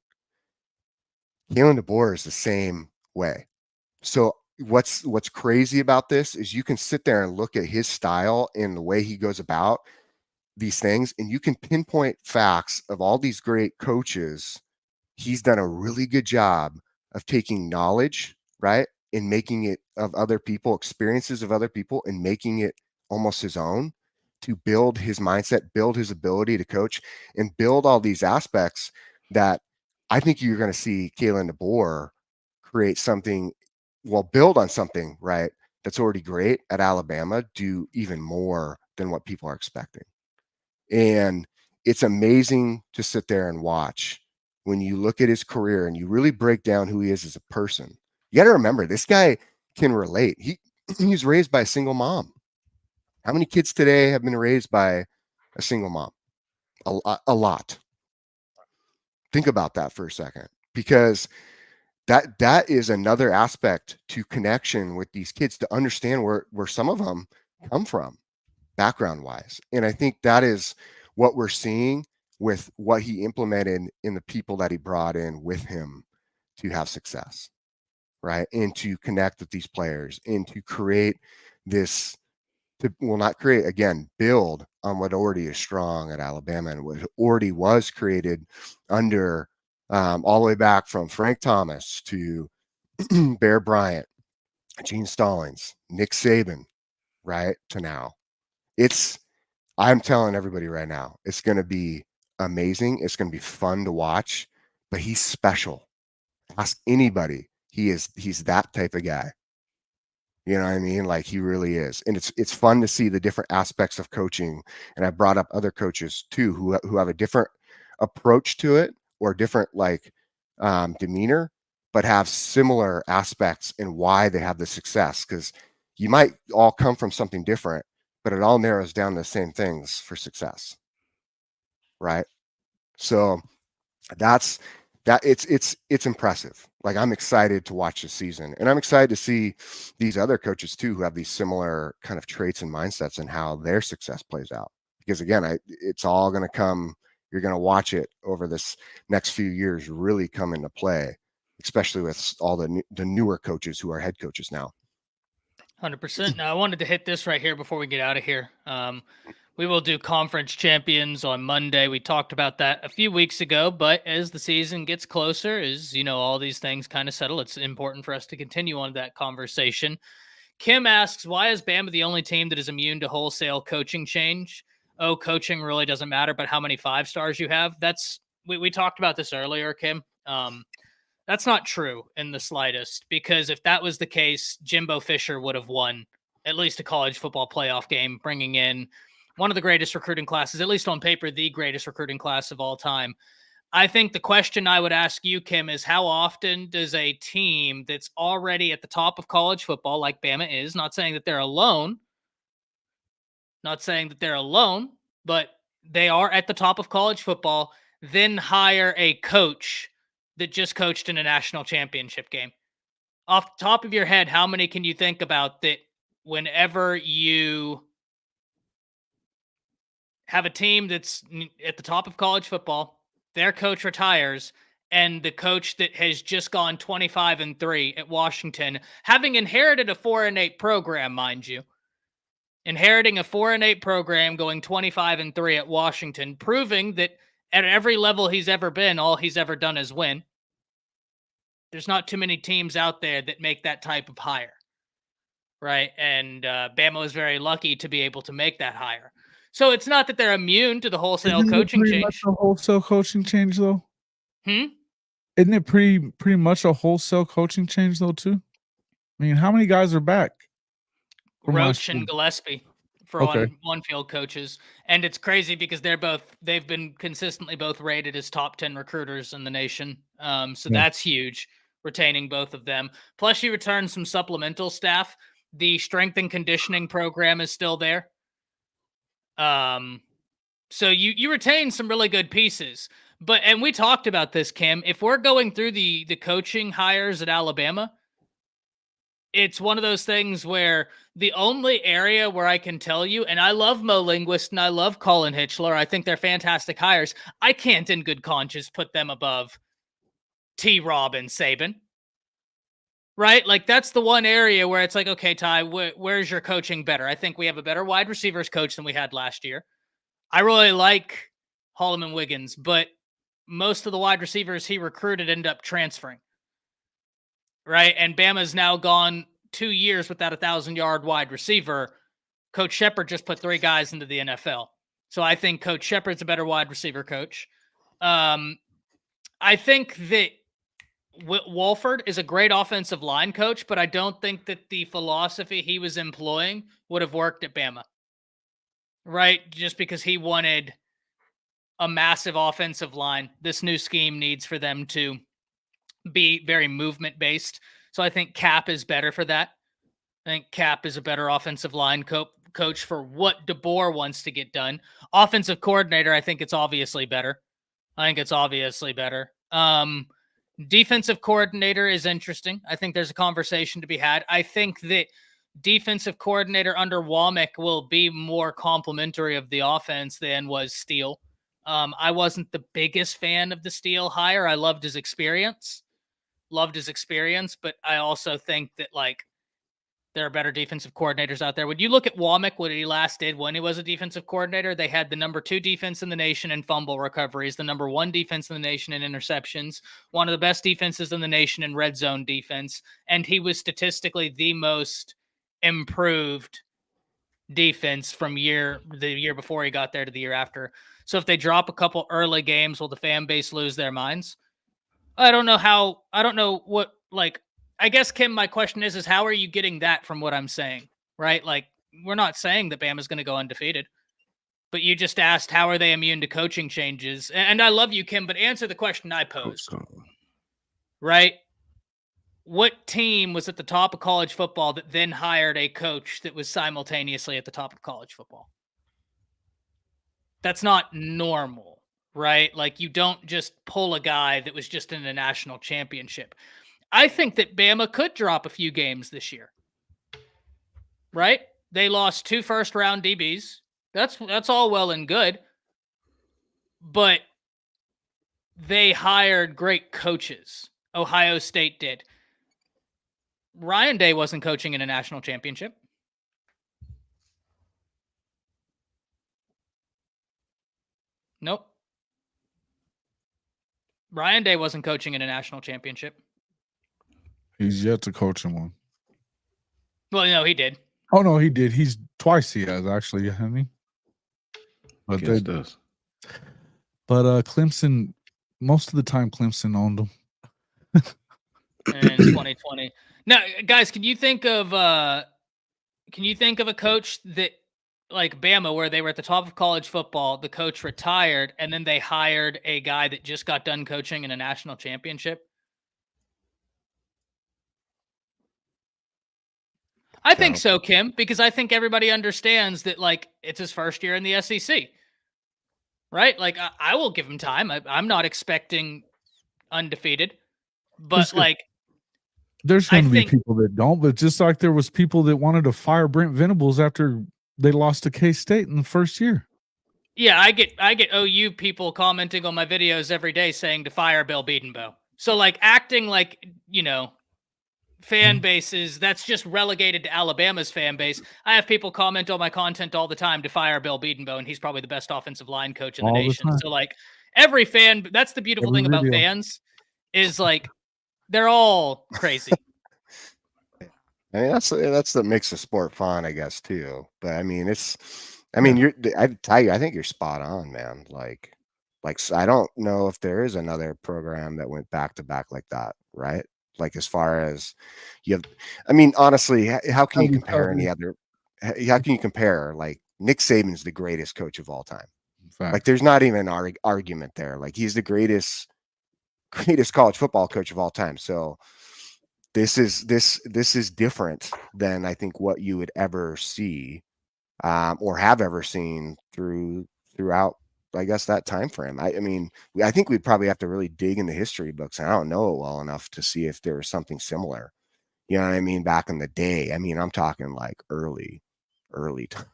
Kalen DeBoer is the same way. So what's crazy about this is you can sit there and look at his style and the way he goes about these things, and you can pinpoint facts of all these great coaches. He's done a really good job of taking knowledge, right, and making it of other people, experiences of other people, and making it almost his own to build his mindset, build his ability to coach, and build all these aspects that I think you're going to see Kalen DeBoer create something, well, build on something, right, that's already great at Alabama, do even more than what people are expecting. And it's amazing to sit there and watch when you look at his career and you really break down who he is as a person. You got to remember, this guy can relate. He's raised by a single mom. How many kids today have been raised by a single mom? A lot. Think about that for a second, because that is another aspect to connection with these kids, to understand where some of them come from background wise. And I think that is what we're seeing with what he implemented in the people that he brought in with him to have success, right? And to connect with these players and to create this, not create, again, build on what already is strong at Alabama and what already was created under all the way back from Frank Thomas to Bear Bryant, Gene Stallings, Nick Saban, right, to now. I'm telling everybody right now, it's going to be amazing. It's going to be fun to watch, but he's special. Ask anybody. He's that type of guy. You know what I mean? Like, he really is. And it's fun to see the different aspects of coaching. And I brought up other coaches too, who have a different approach to it, or different like demeanor, but have similar aspects in why they have the success. Because you might all come from something different, but it all narrows down to the same things for success. Right. So it's impressive. Like, I'm excited to watch this season, and I'm excited to see these other coaches too, who have these similar kind of traits and mindsets and how their success plays out. Because again, it's all going to come, you're going to watch it over this next few years really come into play, especially with all the newer coaches who are head coaches now. 100%. Now, I wanted to hit this right here before we get out of here. We will do conference champions on Monday. We talked about that a few weeks ago, but as the season gets closer, as you know, all these things kind of settle, it's important for us to continue on that conversation. Kim asks, why is Bama the only team that is immune to wholesale coaching change? Oh, coaching really doesn't matter, but how many 5-stars you have? We talked about this earlier, Kim. That's not true in the slightest, because if that was the case, Jimbo Fisher would have won at least a college football playoff game, bringing in one of the greatest recruiting classes, at least on paper, the greatest recruiting class of all time. I think the question I would ask you, Kim, is how often does a team that's already at the top of college football, like Bama is, not saying that they're alone, but they are at the top of college football, then hire a coach that just coached in a national championship game? Off the top of your head, how many can you think about that whenever you have a team that's at the top of college football, their coach retires, and the coach that has just gone 25-3 at Washington, having inherited a 4-8 program, mind you, inheriting a 4-8 program, going 25-3 at Washington, proving that at every level he's ever been, all he's ever done is win. There's not too many teams out there that make that type of hire, right? And Bama was very lucky to be able to make that hire. So it's not that they're immune to the wholesale coaching change. Much a wholesale coaching change, though. Hmm? Isn't it pretty much a wholesale coaching change, though, too? I mean, how many guys are back? Roach and Gillespie for on-field coaches. And it's crazy because they've been consistently both rated as top 10 recruiters in the nation. So that's huge, retaining both of them. Plus, you return some supplemental staff. The strength and conditioning program is still there. So you retain some really good pieces. And we talked about this, Kim. If we're going through the coaching hires at Alabama, it's one of those things where the only area where I can tell you, and I love Mo Linguist and I love Colin Hitchler, I think they're fantastic hires. I can't in good conscience put them above T-Rob and Saban. Right? Like, that's the one area where it's like, okay, Ty, where's your coaching better? I think we have a better wide receivers coach than we had last year. I really like Holloman Wiggins, but most of the wide receivers he recruited end up transferring. Right? And Bama's now gone 2 years without a 1,000-yard wide receiver. Coach Shepard just put 3 guys into the NFL. So I think Coach Shepard's a better wide receiver coach. I think that Wolford is a great offensive line coach, but I don't think that the philosophy he was employing would have worked at Bama. Right? Just because he wanted a massive offensive line. This new scheme needs for them to be very movement-based. So I think Cap is better for that. I think Cap is a better offensive line coach for what DeBoer wants to get done. Offensive coordinator, I think it's obviously better. Defensive coordinator is interesting. I think there's a conversation to be had. I think that defensive coordinator under Womack will be more complimentary of the offense than was Steele. I wasn't the biggest fan of the Steele hire. I loved his experience, but I also think that, like, there are better defensive coordinators out there. When you look at Womack, what he last did when he was a defensive coordinator, they had the number 2 defense in the nation in fumble recoveries, the number 1 defense in the nation in interceptions, one of the best defenses in the nation in red zone defense, and he was statistically the most improved defense from the year before he got there to the year after. So if they drop a couple early games, will the fan base lose their minds? I don't know what, like, I guess, Kim, my question is how are you getting that from what I'm saying, right? Like, we're not saying that Bama's going to go undefeated, but you just asked how are they immune to coaching changes? And I love you, Kim, but answer the question I posed, right? What team was at the top of college football that then hired a coach that was simultaneously at the top of college football? That's not normal, right? Like, you don't just pull a guy that was just in a national championship. I think that Bama could drop a few games this year, right? They lost 2 first-round DBs. That's all well and good, but they hired great coaches. Ohio State did. Ryan Day wasn't coaching in a national championship. Nope. Ryan Day wasn't coaching in a national championship. He's yet to coach in one. Well, no, he did. Oh no, he did. He's twice he has actually, hasn't he? But they does. But Clemson, most of the time Clemson owned them. In 2020. Now, guys, can you think of a coach that, like Bama, where they were at the top of college football, the coach retired, and then they hired a guy that just got done coaching in a national championship? I think so, Kim, because I think everybody understands that, like, it's his first year in the SEC, right? Like, I will give him time. I'm not expecting undefeated, but there's going to be people that don't. But just like there was people that wanted to fire Brent Venables after they lost to K-State in the first year. Yeah, I get OU people commenting on my videos every day saying to fire Bill Bedenbaugh. So, like, acting like, fan bases, that's just relegated to Alabama's fan base. I have people comment on my content all the time to fire Bill Bedenbaugh, and he's probably the best offensive line coach in the nation. So, like, every fan, that's the beautiful thing about fans is, like, they're all crazy. I mean, that's that makes the sport fun, I guess, too. But I mean, I tell you, I think you're spot on, man. Like I don't know if there is another program that went back to back like that, right? Like, as far as honestly, how can you compare any other? How can you compare? Like, Nick Saban's the greatest coach of all time. Like, there's not even an argument there. Like, he's the greatest college football coach of all time. So this is different than I think what you would ever see or have ever seen throughout, I guess, that time frame. I think we'd probably have to really dig in the history books, and I don't know it well enough to see if there was something similar. You know what I mean? Back in the day. I mean, I'm talking like early time,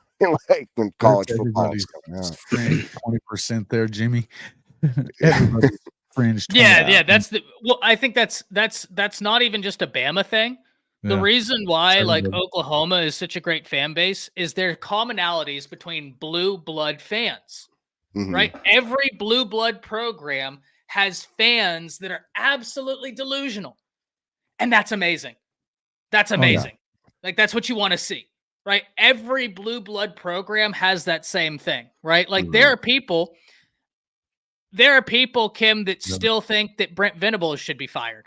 like when college football was coming out. 20% there, Jimmy. Everybody's fringe. Yeah. I think that's not even just a Bama thing. The reason why Oklahoma is such a great fan base is there are commonalities between blue blood fans. Mm-hmm. Right? Every blue blood program has fans that are absolutely delusional. And that's amazing. That's amazing. Like, that's what you want to see, right? Every blue blood program has that same thing, right? Like, there are people, Kim, that still think that Brent Venables should be fired.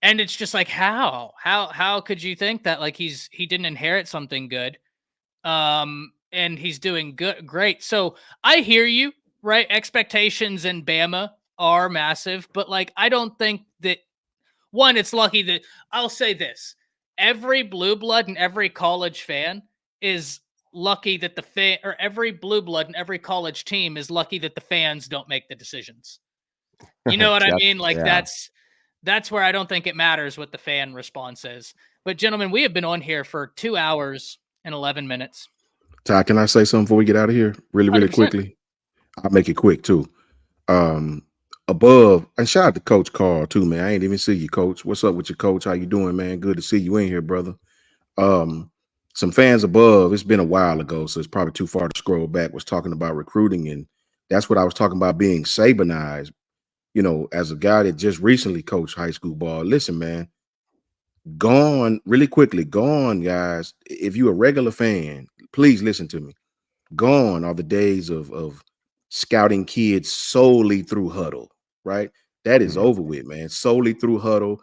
And it's just like, how could you think that? Like, he didn't inherit something good. And he's doing great. So I hear you, right? Expectations in Bama are massive, but, like, I don't think that, one, it's lucky that, I'll say this, every blue blood and every college fan is lucky that or every blue blood and every college team is lucky that the fans don't make the decisions. You know what I mean? Like, that's where I don't think it matters what the fan response is. But, gentlemen, we have been on here for 2 hours and 11 minutes. Ty, can I say something before we get out of here? Really 100%. Quickly. I'll make it quick too. Above, and shout out to Coach Carl too, man. I ain't even see you, Coach. What's up with you, Coach? How you doing, man? Good to see you in here, brother. Some fans above, it's been a while ago, so it's probably too far to scroll back, was talking about recruiting, and that's what I was talking about, being Sabanized. As a guy that just recently coached high school ball. Listen, man, really quickly, guys. If you're a regular fan, please listen to me. Gone are the days of scouting kids solely through Huddle, right? That is over with, man. Solely through Huddle.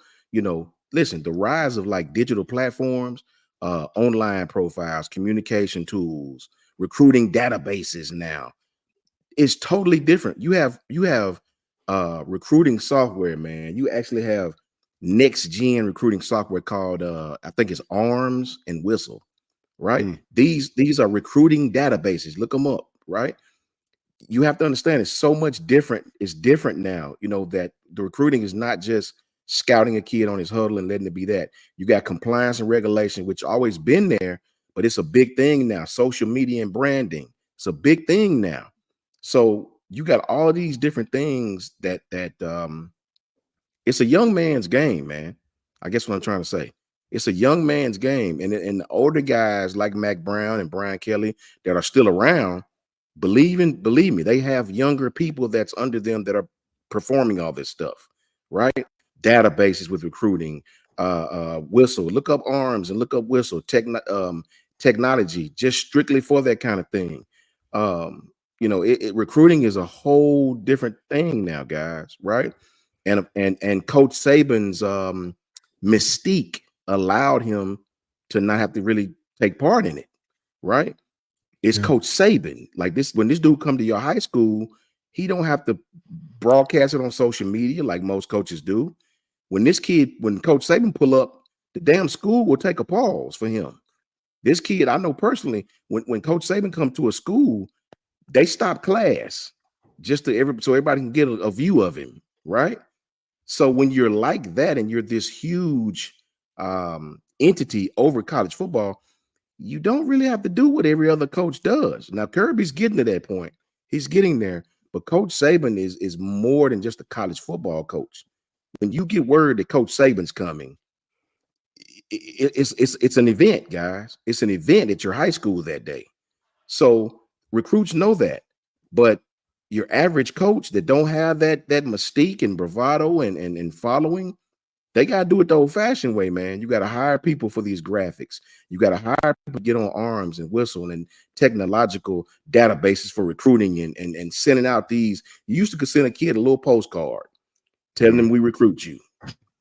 Listen, the rise of, like, digital platforms, online profiles, communication tools, recruiting databases now is totally different. You have recruiting software, man. You actually have next gen recruiting software called I think it's Arms and Whistle, right? These are recruiting databases. Look them up, right? You have to understand it's so much different. It's different now, that the recruiting is not just scouting a kid on his Huddle and letting it be that. You got compliance and regulation, which always been there, but it's a big thing now. Social media and branding, it's a big thing now. So you got all these different things that it's a young man's game, man. I guess what I'm trying to say. It's a young man's game, and the older guys like Mac Brown and Brian Kelly that are still around, believe me, they have younger people that's under them that are performing all this stuff, right? Databases with recruiting, whistle, look up arms and look up whistle, technology, just strictly for that kind of thing. Recruiting is a whole different thing now, guys, right? And Coach Saban's mystique allowed him to not have to really take part in it, right? It's Coach Saban. Like this, when this dude come to your high school, he don't have to broadcast it on social media like most coaches do. When Coach Saban pull up, the damn school will take a pause for him. This kid, I know personally, when Coach Saban come to a school, they stop class just so everybody can get a view of him, right? So when you're like that and you're this huge entity over college football, you don't really have to do what every other coach does. Now, Kirby's getting to that point. He's getting there. But Coach Saban is more than just a college football coach. When you get word that Coach Saban's coming, it's an event, guys. It's an event at your high school that day. So recruits know that. But your average coach that don't have that mystique and bravado and following, they got to do it the old-fashioned way, man. You got to hire people for these graphics. You got to hire people to get on arms and whistle and technological databases for recruiting and sending out these. You used to send a kid a little postcard telling them we recruit you,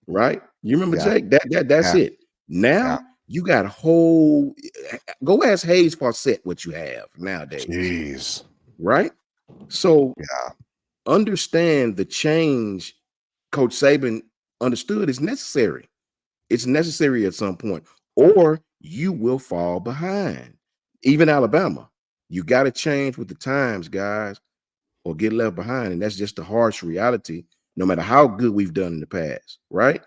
right? You remember, Jake? That's it. Now you got a whole – go ask Hayes Fawcett what you have nowadays. Jeez. Right? So understand the change Coach Saban understood is necessary. It's necessary at some point, or you will fall behind. Even Alabama, you got to change with the times, guys, or get left behind. And that's just the harsh reality, no matter how good we've done in the past, right?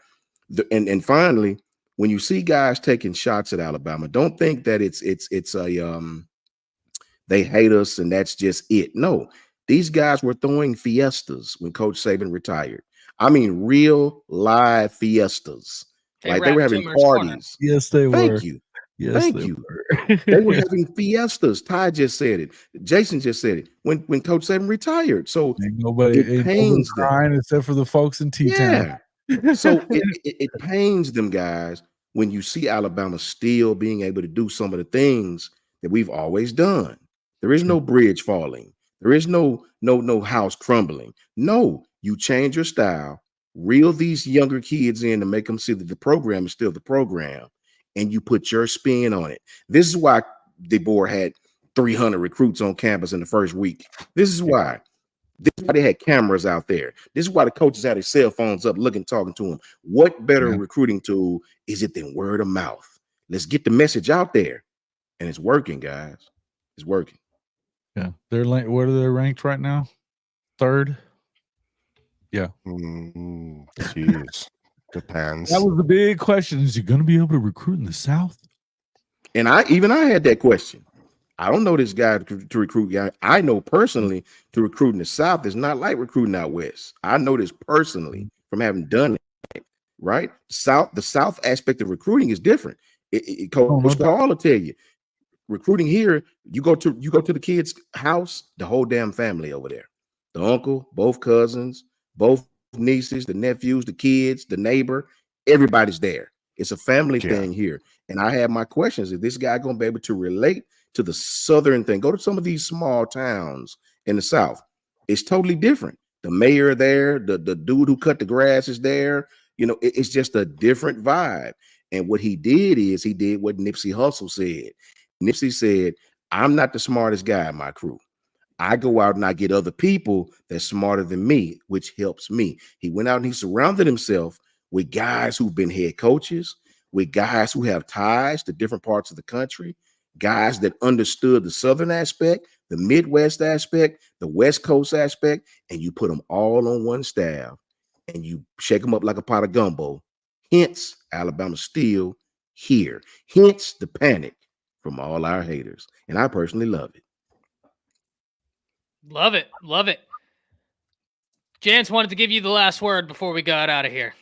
And finally, when you see guys taking shots at Alabama, don't think that it's a they hate us and that's just it. No, these guys were throwing fiestas when Coach Saban retired. I mean, real live fiestas. Like they were having parties. Yes, they were. Thank you. Yes, Thank you. They were having fiestas. Ty just said it. Jason just said it. When Coach Saban retired. So it pains them except for the folks in T-Town. Yeah. So it pains them, guys, when you see Alabama still being able to do some of the things that we've always done. There is no bridge falling. There is no house crumbling. No, you change your style, reel these younger kids in to make them see that the program is still the program, and you put your spin on it. This is why DeBoer had 300 recruits on campus in the first week. This is why. This is why they had cameras out there. This is why the coaches had their cell phones up looking, talking to them. What better recruiting tool is it than word of mouth? Let's get the message out there. And it's working, guys. It's working. Yeah. Where are they ranked right now? 3rd? Yeah. Jeez. Depends. That was the big question. Is he going to be able to recruit in the South? And I had that question. I don't know this guy to recruit. I know personally to recruit in the South is not like recruiting out West. I know this personally from having done it, right? The South aspect of recruiting is different. Coach Carl will tell you, recruiting here, you go to the kid's house, the whole damn family over there. The uncle, both cousins, both nieces, the nephews, the kids, the neighbor, everybody's there. It's a family thing here. And I have my questions. Is this guy going to be able to relate to the Southern thing? Go to some of these small towns in the South. It's totally different. The mayor there, the dude who cut the grass is there. You know, it's just a different vibe. And what he did is he did what Nipsey Hussle said. Nipsey said, I'm not the smartest guy in my crew. I go out and I get other people that's smarter than me, which helps me. He went out and he surrounded himself with guys who've been head coaches, with guys who have ties to different parts of the country, guys that understood the Southern aspect, the Midwest aspect, the West Coast aspect, and you put them all on one staff and you shake them up like a pot of gumbo. Hence, Alabama still here. Hence the panic from all our haters. And I personally love it. Love it. Love it. Jance wanted to give you the last word before we got out of here.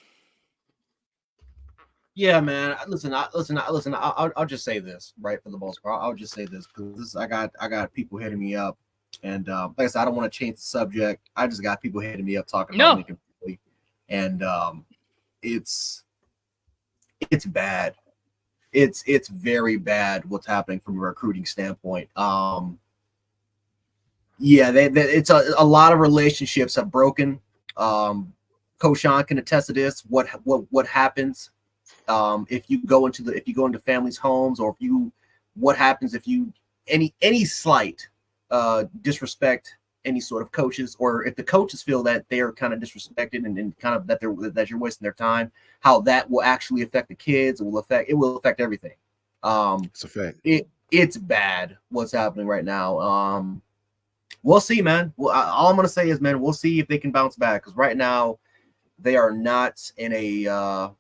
Yeah, man. I'll just say this, right? For the most part, I'll just say this because I got people hitting me up, and like I said, I don't want to change the subject. I just got people hitting me up talking about Lincoln, and it's bad. It's very bad what's happening from a recruiting standpoint. Yeah, it's a lot of relationships have broken. Coach Sean can attest to this. What happens if you go into families' homes, or what happens if you any slight disrespect any sort of coaches, or if the coaches feel that they are kind of disrespected and kind of that you're wasting their time, how that will actually affect the kids. It will affect everything. It's a fact. It's bad what's happening right now. We'll see, man. Well, all I'm gonna say is, man, we'll see if they can bounce back, because right now they are not in a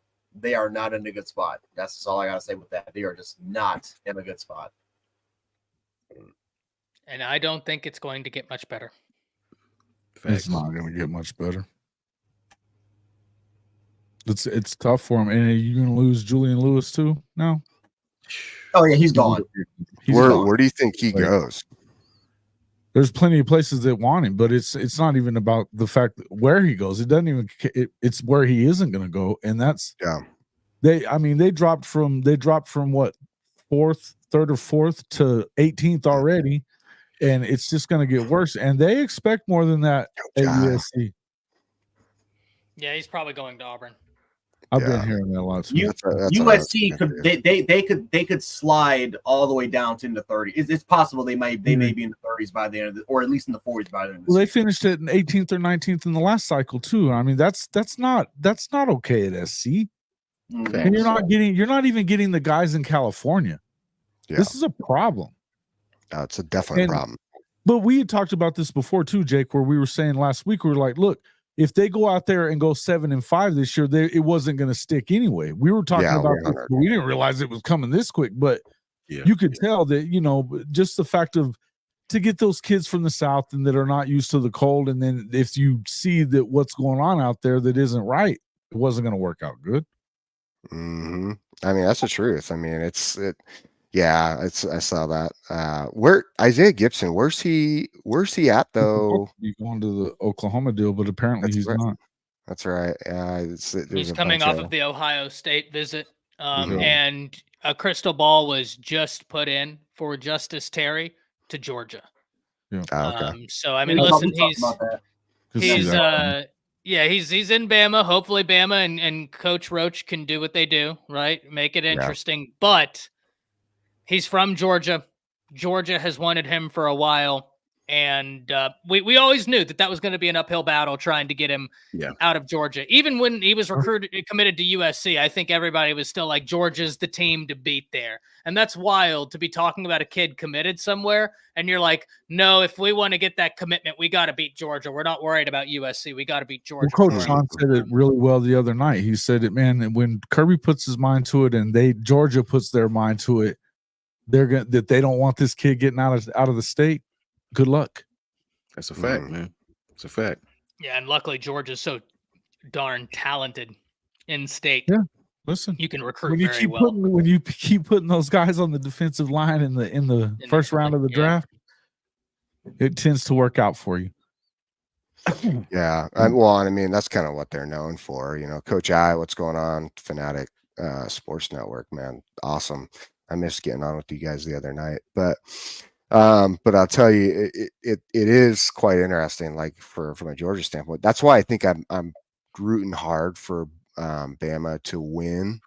good spot. That's all I gotta say with that. They are just not in a good spot. And I don't think it's going to get much better. It's not going to get much better. It's tough for him. And are you going to lose Julian Lewis too now? Oh yeah, he's gone. Where do you think he goes? There's plenty of places that want him, but it's not even about the fact that where he goes. It doesn't even. It's where he isn't going to go, and that's They dropped from what, third or fourth to 18th already, and it's just going to get worse. And they expect more than that at USC. Yeah, he's probably going to Auburn. I've been hearing that a lot. USC could slide all the way down to the 30s. It's possible they may be in the 30s by the end of or at least in the 40s by the end of the season. They finished it in 18th or 19th in the last cycle too. I mean, that's not okay at SC. And you're not even getting the guys in California. Yeah. This is a problem. It's a definite problem. But we had talked about this before too, Jake, where we were saying last week, we were like, look, if they go out there and go 7-5 this year, it wasn't going to stick anyway. We were talking about this, but we didn't realize it was coming this quick. But you could tell that, just the fact of to get those kids from the South and that are not used to the cold. And then if you see that what's going on out there that isn't right, it wasn't going to work out good. Mm-hmm. I mean, that's the truth. I mean, I saw that. Where Isaiah Gibson, where's he at though? He's going to the Oklahoma deal, but apparently he's not. That's right. He's coming off of the Ohio State visit, and a crystal ball was just put in for Justice Terry to Georgia. Yeah. Okay. So I mean, listen, he's in Bama. Hopefully, Bama and Coach Roach can do what they do, right? Make it interesting, but he's from Georgia. Georgia has wanted him for a while. And we always knew that was going to be an uphill battle trying to get him out of Georgia. Even when he was committed to USC, I think everybody was still like, Georgia's the team to beat there. And that's wild to be talking about a kid committed somewhere. And you're like, no, if we want to get that commitment, we got to beat Georgia. We're not worried about USC. We got to beat Georgia. Well, Coach Sean said it really well the other night. He said it, man, when Kirby puts his mind to it and Georgia puts their mind to it, that they don't want this kid getting out of the state. Good luck. That's a fact, man. It's a fact. Yeah, and luckily Georgia's so darn talented in state. Yeah, listen, you can recruit very well. When you keep putting those guys on the defensive line in the first round of the draft, it tends to work out for you. Yeah, I mean that's kind of what they're known for. Coach I, what's going on? Fanatic Sports Network, man, awesome. I missed getting on with you guys the other night, but I'll tell you, it is quite interesting. Like from a Georgia standpoint, that's why I think I'm rooting hard for Bama to win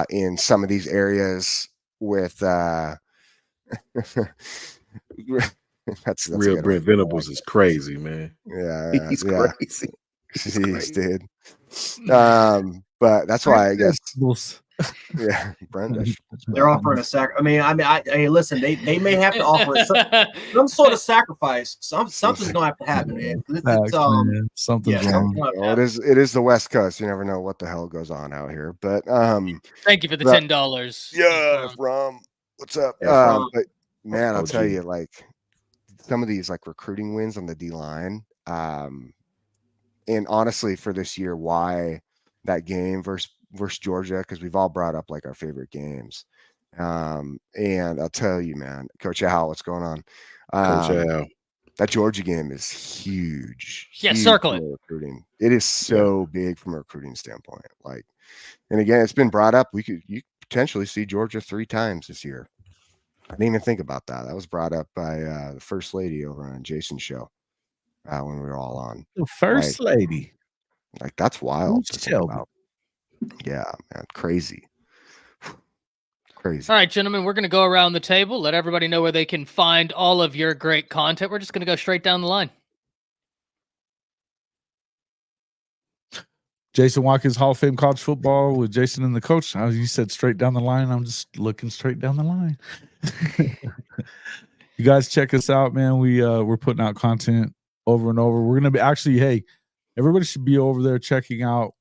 in some of these areas with. That's real. Brent Venables is crazy, man. Yeah, he's crazy. He's dude. But that's why I guess. Yeah, Brent. They're offering a hey, listen, they may have to offer some sort of sacrifice. Something's gonna have to happen, man. Something's wrong. Well, it is the West Coast. You never know what the hell goes on out here. But thank you for the $10. Yeah, from what's up? But man, I'll tell you, like some of these like recruiting wins on the D line, and honestly, for this year, why that game versus versus Georgia, because we've all brought up like our favorite games. And I'll tell you, man, Coach Al, what's going on? Coach Al. That Georgia game is huge. Yeah, huge circle from it. a recruiting. It is so big from a recruiting standpoint. Like, and again, it's been brought up. You could potentially see Georgia 3 times this year. I didn't even think about that. That was brought up by the first lady over on Jason's show when we were all on. The first lady. Like that's wild to think Shelby. about. Yeah, man, crazy. Crazy. All right, gentlemen, we're going to go around the table, let everybody know where they can find all of your great content. We're just going to go straight down the line. Jason Watkins, Hall of Fame college football with Jason and the coach. You said straight down the line. I'm just looking straight down the line. You guys check us out, man. We're putting out content over and over. We're gonna be hey, everybody should be over there checking out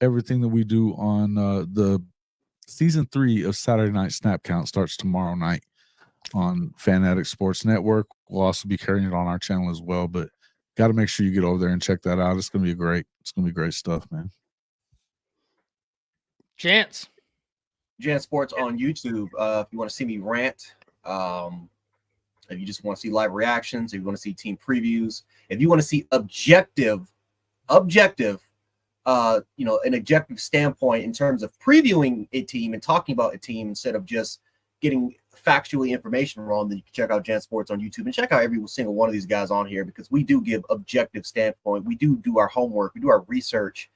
everything that we do on the season 3 of Saturday Night Snap Count starts tomorrow night on Fanatic Sports Network. We'll also be carrying it on our channel as well, but got to make sure you get over there and check that out. It's gonna be great stuff, man. Chance. Jan Sports on YouTube. If you want to see me rant, if you just want to see live reactions, if you want to see team previews, if you want to see objective, an objective standpoint in terms of previewing a team and talking about a team instead of just getting factually information wrong, then you can check out Jan Sports on YouTube and check out every single one of these guys on here, because we do give objective standpoint. We do our homework. We do our research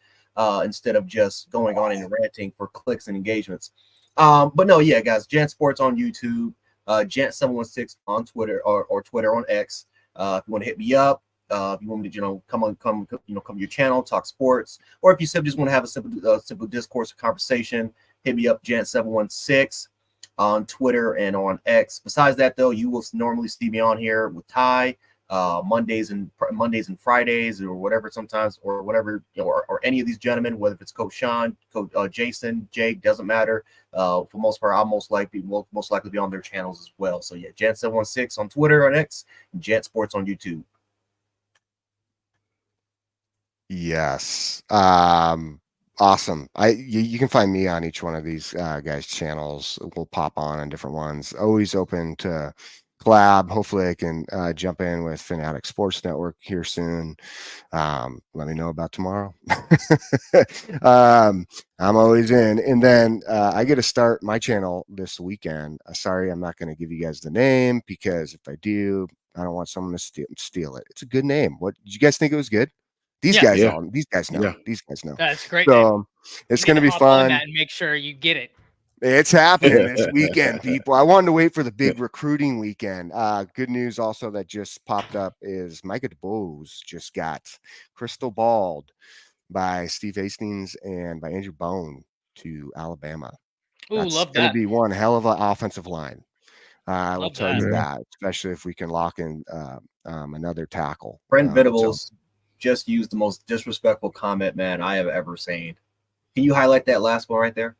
instead of just going on and ranting for clicks and engagements. But no, yeah, guys, Jan Sports on YouTube, Jant716 on Twitter or Twitter on X. If you want to hit me up, if you want me to, come to your channel, talk sports, or if you simply just want to have a simple discourse or conversation, hit me up, Jant716 on Twitter and on X. Besides that, though, you will normally see me on here with Ty Mondays and Fridays or whatever, sometimes, or whatever, or any of these gentlemen, whether it's Coach Sean, Coach Jason, Jake, doesn't matter. For most part, I'll most likely be on their channels as well. So yeah, Jant716 on Twitter on X, and Jant Sports on YouTube. Yes. Awesome. You can find me on each one of these guys' channels. We'll pop on different ones. Always open to collab. Hopefully I can jump in with Fanatic Sports Network here soon. Let me know about tomorrow. I'm always in. And then I get to start my channel this weekend. Sorry, I'm not going to give you guys the name, because if I do, I don't want someone to steal it. It's a good name. What did you guys think? It was good? These guys know. These guys know. That's great. So it's going to be fun. And make sure you get it. It's happening this weekend, people. I wanted to wait for the big recruiting weekend. Good news also that just popped up is Micah DeBoer just got crystal balled by Steve Hastings and by Andrew Bone to Alabama. Ooh, That's love going that. to be one hell of an offensive line. I will tell you that. that, especially if we can lock in another tackle. Brent Venables just used the most disrespectful comment, man, I have ever seen. Can you highlight that last one right there?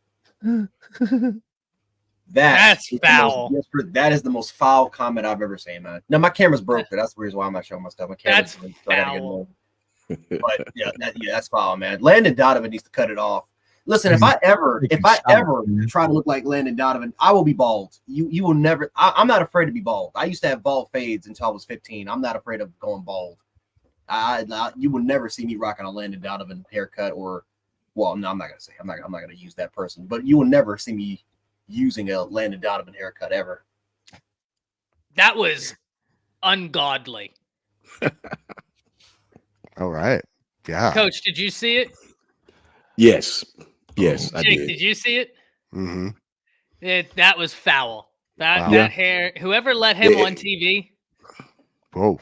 That's foul. That is the most foul comment I've ever seen, man. Now my camera's broken. That's the reason why I'm not showing my stuff. My camera's foul. But that's foul, man. Landon Donovan needs to cut it off. Listen, if I ever try to look like Landon Donovan, I will be bald. You will never. I'm not afraid to be bald. I used to have bald fades until I was 15. I'm not afraid of going bald. You will never see me rocking a Landon Donovan haircut, or, well, no, I'm not gonna use that person, but you will never see me using a Landon Donovan haircut ever. That was ungodly. All right. Yeah. Coach, did you see it? Yes, I Jake, did. did you see it? Mm-hmm. That was foul. That Wow. hair. Whoever let him on TV. Whoa.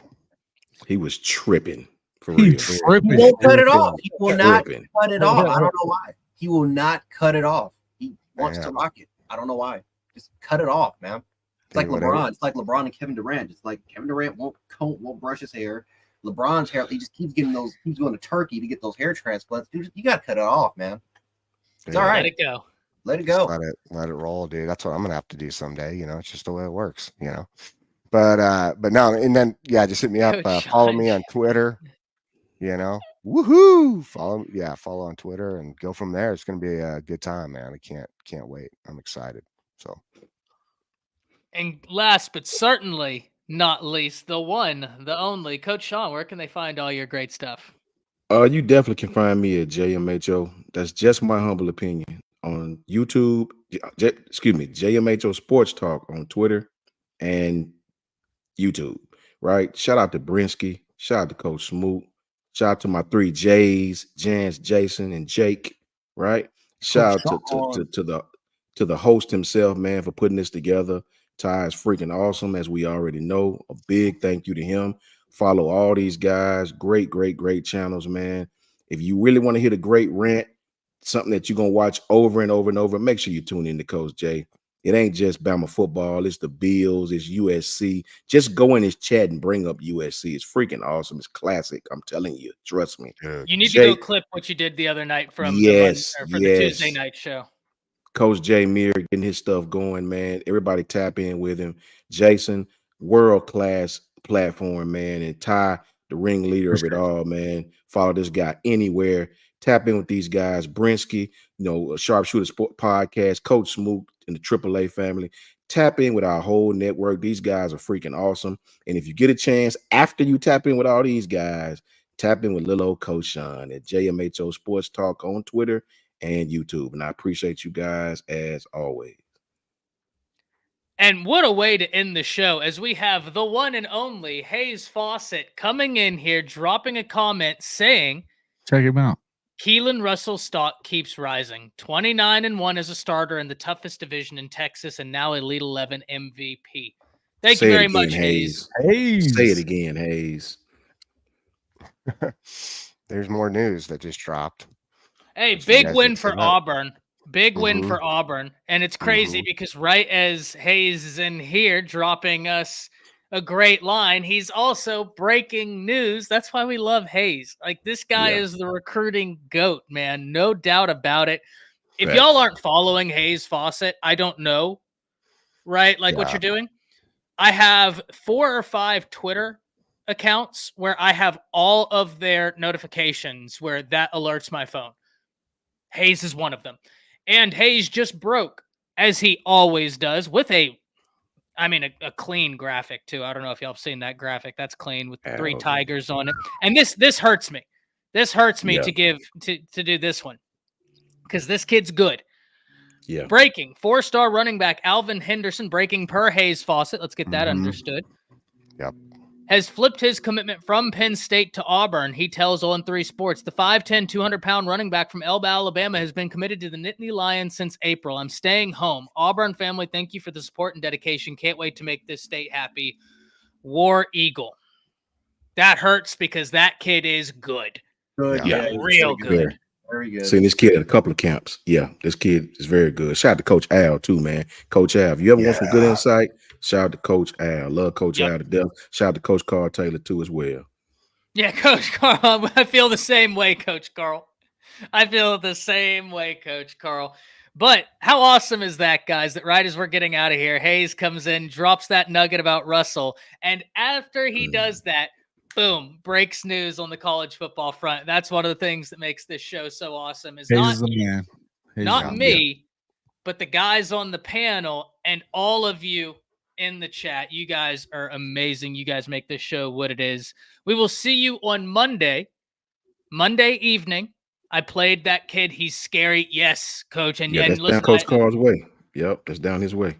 He was tripping for He real. tripping. He won't cut it off. He will not Tripping. cut it off. I don't know why. He will not cut it off. He wants to Damn. rock it. I don't know why. Just cut it off, man. It's like Whatever. LeBron. It's like LeBron and Kevin Durant. It's like Kevin Durant won't brush his hair. LeBron's hair, he just keeps getting those. He's going to Turkey to get those hair transplants. Dude, you got to cut it off, man. It's all right. Let it go. Let it go. Let it roll, dude. That's what I'm gonna have to do someday. It's just the way it works. But no, and then just hit me up. Coach Follow Sean. me on Twitter. Woohoo! Follow on Twitter and go from there. It's going to be a good time, man. I can't wait. I'm excited. So, And last but certainly not least, the one, the only, Coach Sean, where can they find all your great stuff? You definitely can find me at JMHO. That's just my humble opinion on YouTube. JMHO Sports Talk on Twitter and YouTube. Right. Shout out to Brinsky. Shout out to Coach Smoot. Shout out to my 3 J's, Jans, Jason, and Jake. Right. Shout out to the host himself, man, for putting this together. Ty is freaking awesome, as we already know. A big thank you to him. Follow all these guys. Great channels, man. If you really want to hear the great rant, something that you're going to watch over and over and over, make sure you tune in to Coach J. It ain't just Bama football. It's the Bills. It's USC. Just go in his chat and bring up USC. It's freaking awesome. It's classic. I'm telling you. Trust me. You need to go clip what you did the other night from the Tuesday night show. Coach J Muir getting his stuff going, man. Everybody tap in with him. Jason, world-class platform, man. And Ty, the ringleader of it all, man. Follow this guy anywhere. Tap in with these guys. Brinsky, Sharpshooter Sport Podcast, Coach Smoot and the AAA family. Tap in with our whole network. These guys are freaking awesome. And if you get a chance, after you tap in with all these guys, tap in with little old Coach Sean at JMHO Sports Talk on Twitter and YouTube. And I appreciate you guys as always. And what a way to end the show, as we have the one and only Hayes Fawcett coming in here, dropping a comment saying, check him out. Keelon Russell stock keeps rising. 29-1 as a starter in the toughest division in Texas, and now Elite 11 MVP. Thank you very much, Hayes. Say it again, Hayes. There's more news that just dropped. Hey, big win for Auburn. Big win for Auburn. And it's crazy because right as Hayes is in here dropping us a great line, he's also breaking news. That's why we love Hayes. Like, this guy is the recruiting GOAT, man. No doubt about it. If y'all aren't following Hayes Fawcett, I don't know, right? Like what you're doing. I have 4 or 5 Twitter accounts where I have all of their notifications where that alerts my phone. Hayes is one of them. And Hayes just broke, as he always does, with a clean graphic, too. I don't know if y'all have seen that graphic. That's clean with 3 tigers on it. And this hurts me. This hurts me to do this one because this kid's good. Yeah. Breaking. 4-star running back Alvin Henderson breaking per Hayes Fawcett. Let's get that understood. Yep. Has flipped his commitment from Penn State to Auburn. He tells On3 Sports, the 5'10", 200-pound running back from Elba, Alabama has been committed to the Nittany Lions since April. I'm staying home. Auburn family, thank you for the support and dedication. Can't wait to make this state happy. War Eagle. That hurts because that kid is good. Good. Yeah. Real good. Very good. Seen this kid at a couple of camps. Yeah, this kid is very good. Shout out to Coach Al, too, man. Coach Al, if you ever want some good insight, shout out to Coach Al. Love Coach Al to death. Shout out to Coach Carl Taylor, too, as well. Yeah, Coach Carl. I feel the same way, Coach Carl. I feel the same way, Coach Carl. But how awesome is that, guys, that right as we're getting out of here, Hayes comes in, drops that nugget about Russell, and after he does that, boom, breaks news on the college football front. That's one of the things that makes this show so awesome. Is not me, but the guys on the panel and all of you in the chat. You guys are amazing. You guys make this show what it is. We will see you on Monday evening. I played that kid. He's scary. Yes, Coach. And that's down Coach Carl's way. Yep, that's down his way.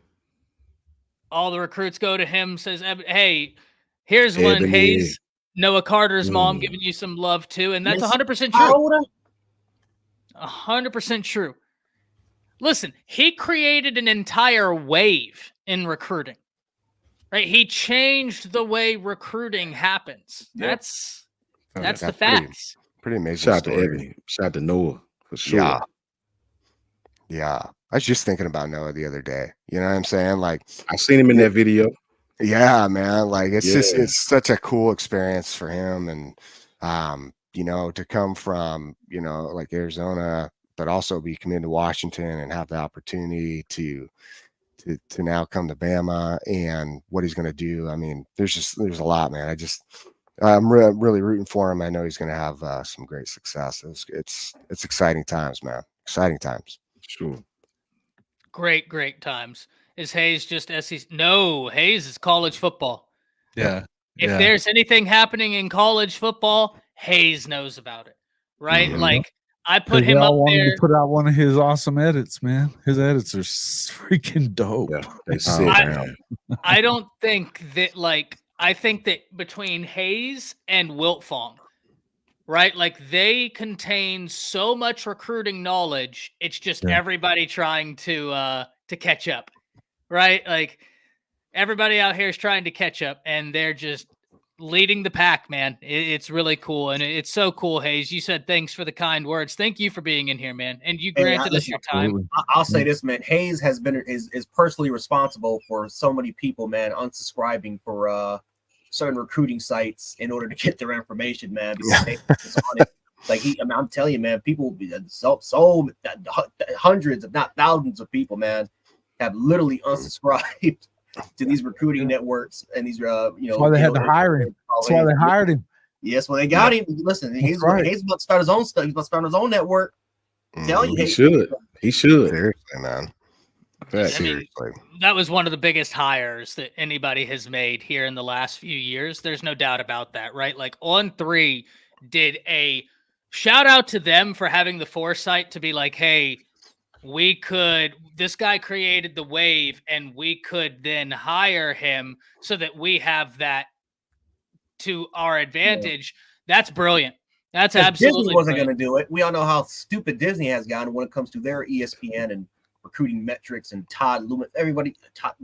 All the recruits go to him, says, hey, here's one, Hayes. Noah Carter's mom giving you some love, too. And that's 100% true. 100% true. Listen, he created an entire wave in recruiting. Right? He changed the way recruiting happens. Yep. That's the facts. Pretty amazing. Shout out to Ebony. Shout out to Noah, for sure. Yeah. I was just thinking about Noah the other day. You know what I'm saying? Like, I seen him in that video. Yeah, man. Like, it's such a cool experience for him. And, to come from, like Arizona, but also be committed to Washington and have the opportunity to now come to Bama and what he's going to do. I mean, there's a lot, man. I'm really rooting for him. I know he's going to have some great success. It's exciting times, man. Exciting times. Sure. Great times. Is Hayes just SEC? No, Hayes is college football. Yeah. If there's anything happening in college football, Hayes knows about it, right? Mhm. Like I put him they all up wanted there. to put out one of his awesome edits, man. His edits are freaking dope. Yeah, they sick, man. I don't think that I think that between Hayes and Wiltfong, right? Like they contain so much recruiting knowledge. It's just everybody trying to catch up, right? Like everybody out here is trying to catch up, and they're just leading the pack, man. It's really cool, and it's so cool, Hayes. You said thanks for the kind words. Thank you for being in here, man. And you granted us your time. I'll say this, man. Hayes has been is personally responsible for so many people, man, unsubscribing for certain recruiting sites in order to get their information, man. Because Hayes is on it. Like I'm telling you, man, people hundreds, if not thousands, of people, man, have literally unsubscribed to these recruiting networks and these That's why they had to hire him. That's why they hired him. Yes, well, they got him. Listen, Hayes about to start his own stuff. He's about to start his own network. Tell you, he should. He should. Seriously, man. Seriously. That was one of the biggest hires that anybody has made here in the last few years. There's no doubt about that, right? Like On3 did a shout out to them for having the foresight to be like, hey, this guy created the wave and we could then hire him so that we have that to our advantage. That's brilliant. That's absolutely Disney wasn't going to do it. We all know how stupid Disney has gotten when it comes to their ESPN and recruiting metrics, and Todd Loomis, everybody. Todd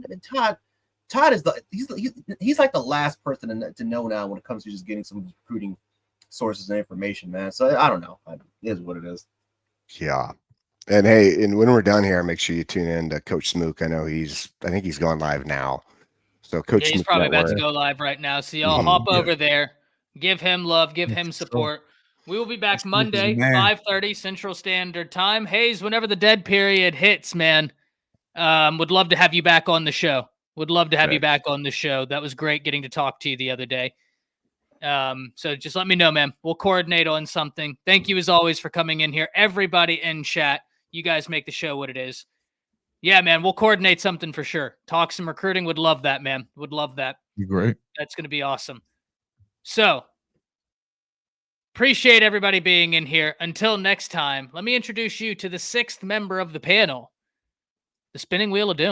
is he's like the last person to know now when it comes to just getting some recruiting sources and information, man. So I don't know. It is what it is. Yeah. And hey, and when we're done here, make sure you tune in to Coach Smook. I think he's going live now. So Coach he's Smook probably about to go live right now. So y'all hop over there, give him love, give him support. We will be back Monday, 5:30 Central Standard Time. Hayes, whenever the dead period hits, man, would love to have you back on the show. Would love to have you back on the show. That was great getting to talk to you the other day. So just let me know, man. We'll coordinate on something. Thank you as always for coming in here. Everybody in chat, you guys make the show what it is. Yeah, man, we'll coordinate something for sure. Talk some recruiting. Would love that, man. Would love that. Be great. That's going to be awesome. So appreciate everybody being in here. Until next time, let me introduce you to the 6th member of the panel, the Spinning Wheel of Doom.